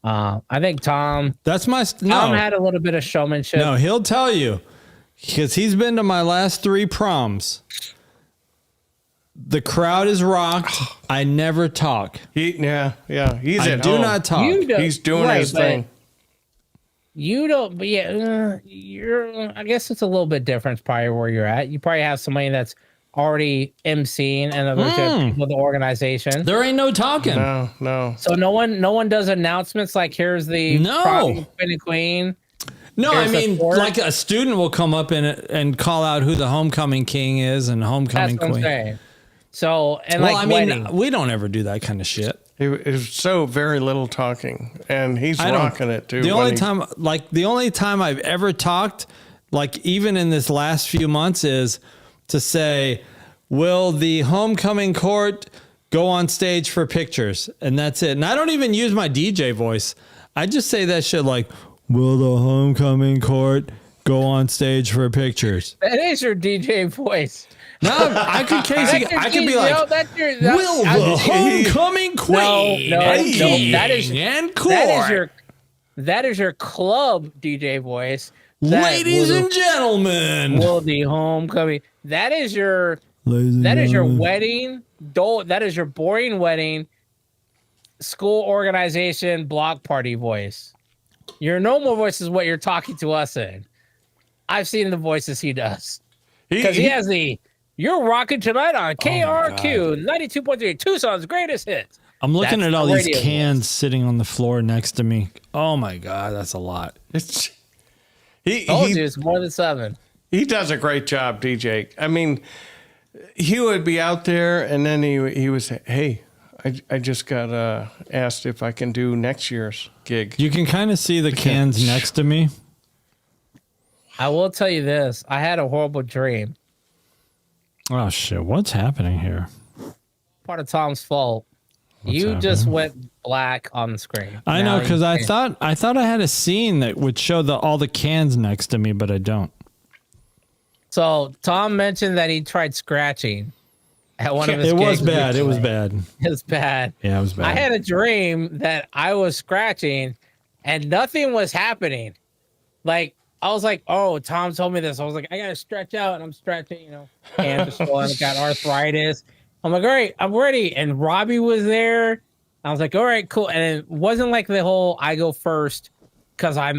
I think Tom. That's my. Tom had a little bit of showmanship. No, he'll tell you because he's been to my last 3 proms. The crowd is rocked. I never talk. Yeah. He's I at do home. not talk. He's doing his thing. You don't, but yeah, you're. I guess it's a little bit different, probably where you're at. You probably have somebody that's already emceeing, and other people with the organization. There ain't no talking. No. So no one does announcements like here's the Queen and Queen. No, I mean, like a student will come up and call out who the homecoming king is and homecoming queen. That's what I'm saying. So, and well, like I mean, wedding. we don't ever do that kind of shit. It was so very little talking, and he's rocking it too. The only time I've ever talked, like even in this last few months, is to say, will the homecoming court go on stage for pictures? And that's it. And I don't even use my DJ voice. I just say that shit like, will the homecoming court go on stage for pictures? That is your DJ voice. No, I could be like, will the homecoming queen that is your club DJ voice. Ladies and gentlemen, will the homecoming? That is your wedding. That is your boring wedding school organization block party voice. Your normal voice is what you're talking to us in. I've seen the voices he does because he has the. You're rocking tonight on KRQ 92.3, Tucson's greatest hits. I'm looking at all these cans sitting on the floor next to me. Oh my God, that's a lot. It's more than 7. He does a great job, DJ. I mean, he would be out there, and then he would say, "Hey, I just got asked if I can do next year's gig." You can kind of see the cans next to me. I will tell you this: I had a horrible dream. Oh shit! What's happening here? Part of Tom's fault. You just went black on the screen. I know, because I thought I had a scene that would show all the cans next to me, but I don't. So Tom mentioned that he tried scratching at one of his gigs. It was bad. It was bad. It was bad. Yeah, it was bad. I had a dream that I was scratching and nothing was happening. Like, I was like, oh, Tom told me this. I was like, I got to stretch out, and I'm stretching, hands are swollen, got arthritis. I'm like, all right, I'm ready. And Robbie was there. I was like, all right, cool. And it wasn't like the whole I go first because I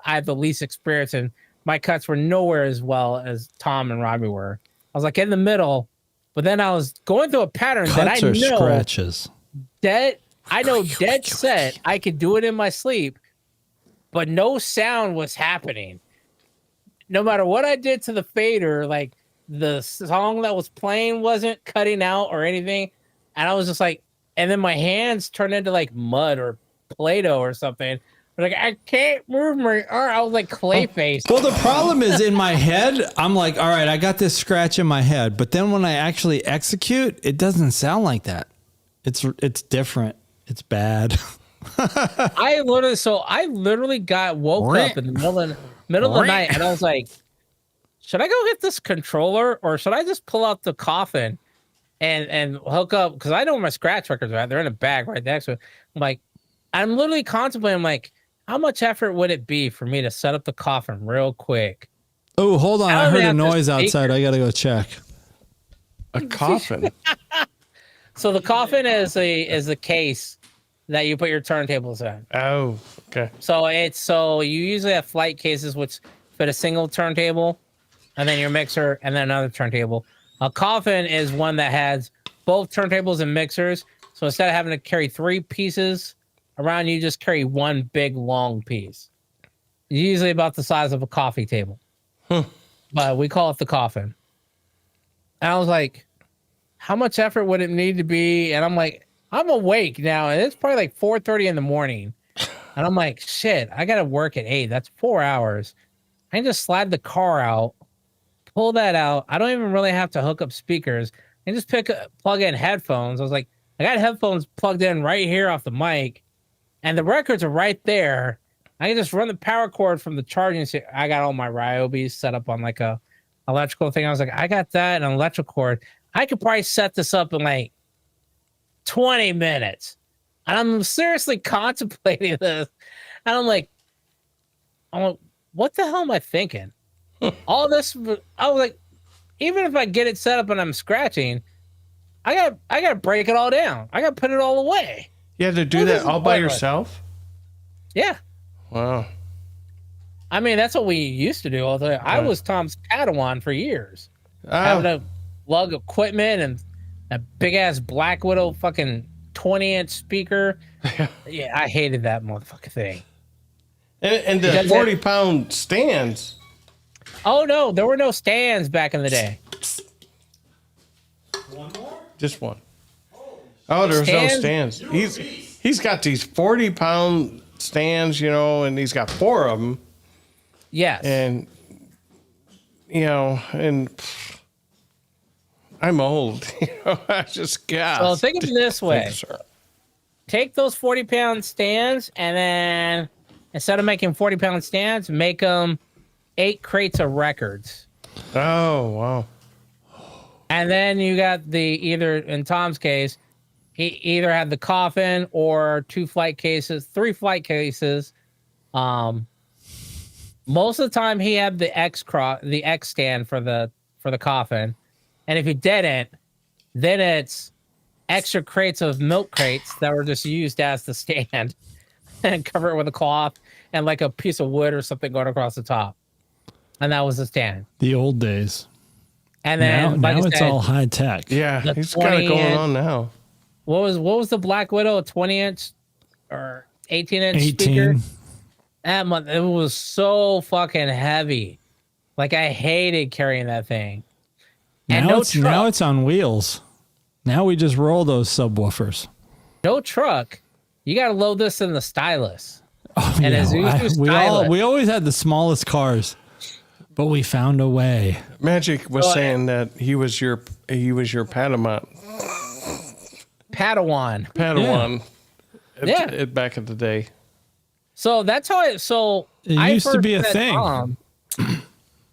have the least experience, and my cuts were nowhere as well as Tom and Robbie were. I was like in the middle, but then I was going through a pattern Cuts that I or know scratches. dead set. I could do it in my sleep, but no sound was happening. No matter what I did to the fader, like the song that was playing wasn't cutting out or anything. And I was just like, and then my hands turned into like mud or Play-Doh or something. Like, I can't move my arm. I was like Clayface. Well, the problem is in my head, I'm like, all right, I got this scratch in my head. But then when I actually execute, it doesn't sound like that. It's different. It's bad. I literally got woke up in the middle of the night, and I was like, should I go get this controller, or should I just pull out the coffin and hook up? Because I know where my scratch records are at. They're in a bag right next to it. I'm literally contemplating, I'm like, how much effort would it be for me to set up the coffin real quick? Oh, hold on. I heard a noise outside. I got to go check. A coffin? So the coffin is a case that you put your turntables in. Oh, okay. So you usually have flight cases which fit a single turntable, and then your mixer, and then another turntable. A coffin is one that has both turntables and mixers. So instead of having to carry 3 pieces around, you just carry one big long piece. Usually about the size of a coffee table. But we call it the coffin. And I was like, how much effort would it need to be? And I'm like, I'm awake now, and it's probably like 4:30 in the morning. And I'm like, shit, I got to work at 8. That's 4 hours. I can just slide the car out, pull that out. I don't even really have to hook up speakers. I just plug in headphones. I was like, I got headphones plugged in right here off the mic, and the records are right there. I can just run the power cord from the charging station. I got all my Ryobis set up on like a electrical thing. I was like, I got that, an electrical cord. I could probably set this up in like 20 minutes. And I'm seriously contemplating this. And I'm like, what the hell am I thinking? All this, I was like, even if I get it set up and I'm scratching, I got to break it all down. I got to put it all away. You had to do that all by yourself? Yeah. Wow. I mean, that's what we used to do all the time. I was Tom's Padawan for years. Having to lug equipment and a big ass Black Widow fucking 20-inch speaker. Yeah, I hated that motherfucking thing. And the 40-pound stands. Oh no, there were no stands back in the day. One more? Just one. Oh, there's no stands. He's got these 40-pound stands, you know, and he's got 4 of them. Yes. And you know, and I'm old. You know, I just got. So think of it this way: take those 40-pound stands, and then instead of making 40-pound stands, make them 8 crates of records. Oh wow! And then you got either in Tom's case, he either had the coffin or 3 flight cases. Most of the time he had the X stand for the coffin. And if he didn't, then it's extra crates of milk crates that were just used as the stand and cover it with a cloth and like a piece of wood or something going across the top. And that was the stand. The old days. And then now it's all high tech. Yeah, he's kind of going on now. What was the Black Widow? A 20-inch or 18-inch 18. speaker? That month it was so fucking heavy. Like I hated carrying that thing. And now it's on wheels. Now we just roll those subwoofers. No truck. You got to load this in the stylus. Oh, and yeah. We always had the smallest cars, but we found a way. Magic was saying that he was your Padawan. Yeah. Back in the day. So that's how it used to be a thing.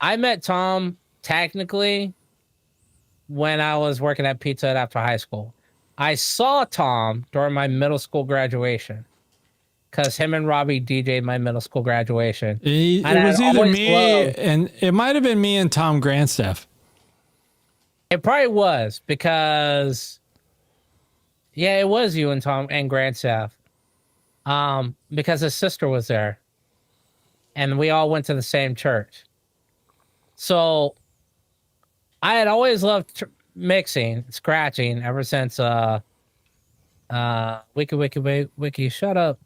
I met Tom technically when I was working at Pizza Hut after high school. I saw Tom during my middle school graduation because him and Robbie DJ'd my middle school graduation. It was either me and it might have been me and Tom Grandstaff. It probably was because, yeah, it was you and Tom and Grandstaff. Because his sister was there and we all went to the same church. So I had always loved mixing, scratching ever since, Wiki, shut up.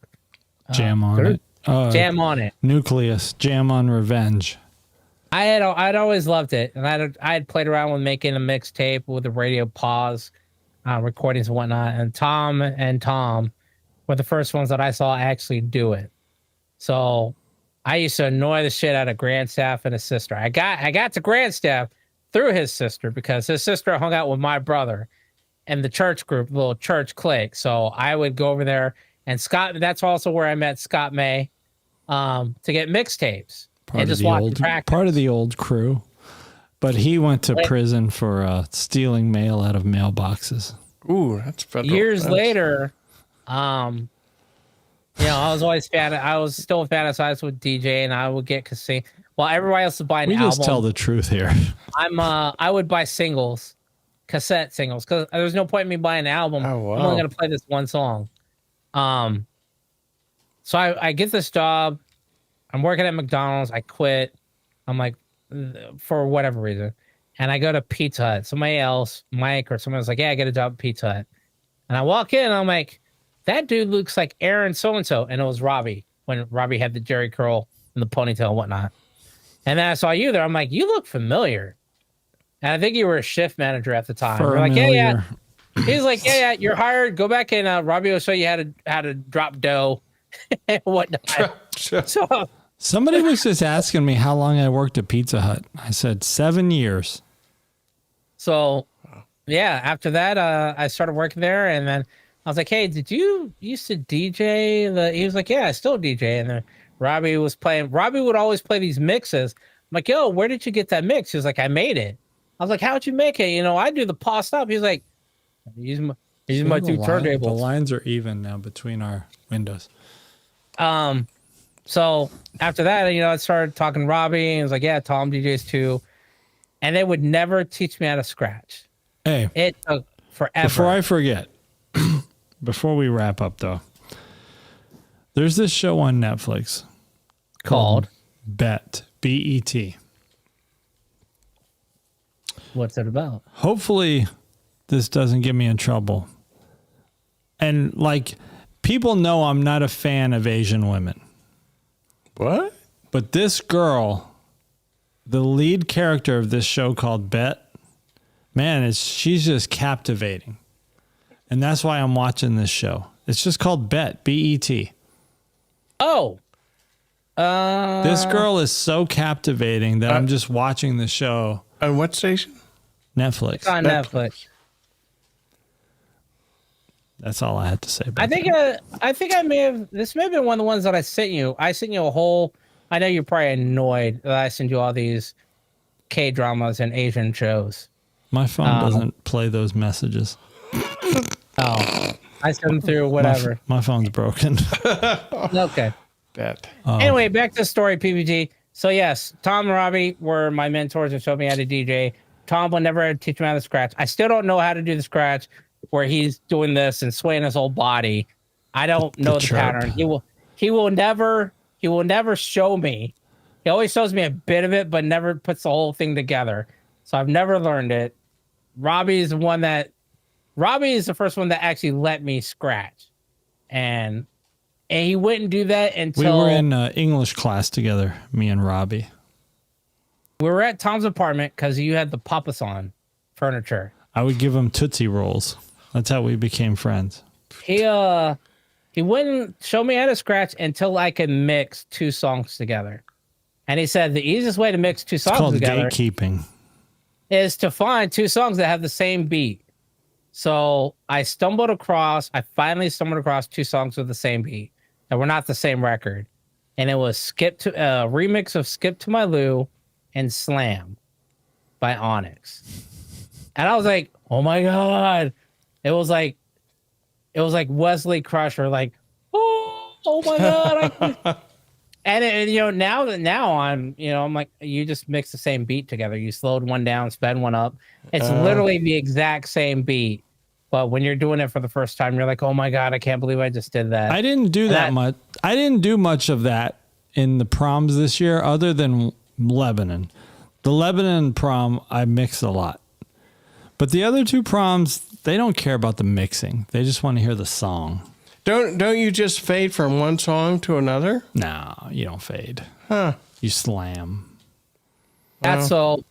Jam on it. Jam on it. Nucleus, jam on revenge. I'd always loved it. And I had played around with making a mixtape with the radio pause, recordings and whatnot. And Tom were the first ones that I saw actually do it. So I used to annoy the shit out of Grandstaff and his sister. I got to Grandstaff through his sister because his sister hung out with my brother and the church group, little church clique. So I would go over there and Scott, that's also where I met Scott May, to get mixtapes and just watch practice. Part of the old crew. But he went to prison for stealing mail out of mailboxes. Ooh, that's federal. Years later, I was still fantasized with DJ, and I would get casino. While everybody else was buying albums. We just tell the truth here. I would buy singles, cassette singles, because there's no point in me buying an album. Oh, wow. I'm only gonna play this one song. So I get this job. I'm working at McDonald's. I quit. I'm like, for whatever reason, and I go to Pizza Hut. Somebody else, Mike or someone was like, "Yeah, I get a job at Pizza Hut," and I walk in. And I'm like, that dude looks like Aaron so-and-so. And it was Robbie when Robbie had the Jerry curl and the ponytail and whatnot. And then I saw you there. I'm like, you look familiar. And I think you were a shift manager at the time. We're like, yeah. He's like, yeah, you're hired. Go back and Robbie will show you how to drop dough and whatnot. So somebody was just asking me how long I worked at Pizza Hut. I said 7 years. So yeah, after that, I started working there, and then I was like, hey, did you used to DJ? He was like, yeah, I still DJ. And then Robbie was playing. Robbie would always play these mixes. I'm like, yo, where did you get that mix? He was like, I made it. I was like, how'd you make it? I do the pause up. He's like, using my 2 turntables. The lines are even now between our windows. So after that, I started talking to Robbie, and he was like, yeah, Tom DJs too. And they would never teach me how to scratch. Hey, it took forever. Before I forget, before we wrap up though, there's this show on Netflix called Bet, B-E-T. What's it about? Hopefully this doesn't get me in trouble. And like, people know I'm not a fan of Asian women. What? But this girl, the lead character of this show called Bet, man, she's just captivating. And that's why I'm watching this show. It's just called Bet, B-E-T. Oh. This girl is so captivating that I'm just watching the show. On what station? Netflix. It's on Netflix. That's all I had to say about I think I may have. This may have been one of the ones that I sent you. I sent you a whole. I know you're probably annoyed that I sent you all these K dramas and Asian shows. My phone doesn't play those messages. Oh, I sent them through whatever. My phone's broken. Okay. Bet. Anyway, back to the story, PPG. So yes, Tom and Robbie were my mentors and showed me how to DJ. Tom will never teach me how to scratch. I still don't know how to do the scratch where he's doing this and swaying his whole body. I don't know the pattern. He will never show me. He always shows me a bit of it, but never puts the whole thing together. So I've never learned it. Robbie is the first one that actually let me scratch. And he wouldn't do that until we were in English class together, me and Robbie. We were at Tom's apartment because you had the Papasan furniture. I would give him Tootsie Rolls. That's how we became friends. He wouldn't show me how to scratch until I could mix two songs together. And he said the easiest way to mix two songs together gatekeeping is to find two songs that have the same beat. So I finally stumbled across two songs with the same beat that were not the same record. And it was remix of Skip to My Lou and Slam by Onyx. And I was like, oh my God. It was like Wesley Crusher, like, oh my God. And now I'm like, you just mix the same beat together. You slowed one down, sped one up. It's literally the exact same beat. But when you're doing it for the first time, you're like, oh my God, I can't believe I just did that. I didn't do that much. I didn't do much of that in the proms this year other than Lebanon. The Lebanon prom, I mixed a lot. But the other two proms, they don't care about the mixing. They just want to hear the song. Don't you just fade from one song to another? No, you don't fade. Huh. You slam. That's so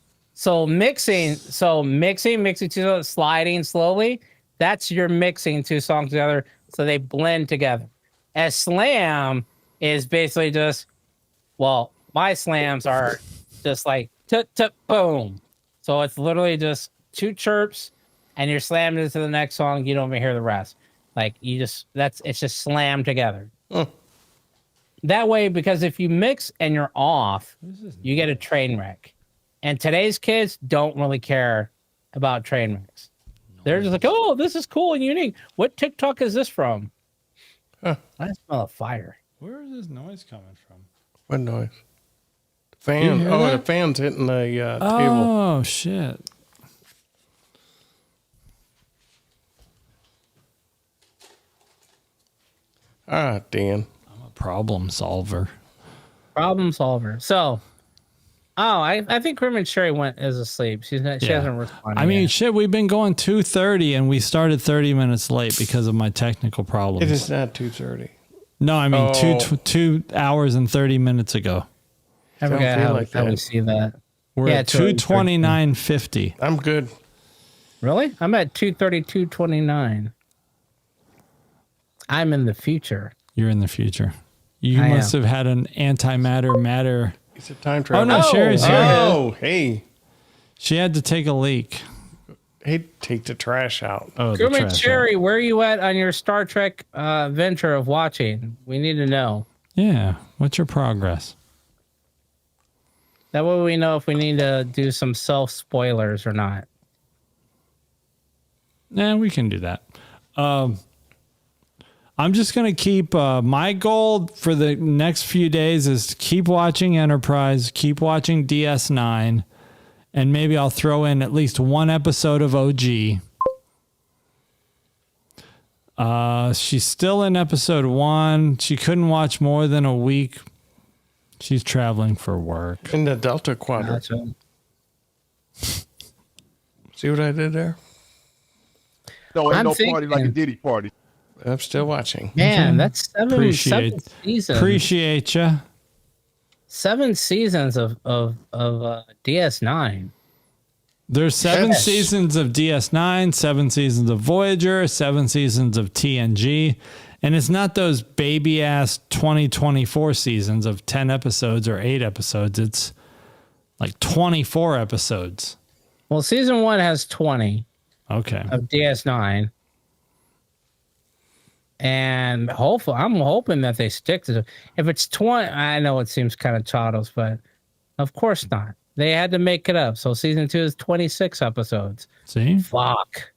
mixing two, sliding slowly. That's your mixing two songs together so they blend together. As slam is basically just, well, my slams are just like boom. So it's literally just two chirps and you're slamming into the next song. You don't even hear the rest. Like it's just slammed together. That way, because if you mix and you're off, you get a train wreck. And today's kids don't really care about train wrecks. They're just like, oh, this is cool and unique. What TikTok is this from? I smell a fire. Where is this noise coming from? What noise? Fan. Oh, the fan's hitting the table. Oh, shit. Ah, Dan. I'm a problem solver. So, I think Crewman Sherry is asleep. She hasn't responded. I mean, yet. shit, we've been going 2:30 and we started 30 minutes late because of my technical problems. It is not 2:30. No, I mean 2 hours and 30 minutes ago. I forgot how we see that. We're at 2:29:50. I'm good. Really? I'm at 2:32:29. I'm in the future. You're in the future. You must have had an antimatter matter. It's a time travel. Oh, no, Sherry's here. Oh, hey. She had to take a leak. Hey, take the trash out. Oh, Crewman Sherry, where are you at on your Star Trek venture of watching? We need to know. Yeah. What's your progress? That way we know if we need to do some self-spoilers or not. Nah, we can do that. I'm just going to keep my goal for the next few days is to keep watching Enterprise, keep watching DS9, and maybe I'll throw in at least one episode of OG. She's still in episode 1. She couldn't watch more than a week. She's traveling for work. In the Delta Quadrant. Gotcha. See what I did there? No, ain't I'm no party like a thinking- Diddy party. I'm still watching. Man, that's seven Appreciate seasons. Appreciate you. 7 seasons of DS9. There's 7 Yes. seasons of DS9, 7 seasons of Voyager, 7 seasons of TNG. And it's not those baby ass 2024 seasons of 10 episodes or 8 episodes. It's like 24 episodes. Well, season 1 has 20 Okay. of DS9. And hopefully, I'm hoping that they stick to it. If it's 20, I know it seems kind of childish, but of course not. They had to make it up. So season 2 is 26 episodes. See? Fuck.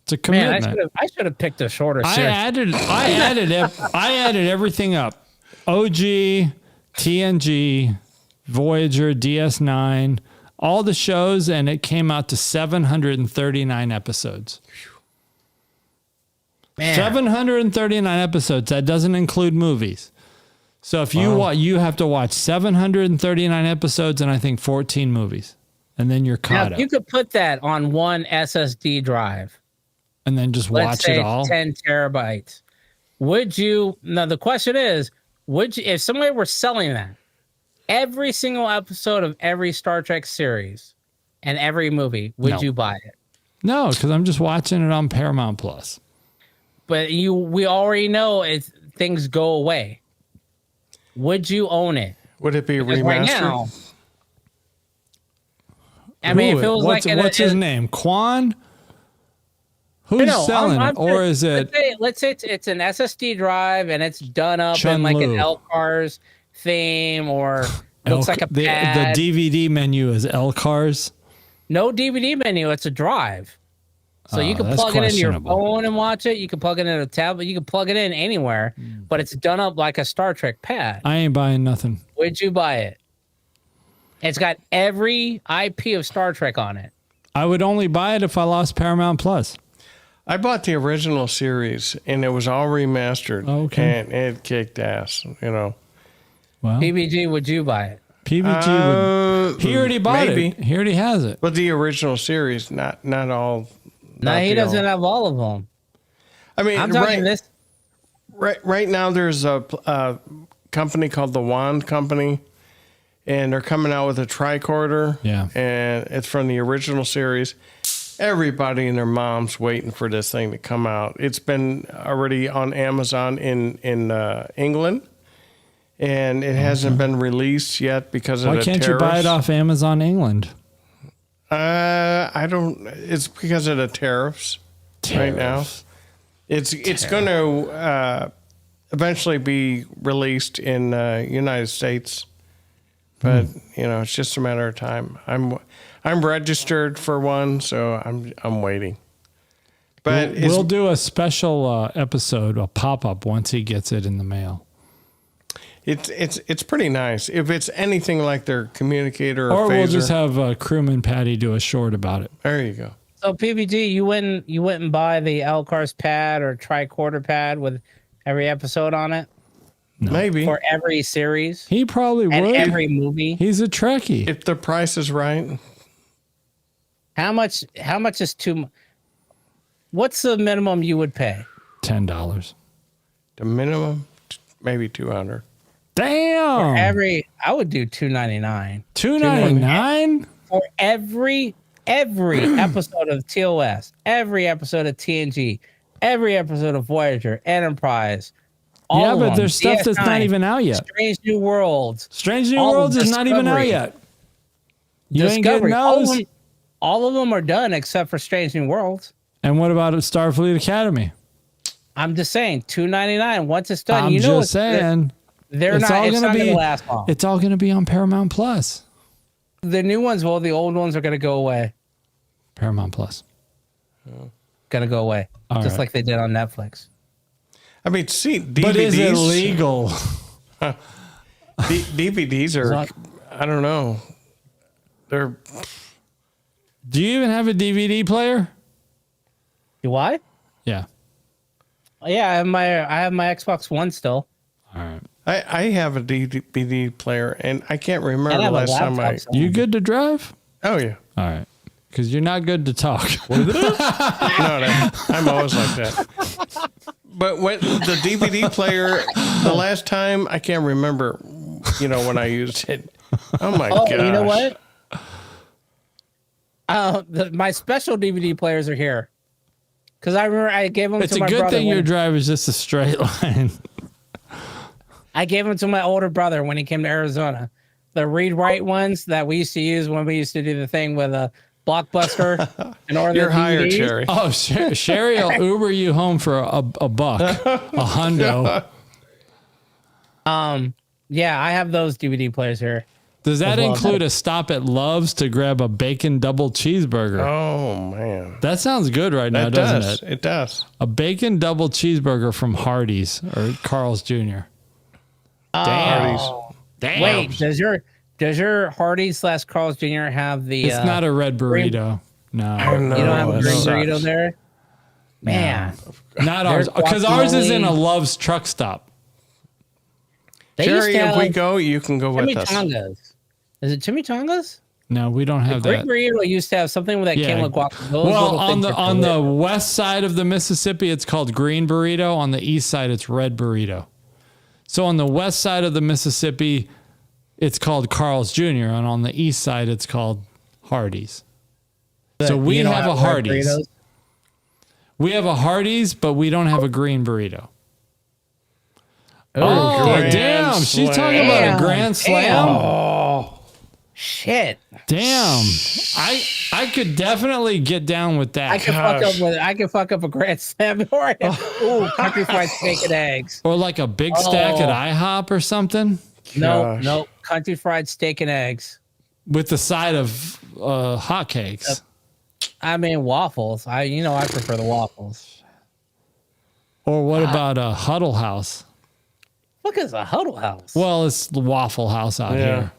It's a Man, commitment. I should have picked a shorter I series. added everything up. OG, TNG, Voyager, DS9, all the shows, and it came out to 739 episodes. Man. 739 episodes. That doesn't include movies. So if you have to watch 739 episodes and I think 14 movies, and then you're Now, caught up, you could put that on one SSD drive. and then just Let's watch say it all. 10 terabytes. Would you? Now the question is, would you? If somebody were selling that, every single episode of every Star Trek series and every movie, would No. you buy it? No, because I'm just watching it on Paramount Plus. But we already know things go away. Would you own it? Would it be Because remastered? right now, I mean, if it was what's his name? Quan? Who's selling it? Or is it Let's say it's an SSD drive and it's done up in Chun like an Lu. Elcars theme or looks like a the pad. DVD menu is Elcars? No DVD menu. It's a drive. So you can that's plug it into your questionable. phone and watch it. You can plug it in a tablet. You can plug it in anywhere, but it's done up like a Star Trek pad. I ain't buying nothing. Would you buy it? It's got every IP of Star Trek on it. I would only buy it if I lost Paramount Plus. I bought the original series and it was all remastered. Okay. And it kicked ass, you know. Well, PBG, would you buy it? PBG would. He already bought maybe. it. He already has it. But the original series, not all. No, not he the doesn't all. have all of them. I mean, I'm talking this. Right now, there's a company called the Wand Company, and they're coming out with a tricorder. Yeah. And it's from the original series. Everybody and their mom's waiting for this thing to come out. It's been already on Amazon in England, and it hasn't been released yet because of Why the can't tariffs. you buy it off Amazon England? I don't. It's because of the tariffs. Right now. It's going to eventually be released in United States, but you know it's just a matter of time. I'm registered for one, so I'm waiting. But We'll do a special episode, a pop up once he gets it in the mail. it's pretty nice. If it's anything like their communicator Or or we'll phaser, just have Crewman Patty do a short about it. there you go. So PBG, you wouldn't buy the Elcars pad or tricorder pad with every episode on it Maybe for every series He probably and would. every movie. He's a Trekkie. if the price is right. How much is too? What's the minimum you would pay? $10. The minimum, maybe 200. Damn. I would do $2.99 $2.99? for every episode of TOS, every episode of TNG, every episode of Voyager, Enterprise. All Yeah, of but them, there's stuff that's not DS9, even out yet. Strange New Worlds. Strange New all of Worlds is not even out Discovery. yet. You ain't getting Discovery. those. All of them are done except for Strange New Worlds. And what about Starfleet Academy? I'm just saying, $2.99. Once it's done, I'm you know just saying. they're it's not. all It's gonna not going be. to last long. It's all gonna be on Paramount Plus. The new ones, well, the old ones are going to go away. Paramount Plus. Going to go away, All just right. like they did on Netflix. I mean, see, DVDs. But is it legal? DVDs are. I don't know. They're. Do you even have a DVD player? Do I? Yeah. Yeah, I have my Xbox One still. All right. I have a DVD player, and I can't And I remember the have a last time laptop. so- You good to drive? Oh yeah. All right. because you're not good to talk. I'm always like that. But when the DVD player, the last time, I can't remember, when I used it. Oh my gosh. You know what? My special DVD players are here. Because I remember I gave them to my brother. It's a good thing your drive is just a straight line. I gave them to my older brother when he came to Arizona. The read-write ones that we used to use when we used to do the thing with a Blockbuster and order You're the hired, DVDs. Sherry. Oh, Sherry will Uber you home for a buck, a hundo. Yeah, I have those DVD players here. Does that include a stop at Love's to grab a bacon double cheeseburger? Oh, man. That sounds good right now, doesn't it? It does. A bacon double cheeseburger from Hardee's or Carl's Jr. Damn. Damn. Wait, does your Hardee's / Carl's Jr. have the? It's not a red burrito. No, you don't have a that green sucks. burrito there. Man, not ours, because ours is in a Love's truck stop. They used Jerry, to if have we go, you can go with us. chimichangas. Is it chimichangas? No, we don't have Green that. burrito used to have something with that came with guacamole. Well, on the west side of the Mississippi, it's called green burrito. On the east side, it's red burrito. So on the west side of the Mississippi, it's called Carl's Jr. And on the east side, it's called Hardee's. So we have a Hardee's. We have a Hardee's, but we don't have a green burrito. Oh, damn. She's talking about a grand slam. Oh, shit. Damn. I could definitely get down with that. I could fuck up a grand slam or country fried steak and eggs. Or like a big stack at IHOP or something. No, country fried steak and eggs. With the side of hotcakes. I mean waffles. I prefer the waffles. Or what about a Huddle House? What is a Huddle House? Well, it's the Waffle House out here.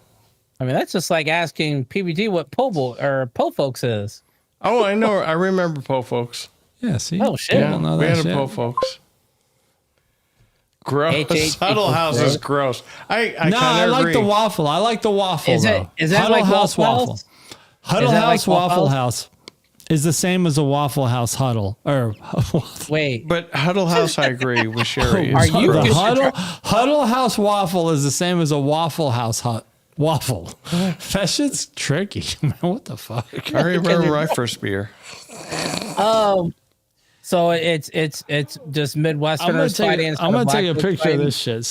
I mean, that's just like asking PBD what Po Folks is. Oh, I know. I remember Po Folks. Yeah, see? Oh, shit. Yeah, know we that had shit. a Po Folks. Gross. H-H Huddle House gross. is gross. I like agree. the waffle. I like the waffle. Is though. that Huddle like House Waffle waffle? House? Huddle Is that House like Waffle Waffle House? House is the same as a Waffle House huddle. Wait. But Huddle House, I agree with Sherry. Are you the just- Huddle House waffle is the same as a Waffle House waffle. That shit's tricky, man. What the fuck? I remember my first beer. So it's just Midwesterners fighting. I'm gonna take a picture of this shit.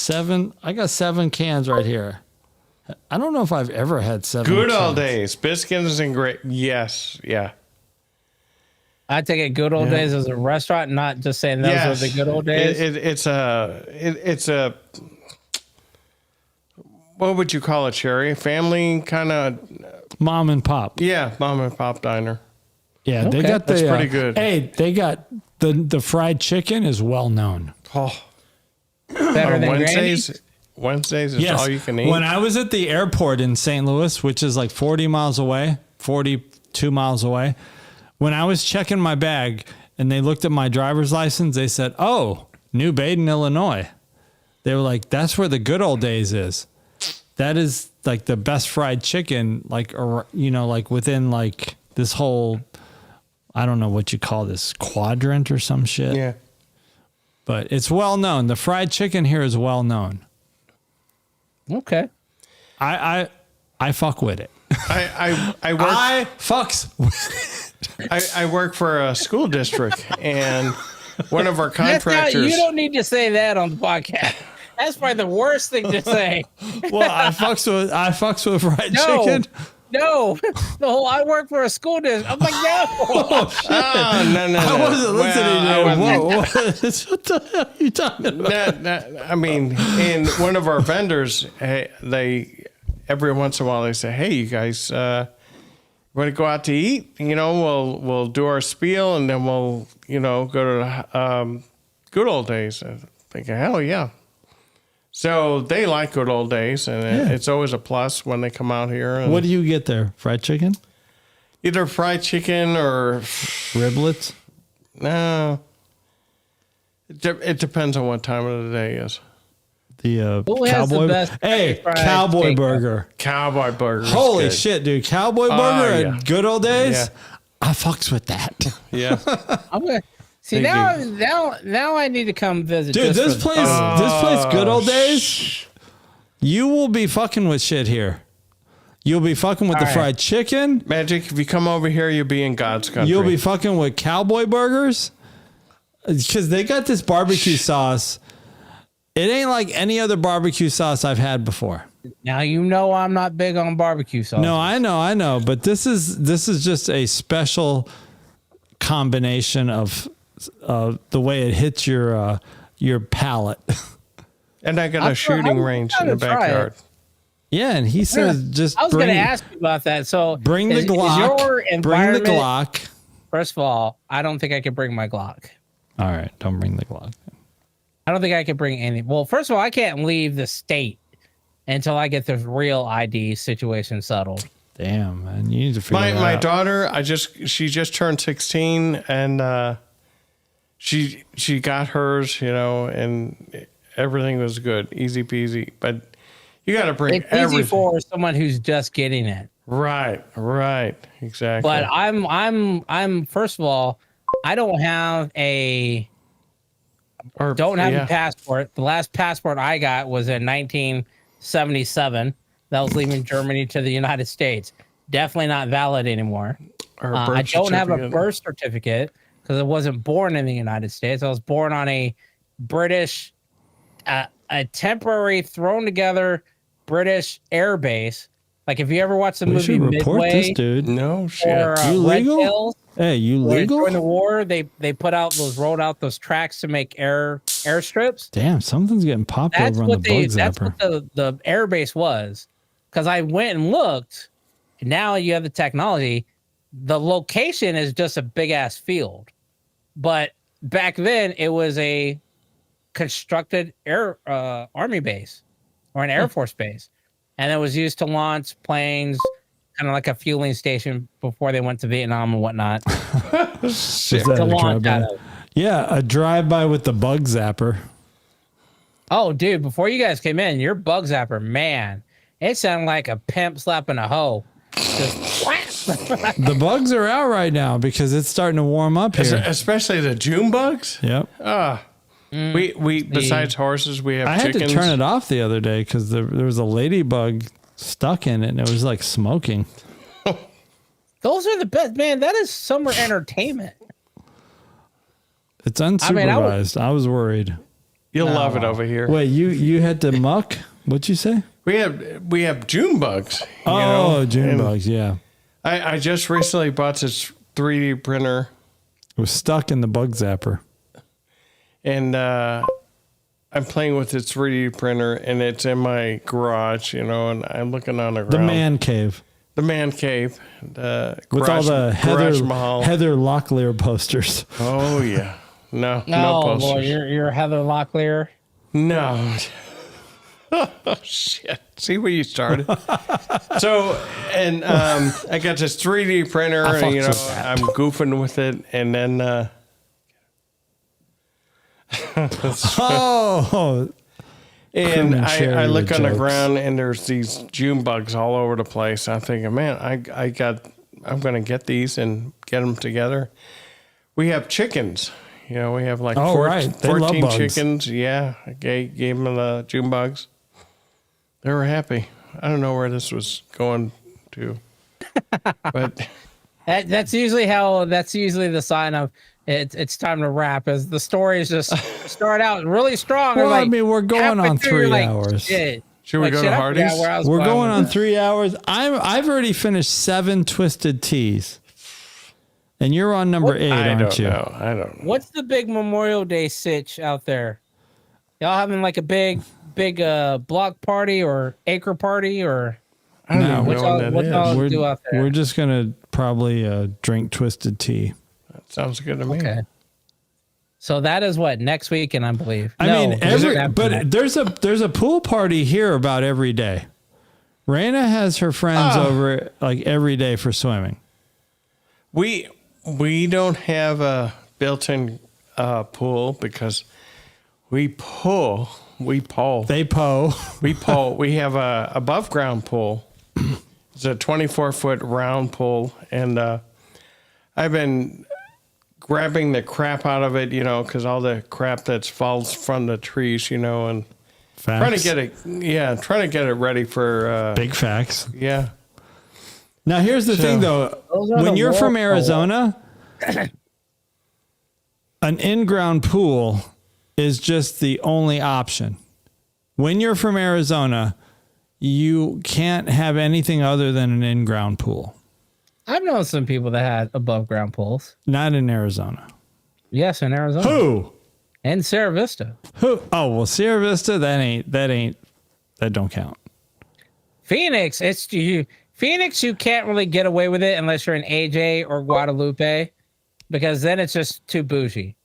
I got 7 cans right here. I don't know if I've ever had 7. Good cans. old days. Biscuits and great. Yes. Yeah. I take it good old days as a restaurant, not just saying those are the good old days. It's a what would you call it, Sherry? Family kind of Mom and pop. Yeah, mom and pop diner. Yeah, they got that's pretty good. Hey, they got the fried chicken is well known. Oh, Better than Wednesdays. Granny's? Wednesdays is all you can eat. When I was at the airport in St. Louis, which is like 42 miles away, when I was checking my bag and they looked at my driver's license, they said, "Oh, New Baden, Illinois." They were like, "That's where the good old days is. That is like the best fried chicken, like, or, like within like this whole, I don't know what you call this, quadrant or some shit." Yeah. But it's well known. The fried chicken here is well known. Okay. I fuck with it. I work. I work for a school district, and one of our contractors. You don't need to say that on the podcast. That's probably the worst thing to say. Well, I fucks with fried chicken. No, the whole I work for a school district. I'm like, no. Oh, no. I wasn't listening to you. Whoa, what the hell are you talking about? I mean, in one of our vendors, they every once in a while they say, "Hey, you guys, want to go out to eat? We'll do our spiel, and then we'll go to good old days." I'm thinking, hell yeah. So they like good old days, and it's always a plus when they come out here. And What do you get there? Fried chicken? either fried chicken or riblets. No, it depends on what time of the day is. The Who has cowboy. the best Hey, fried cowboy steak? burger. Cowboy burger. Holy shit, dude! Cowboy burger yeah. at good old days. Yeah. I fucks with that. Yeah. I'm gonna see now I need to come visit. Dude, just this for- place, good old days. You will be fucking with shit here. You'll be fucking with the fried chicken. Magic, if you come over here, you'll be in God's country. You'll be fucking with cowboy burgers. Because they got this barbecue sauce. It ain't like any other barbecue sauce I've had before. Now you know I'm not big on barbecue sauce. No, I know. But this is just a special combination of the way it hits your palate. And I got a shooting range in the backyard. Yeah, and he says just I was going to ask you about that. So bring the Glock. Bring the Glock. First of all, I don't think I can bring my Glock. All right, don't bring the Glock. I don't think I can bring any. Well, first of all, I can't leave the state until I get this real ID situation settled. Damn, man, you need to figure that out. My daughter, she just turned 16, and she got hers, and everything was good, easy peasy. But you got to bring everything. Easy for someone who's just getting it. Right, exactly. But I'm first of all, I don't have a passport. The last passport I got was in 1977. That was leaving Germany to the United States. Definitely not valid anymore. I don't have a birth certificate because I wasn't born in the United States. I was born on a British, a temporary thrown together British air base. Like if you ever watched the movie Midway, this dude. No shit. Or you Red legal? Tails, Hey, you legal? during the war, they rolled out those tracks to make airstrips. Damn, something's getting popped over on the bug zapper. That's what the air base was. Because I went and looked. And now you have the technology. The location is just a big ass field, but back then it was a constructed army base or an Air Force base, and it was used to launch planes, kind of like a fueling station before they went to Vietnam and whatnot. Yeah, a drive-by with the bug zapper. Oh, dude, before you guys came in, your bug zapper, man, it sounded like a pimp slapping a hoe. The bugs are out right now because it's starting to warm up here. Especially the June bugs? Yep. We besides horses, we have chickens. I had to turn it off the other day because there was a ladybug stuck in it and it was like smoking. Those are the best, man. That is summer entertainment. It's unsupervised. I was worried. You'll love it over here. Wait, you had to muck? What'd you say? We have June bugs. June bugs, yeah. I just recently bought this 3D printer. It was stuck in the bug zapper. And I'm playing with this 3D printer, and it's in my garage, and I'm looking on the ground. The man cave. The man cave. The with garage, all the Heather Locklear posters. Oh, yeah. No posters. Boy, you're Heather Locklear. No. Oh, shit. See where you started. So, and I got this 3D printer, and, I'm goofing with it, and then and I look on the ground, and there's these June bugs all over the place. I'm thinking, man, I'm going to get these and get them together. We have chickens. We have like 14 chickens. Yeah, I gave them the June bugs. They were happy. I don't know where this was going to, but that's usually the sign of it's time to wrap. As the stories just start out really strong. Well, I mean, we're going on 3 hours. Shit. Should we go to Hardee's? We're going on 3 hours. I've already finished 7 twisted teas. And you're on number 8, aren't you? I don't know. What's the big Memorial Day sitch out there? Y'all having like a big block party or acre party or? I don't know what y'all do out there? We're just gonna probably drink twisted tea. That sounds good to me. Okay. So that is what next weekend, I believe. But there's a pool party here about every day. Raina has her friends over like every day for swimming. We don't have a built-in pool because we pull. They pull. We pull. We have a above ground pool. It's a 24-foot round pool, and I've been grabbing the crap out of it, because all the crap that falls from the trees, and Facts. trying to get it ready for big facts. Yeah. Now here's the thing, though. When you're from Arizona, an in-ground pool is just the only option. When you're from Arizona, you can't have anything other than an in-ground pool. I've known some people that had above ground pools. Not in Arizona. Yes, in Arizona. Who? In Sierra Vista. Who? Oh, well, Sierra Vista, that don't count. Phoenix, Phoenix, you can't really get away with it unless you're in AJ or Guadalupe, because then it's just too bougie.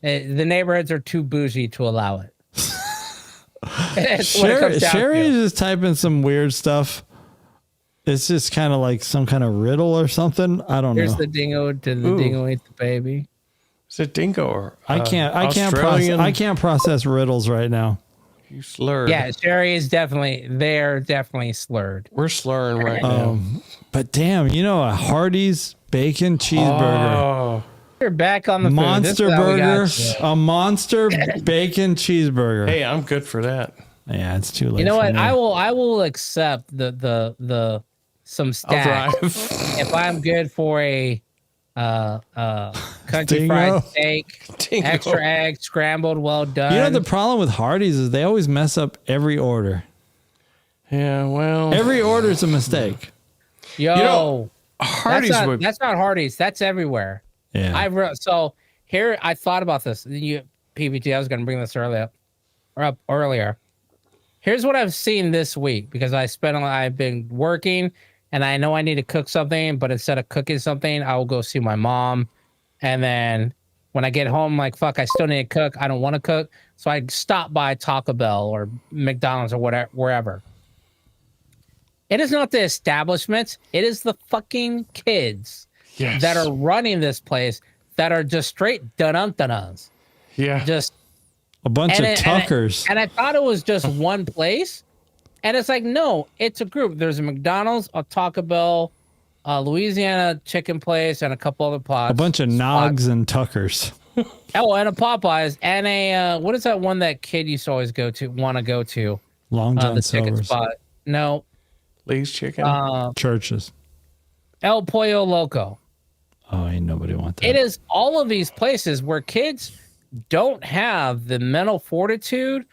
The neighborhoods are too bougie to allow it. Sherry is just typing some weird stuff. It's just kind of like some kind of riddle or something. I don't know. Here's the dingo. Did the dingo eat the baby? Is it dingo or I can't process riddles right now. You slurred. Yeah, Sherry is definitely slurred. We're slurring right now. But damn, a Hardee's bacon cheeseburger. Oh. You're back on the Monster burger, a monster bacon cheeseburger. Hey, I'm good for that. Yeah, it's too late. You know what? Me. I will accept the some stats if I'm good for a country fried steak, extra egg, scrambled, well done. The problem with Hardee's is they always mess up every order. Yeah, well, every order is a mistake. Hardee's that's not Hardee's. That's everywhere. Yeah. So here I thought about this. PBT. I was going to bring this up earlier. Here's what I've seen this week, because I've been working and I know I need to cook something, but instead of cooking something, I will go see my mom. And then when I get home, like, fuck, I still need to cook. I don't want to cook. So I stop by Taco Bell or McDonald's or whatever, wherever. It is not the establishments. It is the fucking kids that are running this place that are just straight dun-dun-dun-duns. Yeah. Just a bunch of Tuckers. And I thought it was just one place. And it's like, no, it's a group. There's a McDonald's, a Taco Bell, a Louisiana chicken place, and a couple other pods. A bunch of Nogs and Tuckers. Oh, and a Popeyes. And a, what is that one that kid used to always want to go to? Long John the chicken Silver's. spot. No. Lee's Chicken. Churches. El Pollo Loco. Oh, ain't nobody want that. It is all of these places where kids don't have the mental fortitude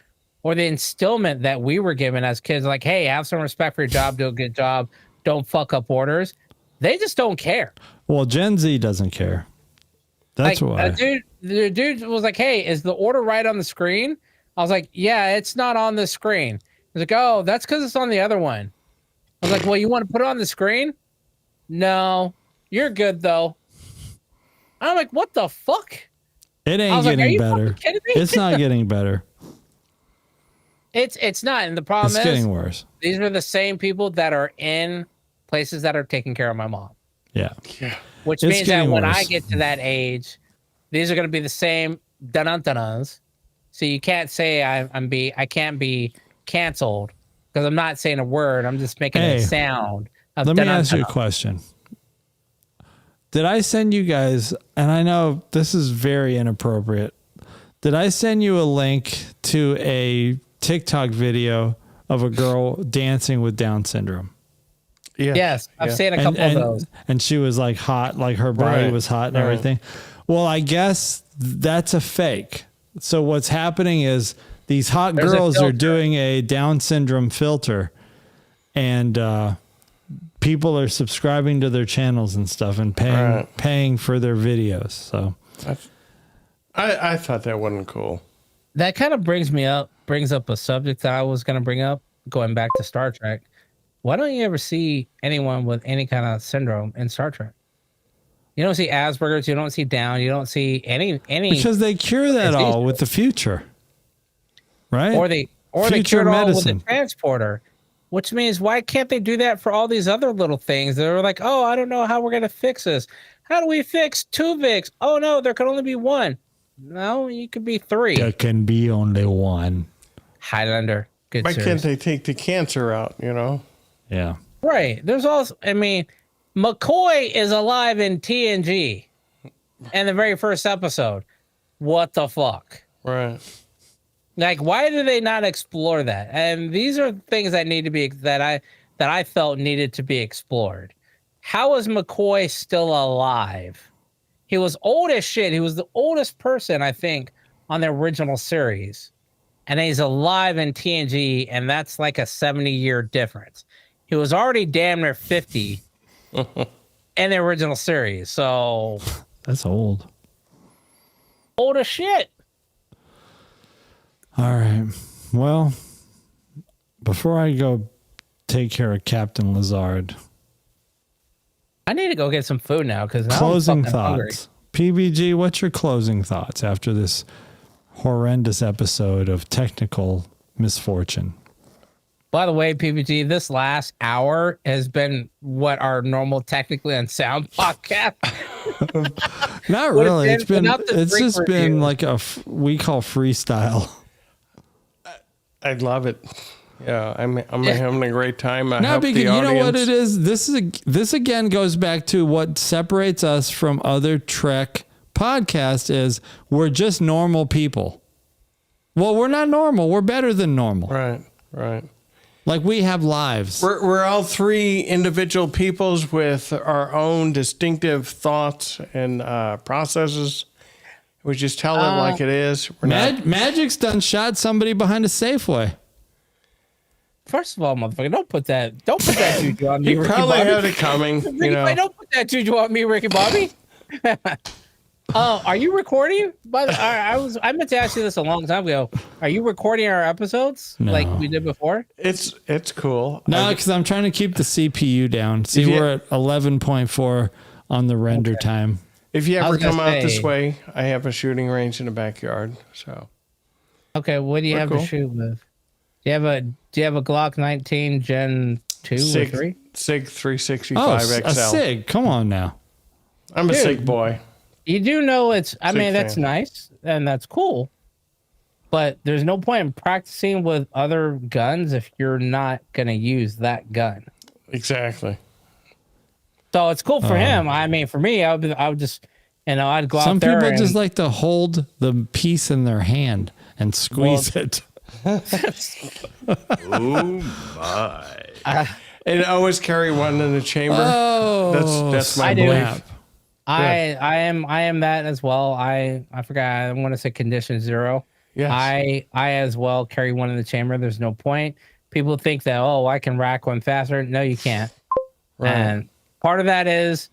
or the instillment that we were given as kids. Like, hey, have some respect for your job, do a good job, don't fuck up orders. They just don't care. Well, Gen Z doesn't care. That's why. The dude was like, hey, is the order right on the screen? I was like, yeah, it's not on the screen. He's like, oh, that's because it's on the other one. I was like, well, you want to put it on the screen? No, you're good though. I'm like, what the fuck? It ain't getting better. It's not getting better. It's not. And the problem is, it's getting worse. These are the same people that are in places that are taking care of my mom. Yeah. Which means that when I get to that age, these are going to be the same dun-dun-dun-duns. So you can't say I can't be canceled because I'm not saying a word. I'm just making a sound. Let me ask you a question. Did I send you guys, and I know this is very inappropriate, did I send you a link to a TikTok video of a girl dancing with Down syndrome? Yeah. Yes, I've seen a couple of those. And she was like hot, like her body was hot and everything. Well, I guess that's a fake. So what's happening is these hot girls are doing a Down syndrome filter, and people are subscribing to their channels and stuff and paying for their videos. So I thought that wasn't cool. That kind of brings up a subject that I was going to bring up, going back to Star Trek. Why don't you ever see anyone with any kind of syndrome in Star Trek? You don't see Asperger's, you don't see Down, you don't see any because they cure that all with the future, right? Or they cure it all with the transporter. Which means, why can't they do that for all these other little things? They're like, oh, I don't know how we're going to fix this. How do we fix Tuvix? Oh, no, there can only be one. No, you could be three. There can be only one. Highlander. Good Why series. can't they take the cancer out, Yeah. Right. There's also, I mean, McCoy is alive in TNG in the very first episode. What the fuck? Right. Like, why do they not explore that? And these are things that need to be that I felt needed to be explored. How is McCoy still alive? He was old as shit. He was the oldest person, I think, on the original series. And he's alive in TNG, and that's like a 70-year difference. He was already damn near 50 in the original series. So that's old. Old as shit. All right. Well, before I go take care of Captain Lazard, I need to go get some food now because closing I'm fucking thoughts. hungry. PBG, what's your closing thoughts after this horrendous episode of technical misfortune? By the way, PBG, this last hour has been what our normal technically unsound podcast. Not really. It's just review. been like we call freestyle. I'd love it. Yeah, I'm having a great time. I hope because the you know what audience- it is. This again goes back to what separates us from other Trek podcasts is we're just normal people. Well, we're not normal. We're better than normal. Right. Like we have lives. We're all three individual peoples with our own distinctive thoughts and processes. We just tell it like it is. Magic's done shot somebody behind a Safeway. First of all, motherfucker, don't put that juju on me. You Ricky probably Bobby. had it coming. You know. Don't put that juju on me, Ricky Bobby. Are you recording? But I meant to ask you this a long time ago. Are you recording our episodes like we did before? It's cool. No, because I'm trying to keep the CPU down. See, we're at 11.4 on the render time. If you ever come out this way, I have a shooting range in the backyard. So, okay, what do you have to shoot with? Do you have a Glock 19 Gen 2 or 3? SIG 365 Oh, XL. a SIG. Come on now. I'm a SIG boy. You do know it's. I SIG mean, that's fan. nice and that's cool, but there's no point in practicing with other guns if you're not gonna use that gun. Exactly. So it's cool for him. I mean, for me, I would just, I'd go Some out there. people just like to hold the piece in their hand and squeeze it. Oh my! And always carry one in the chamber. Oh, that's my I do. belief. I am that as well. I forgot. I want to say condition 0. Yes. I as well carry one in the chamber. There's no point. People think that I can rack one faster. No, you can't. Right. And part of that is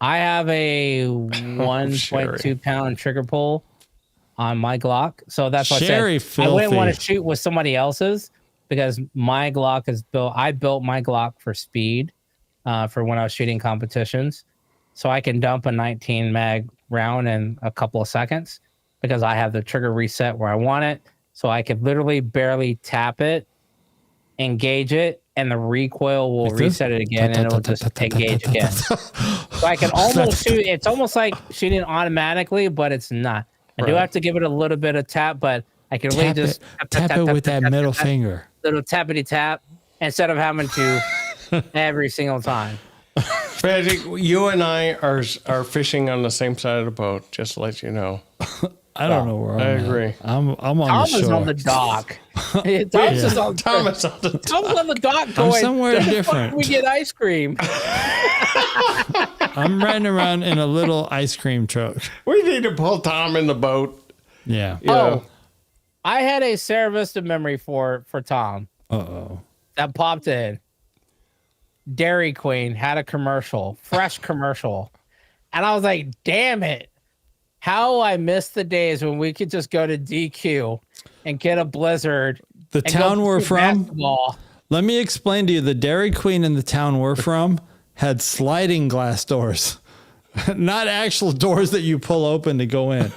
I have a 1.2 pound trigger pull on my Glock. So that's why I said I wouldn't want to shoot with somebody else's because my Glock is built. I built my Glock for speed for when I was shooting competitions. So I can dump a 19 mag round in a couple of seconds because I have the trigger reset where I want it. So I could literally barely tap it, engage it, and the recoil will reset it again and it'll just engage again. So I can almost shoot. It's almost like shooting automatically, but it's not. I do have to give it a little bit of tap, but I can really just tap it with that middle finger. Little tappity tap instead of having to every single time. Magic, you and I are fishing on the same side of the boat. Just to let you know. I don't know where I agree. I'm on the Thomas shore. on the dock. Thomas on the dock going. I'm somewhere "Where the fuck different. can we get ice cream. I'm riding around in a little ice cream truck. We need to pull Tom in the boat. Yeah. You know. I had a Sarah Vista memory for Tom. Uh-oh. That popped in. Dairy Queen had a commercial, fresh commercial. And I was like, damn it. How I miss the days when we could just go to DQ and get a Blizzard. The town we're from, basketball. let me explain to you. The Dairy Queen in the town we're from had sliding glass doors. Not actual doors that you pull open to go in.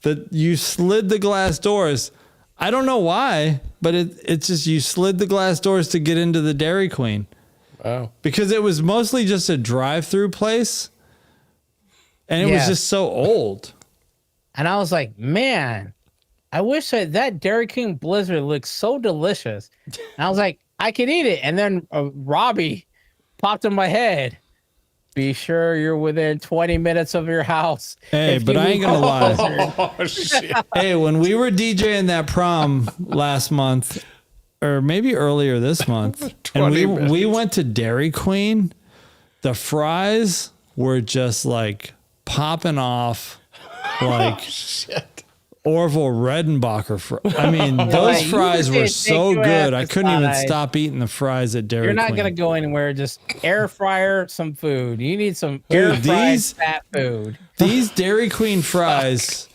That you slid the glass doors. I don't know why, but it's just you slid the glass doors to get into the Dairy Queen. Wow. Because it was mostly just a drive-through place. And it was just so old. And I was like, man, I wish that Dairy King Blizzard looks so delicious. And I was like, I could eat it. And then Robbie popped in my head. be sure you're within 20 minutes of your house. Hey, but I ain't gonna lie. Oh, shit. Hey, when we were DJing that prom last month, or maybe earlier this month, and we went to Dairy Queen, the fries were just like popping off like Orville Redenbacher. I mean, those fries were so good. I couldn't even stop eating the fries at Dairy Queen. You're not going to go anywhere. Just air fryer some food. You need some air fried fat food. These Dairy Queen fries,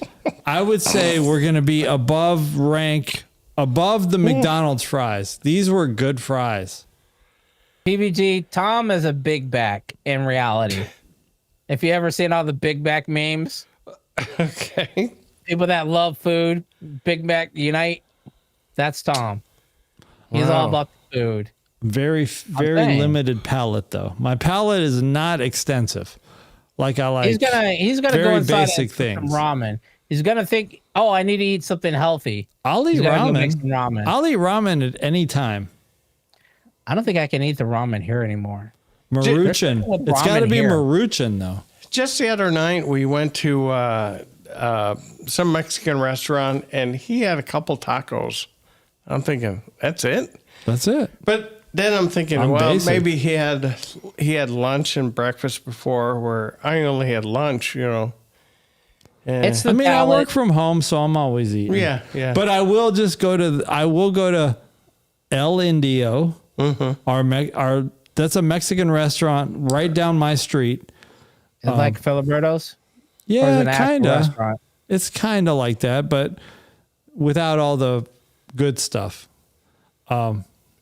I would say we're going to be above the McDonald's fries. These were good fries. PBG, Tom is a big back in reality. If you ever seen all the big back memes. Okay. People that love food, Big Mac Unite, that's Tom. He's all about the food. Very limited palate, though. My palate is not extensive. Like I like. He's gonna very go inside basic and cook some things. ramen. He's gonna think, oh, I need to eat something healthy. I'll eat He's gonna go make ramen. some ramen. I'll eat ramen at any time. I don't think I can eat the ramen here anymore. Maruchan. It's got to be Maruchan, though. Just the other night, we went to some Mexican restaurant, and he had a couple tacos. I'm thinking, that's it? That's it. But then I'm thinking, basic. maybe he had lunch and breakfast before, where I only had lunch, you know. It's I work from home, so I'm always eating. Yeah. But I will just go to El Indio. Mm-hmm. That's a Mexican restaurant right down my street. Like Filiberto's? Yeah, kind of. It's kind of like that, but without all the good stuff.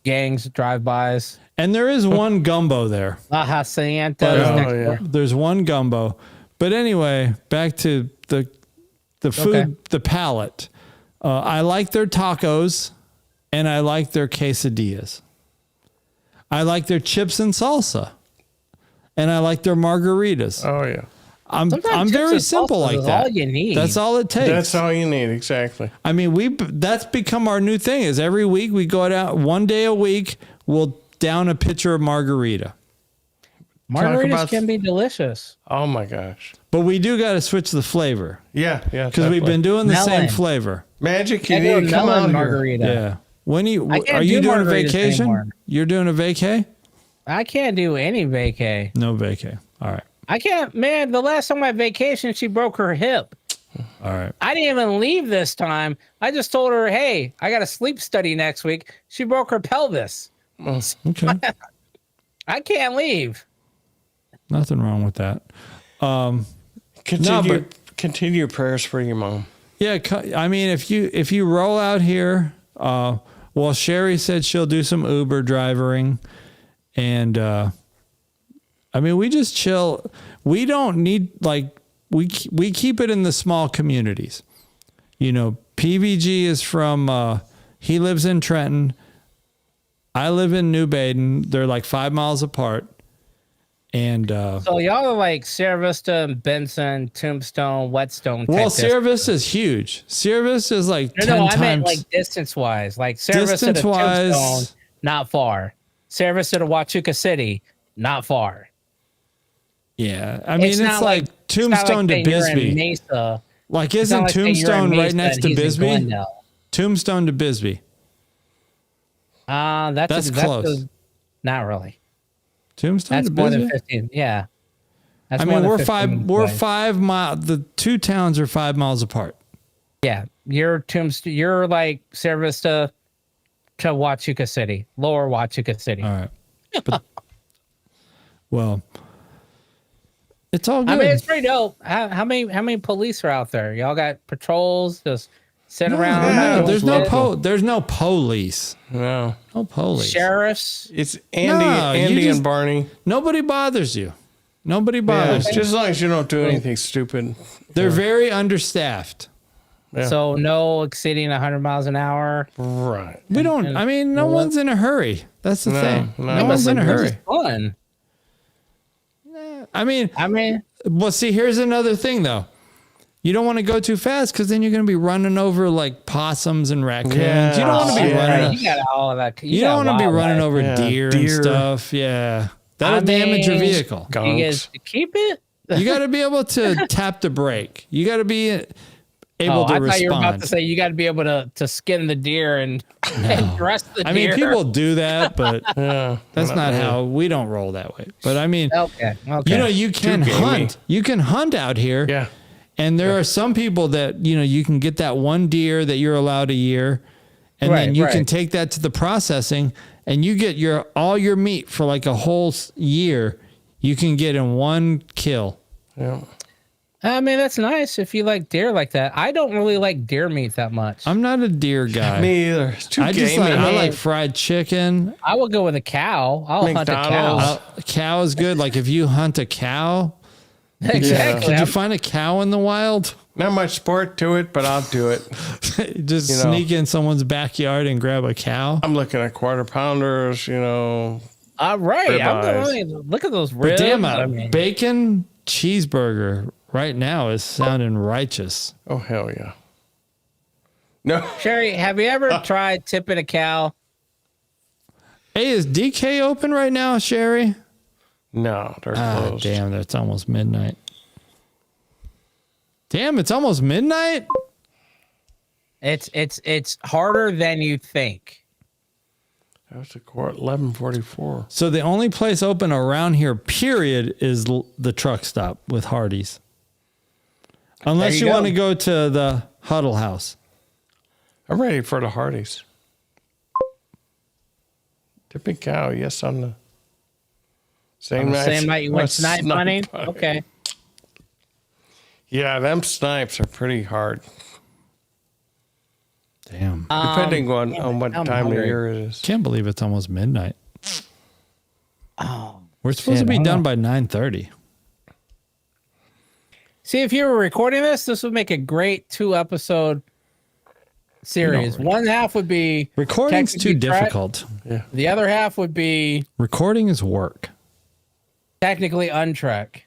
Gangs, drive-bys. And there is one gumbo there. La Hacienda. There's one gumbo. But anyway, back to the food, the palate. I like their tacos, and I like their quesadillas. I like their chips and salsa, and I like their margaritas. Oh yeah. I'm very simple like that. All you need. That's all it takes. That's all you need, exactly. I mean, that's become our new thing. Is every week we go out one day a week, we'll down a pitcher of margarita. Margaritas can be delicious. Oh my gosh! But we do got to switch the flavor. Yeah. Because we've been doing the same flavor. Magic, you need to come out margarita. here. Yeah. Are you doing a vacation? Anymore. You're doing a vacay? I can't do any vacay. No vacay. All right. I can't, man. The last time I vacationed, she broke her hip. All right. I didn't even leave this time. I just told her, hey, I got a sleep study next week. She broke her pelvis. Okay. I can't leave. Nothing wrong with that. Continue prayers for your mom. Yeah. I mean, if you roll out here, well, Sherry said she'll do some Uber driving, and I mean, we just chill. We don't need we keep it in the small communities. You know, PVG is from he lives in Trenton. I live in New Baden. They're like 5 miles apart. And so y'all are like Sierra Vista, Benson, Tombstone, Whetstone. Well, Sierra Vista is huge. Sierra Vista is like 10 times. I meant like distance wise. Like Sierra Vista to Tombstone, not far. Sierra Vista to Huachuca City, not far. Yeah, I mean it's like Tombstone to Bisbee. Mesa. Like isn't Tombstone right next to Bisbee? Tombstone to Bisbee. That's close. Not really. Tombstone that's to more Bisbee? than 15. Yeah. That's I mean, we're 5 miles. The two towns are 5 miles apart. Yeah, you're like Sierra Vista to Huachuca City, lower Huachuca City. All right. But, well, it's all good. I mean, it's pretty dope. How many police are out there? Y'all got patrols just sitting around? No, there's no police. No police. Sheriffs. It's Andy and Barney. Nobody bothers you. Nobody bothers you. Just as long as you don't do anything stupid. They're very understaffed. Yeah. So no exceeding 100 miles an hour. Right. We don't. I mean, no one's in a hurry. That's the thing. No one's in a hurry. Fun. I mean, well, see, here's another thing though. You don't want to go too fast because then you're going to be running over like possums and raccoons. Yeah. You don't want to be running. You got all of that. You don't want to be running over deer and stuff. Yeah. That'll damage your vehicle. You guys keep it. You got to be able to tap the brake. You got to be able to respond. I thought you were about to say you got to be able to skin the deer and dress the deer. I mean, people do that, but that's not how we don't roll that way. But I mean, okay. You know, you can hunt. You can hunt out here. Yeah. And there are some people that, you know, you can get that one deer that you're allowed a year, and then you can take that to the processing, and you get all your meat for like a whole year. You can get in one kill. Yeah. I mean, that's nice if you like deer like that. I don't really like deer meat that much. I'm not a deer guy. Me either. It's too gamey. I like fried chicken. I will go with a cow. I'll hunt a cow. A cow is good. Like if you hunt a cow. Exactly. Could you find a cow in the wild? Not much sport to it, but I'll do it. Just sneak in someone's backyard and grab a cow. I'm looking at quarter pounders, you know. Right. Look at those ribs. But damn, bacon cheeseburger right now is sounding righteous. Oh, hell yeah. No. Sherry, have you ever tried tipping a cow? Hey, is DK open right now, Sherry? No, they're closed. Damn, it's almost midnight. Damn, it's almost midnight? It's harder than you think. That's a court 11:44. So the only place open around here, period, is the truck stop with Hardee's. Unless you want to go to the Huddle House. I'm ready for the Hardee's. Tipping cow, yes, on the same night you went snipe hunting? Okay. Yeah, them snipes are pretty hard. Damn. Depending on what time of year it is. Can't believe it's almost midnight. Oh, we're supposed to be done by 9:30. See, if you were recording this would make a great 2-episode series. One half would be recording's too difficult. Yeah. The other half would be recording is work. Technically untrack.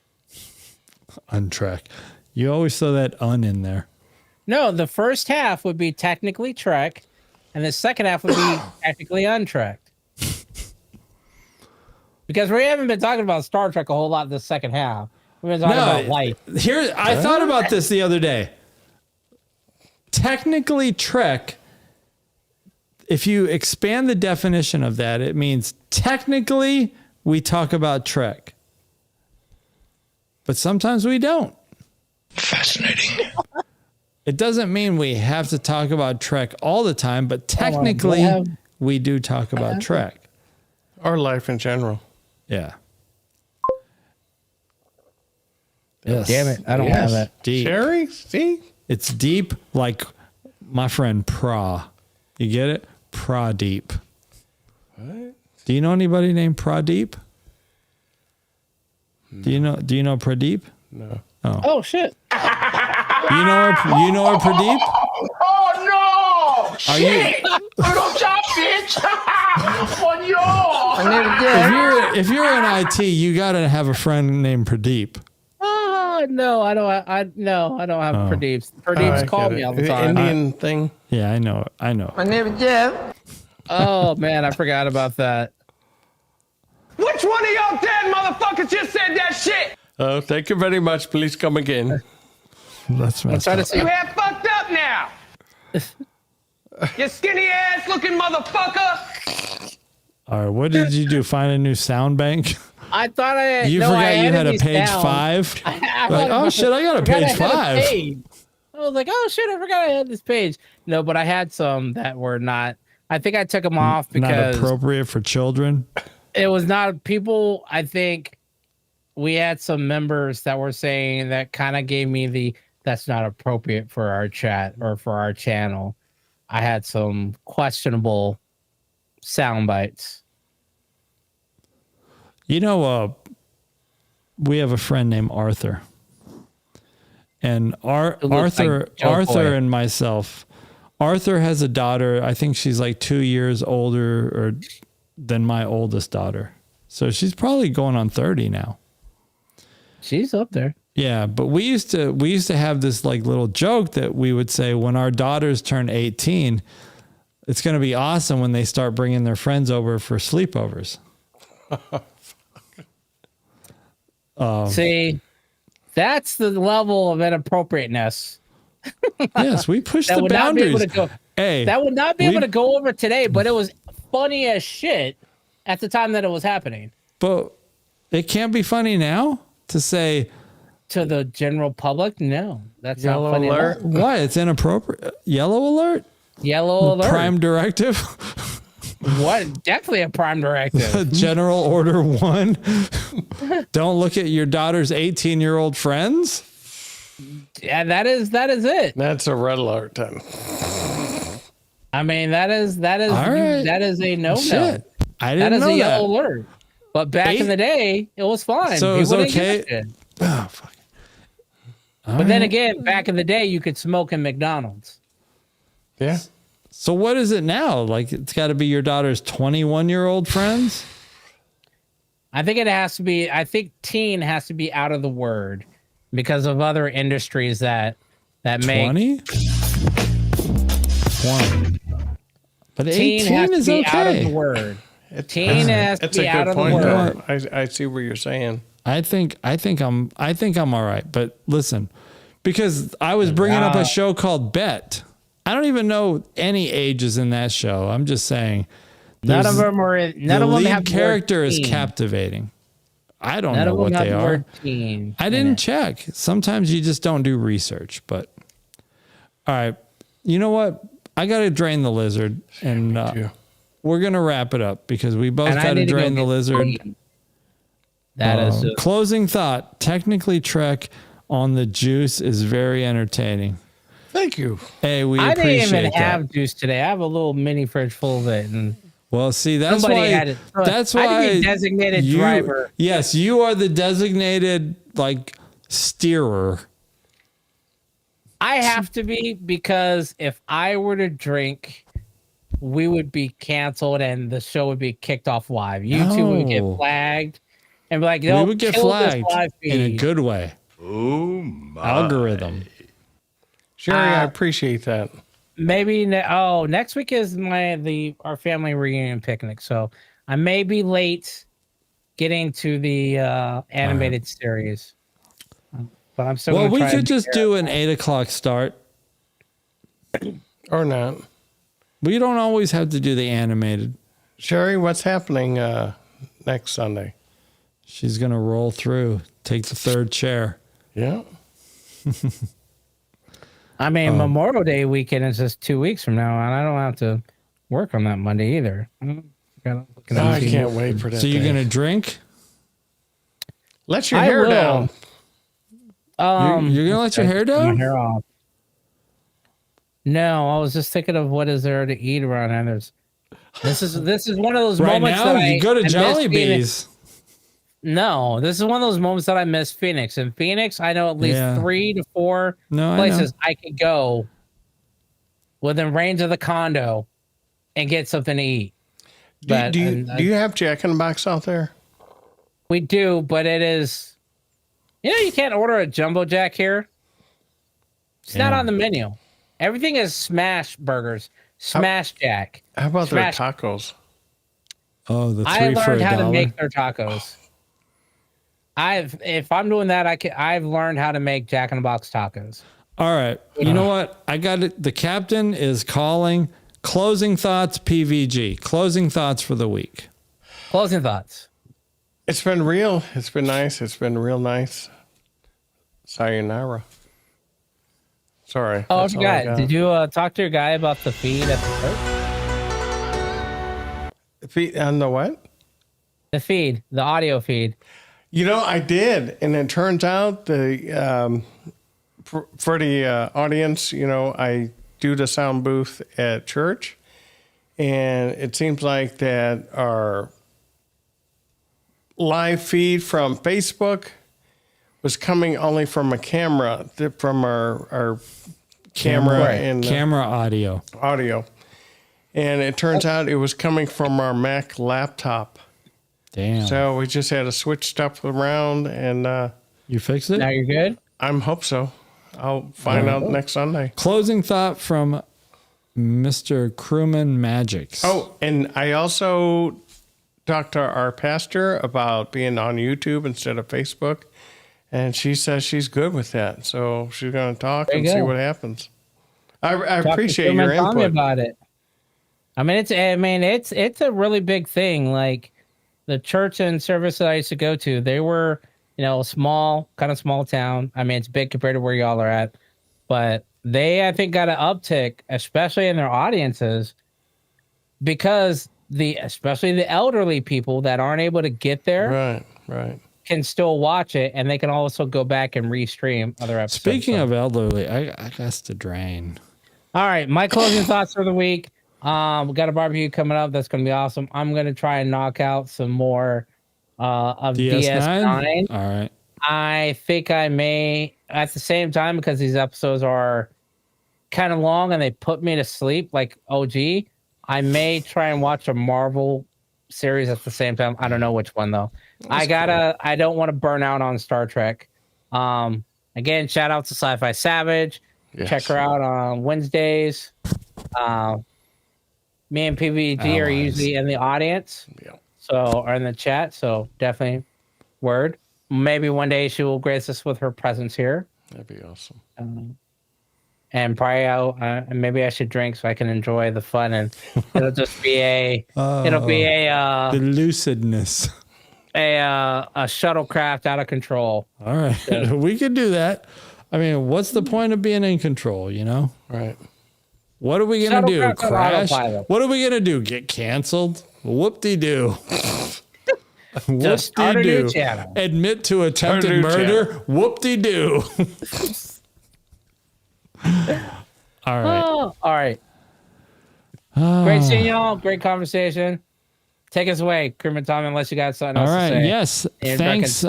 Untrack. You always throw that in there. No, the first half would be technically track, and the second half would be technically untracked. Because we haven't been talking about Star Trek a whole lot this second half. We've been talking about life. I thought about this the other day. Technically Trek, if you expand the definition of that, it means technically we talk about Trek. But sometimes we don't. Fascinating. It doesn't mean we have to talk about Trek all the time, but technically we do talk about Trek. Or life in general. Yeah. Yes. Damn it. I don't have that. Deep. Sherry, see? It's deep like my friend Pra. You get it? Pradeep. What? Do you know anybody named Pradeep? No. Do you know Pradeep? No. Oh shit. You know her Pradeep? Oh no! Shit! Little job, bitch! On your! If you're in IT, you gotta have a friend named Pradeep. Oh no, I don't have Pradeeps. Pradeeps call me all the time. Indian thing. Yeah, I know. My name is Jeff. Oh man, I forgot about that. Which one of y'all dead motherfuckers just said that shit? Oh, thank you very much. Please come again. That's messed up. You have fucked up now. You skinny ass looking motherfucker. All right, what did you do? Find a new sound bank? I thought I You forgot you had a page 5? Like, oh shit, I got a page 5. I was like, oh shit, I forgot I had this page. No, but I had some that were not. I think I took them off because not appropriate for children. It was not people. I think we had some members that were saying that kind of gave me that's not appropriate for our chat or for our channel. I had some questionable sound bites. You know, we have a friend named Arthur. And Arthur and myself, Arthur has a daughter. I think she's like 2 years older than my oldest daughter. So she's probably going on 30 now. She's up there. Yeah, but we used to have this like little joke that we would say when our daughters turn 18, it's going to be awesome when they start bringing their friends over for sleepovers. See, that's the level of inappropriateness. Yes, we push That the would not be able boundaries. to go. Hey, That would not be able to go over today, but it was funny as shit at the time that it was happening. but it can't be funny now to say To the general public, no, that's Yellow not funny. alert. At all. why it's inappropriate. Yellow alert, Yellow alert. prime directive, What? Definitely a prime directive. general order 1. Don't look at your daughter's 18-year-old friends. Yeah, that is it. That's a red alert then. I mean, that is All right. that is a no no. Shit, I That didn't is know a yellow that. alert. But back in the day, it was fine. So it was People didn't give okay? a shit. Oh, fuck. But then again, back in the day, you could smoke in McDonald's. Yeah. So what is it now? Like it's got to be your daughter's 21-year-old friends. I think it has to be. I think teen has to be out of the word because of other industries that make 20. 20. But teen 18 has to is be out of okay. the word. Teen has to It's be a out good of the point, word. though. I see what you're saying. I think I'm all right. But listen, because I was bringing up a show called Bet. I don't even know any ages in that show. I'm just saying. None of them are. None the of them lead have the word character is teen. captivating. I don't None know of them what have they the are. word teen I in didn't it. check. Sometimes you just don't do research. But all right, you know what? I got to drain the lizard, and we're gonna wrap it up because we both And I got to need to go drain the get lizard. sleep. That is just, Closing thought. Technically, Trek on the juice is very entertaining. Thank you. Hey, we I appreciate didn't even that. have juice today. I have a little mini fridge full of it, and Well, see, that's somebody why. had it. That's I why had to be designated you, driver. Yes, you are the designated steerer. I have to be because if I were to drink, we would be canceled and the show would be kicked off live. You two would get No. flagged and be like, We "No, would get kill this flagged live in a feed." good way. Oh my. Algorithm. Sherry, I appreciate that. Maybe next week is our family reunion picnic, so I may be late getting to the animated series. But I'm still. Well, gonna we try could to just do an 8:00 start. Or not. We don't always have to do the animated. Sherry, what's happening next Sunday? She's gonna roll through, take the third chair. Yeah. I mean, Memorial Day weekend is just 2 weeks from now, and I don't have to work on that Monday either. I can't wait for that. So you're day. gonna drink? Let your I hair will. down. You're gonna let your hair My down? hair off. No, I was just thinking of what is there to eat around here. This is one of those Right moments now, that you go to I miss Jolly Phoenix. Bees. No, this is one of those moments that I miss Phoenix. In Phoenix, I know at least Yeah. 3 to 4 No, places I could go within range of the condo and get something to eat. Do you have Jack in the Box out there? We do, but it is, you can't order a jumbo jack here. It's not on the menu. Everything is smash burgers, smash jack. How about Smash. their tacos? Oh, the 3 I for learned how to $1. make their tacos. If I'm doing that, I've learned how to make Jack in the Box tacos. All right. You know what? I got it. The captain is calling. Closing thoughts, PVG. Closing thoughts for the week. Closing thoughts. It's been real. It's been nice. It's been real nice. Sayonara. Sorry. Oh, I that's all I forgot. got. Did you talk to your guy about the feed at the church? On the what? The feed, the audio feed. I did, and it turns out for the audience, I do the sound booth at church, and it seems like that our live feed from Facebook was coming only from a camera, from our camera and camera audio. And it turns out it was coming from our Mac laptop. Damn. So we just had to switch stuff around, and You fixed it? Now you're good? I hope so. I'll find out next Sunday. Closing thought from Mr. Crewman Mgyx. Oh, and I also talked to our pastor about being on YouTube instead of Facebook, and she says she's good with that. So she's going to talk and see what happens. I appreciate your input. Tommy about it. It's a really big thing. Like the church and service that I used to go to, they were, small town. I mean, it's big compared to where y'all are at, but they, I think, got an uptick, especially in their audiences, because especially the elderly people that aren't able to get there, right, can still watch it, and they can also go back and restream other episodes. Speaking of elderly, I guess to drain. All right, my closing thoughts for the week. We got a barbecue coming up. That's going to be awesome. I'm going to try and knock out some more of DS9. All right. I think I may, at the same time, because these episodes are kind of long and they put me to sleep like OG, I may try and watch a Marvel series at the same time. I don't know which one, though. I don't want to burn out on Star Trek. Again, shout out to Sci-Fi Savage. Yes. Check her out on Wednesdays. Me and PVG are usually in the audience, or in the chat. So definitely, word. Maybe one day she will grace us with her presence here. That'd be awesome. And probably maybe I should drink so I can enjoy the fun, and it'll just be the lucidness, a shuttlecraft out of control. All right, so, we could do that. I mean, what's the point of being in control? Right. What are we gonna do? Crash? What are we gonna do? Get canceled? Whoop-de-doo. Just start a new Whoop-de-doo. channel. Admit to attempted murder? Whoop-de-doo. All right. All right. Great seeing y'all. Great conversation. Take us away, Crewman Tommy, unless you got something else to say. Yes. Thanks,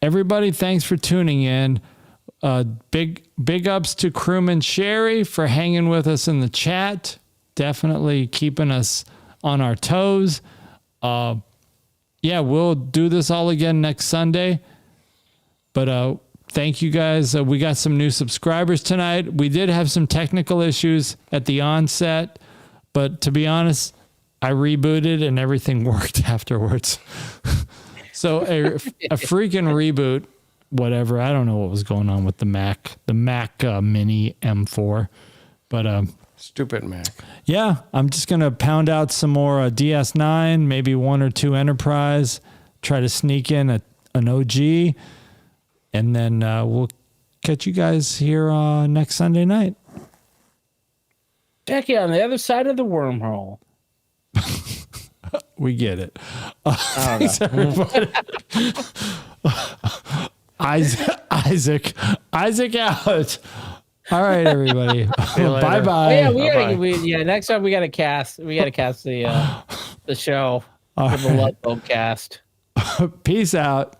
everybody. Thanks for tuning in. Big ups to Crewman Sherry for hanging with us in the chat. Definitely keeping us on our toes. We'll do this all again next Sunday. But thank you guys. We got some new subscribers tonight. We did have some technical issues at the onset, but to be honest, I rebooted and everything worked afterwards. So a freaking reboot. Whatever. I don't know what was going on with the Mac Mini M4, but stupid Mac. Yeah, I'm just gonna pound out some more DS9, maybe 1 or 2 Enterprise, try to sneak in an OG, and then we'll catch you guys here next Sunday night. Jackie on the other side of the wormhole. We get it. Thanks, everybody. Isaac out. All right, everybody. Bye bye. Next time we gotta cast the show for the Love Boat cast. Peace out.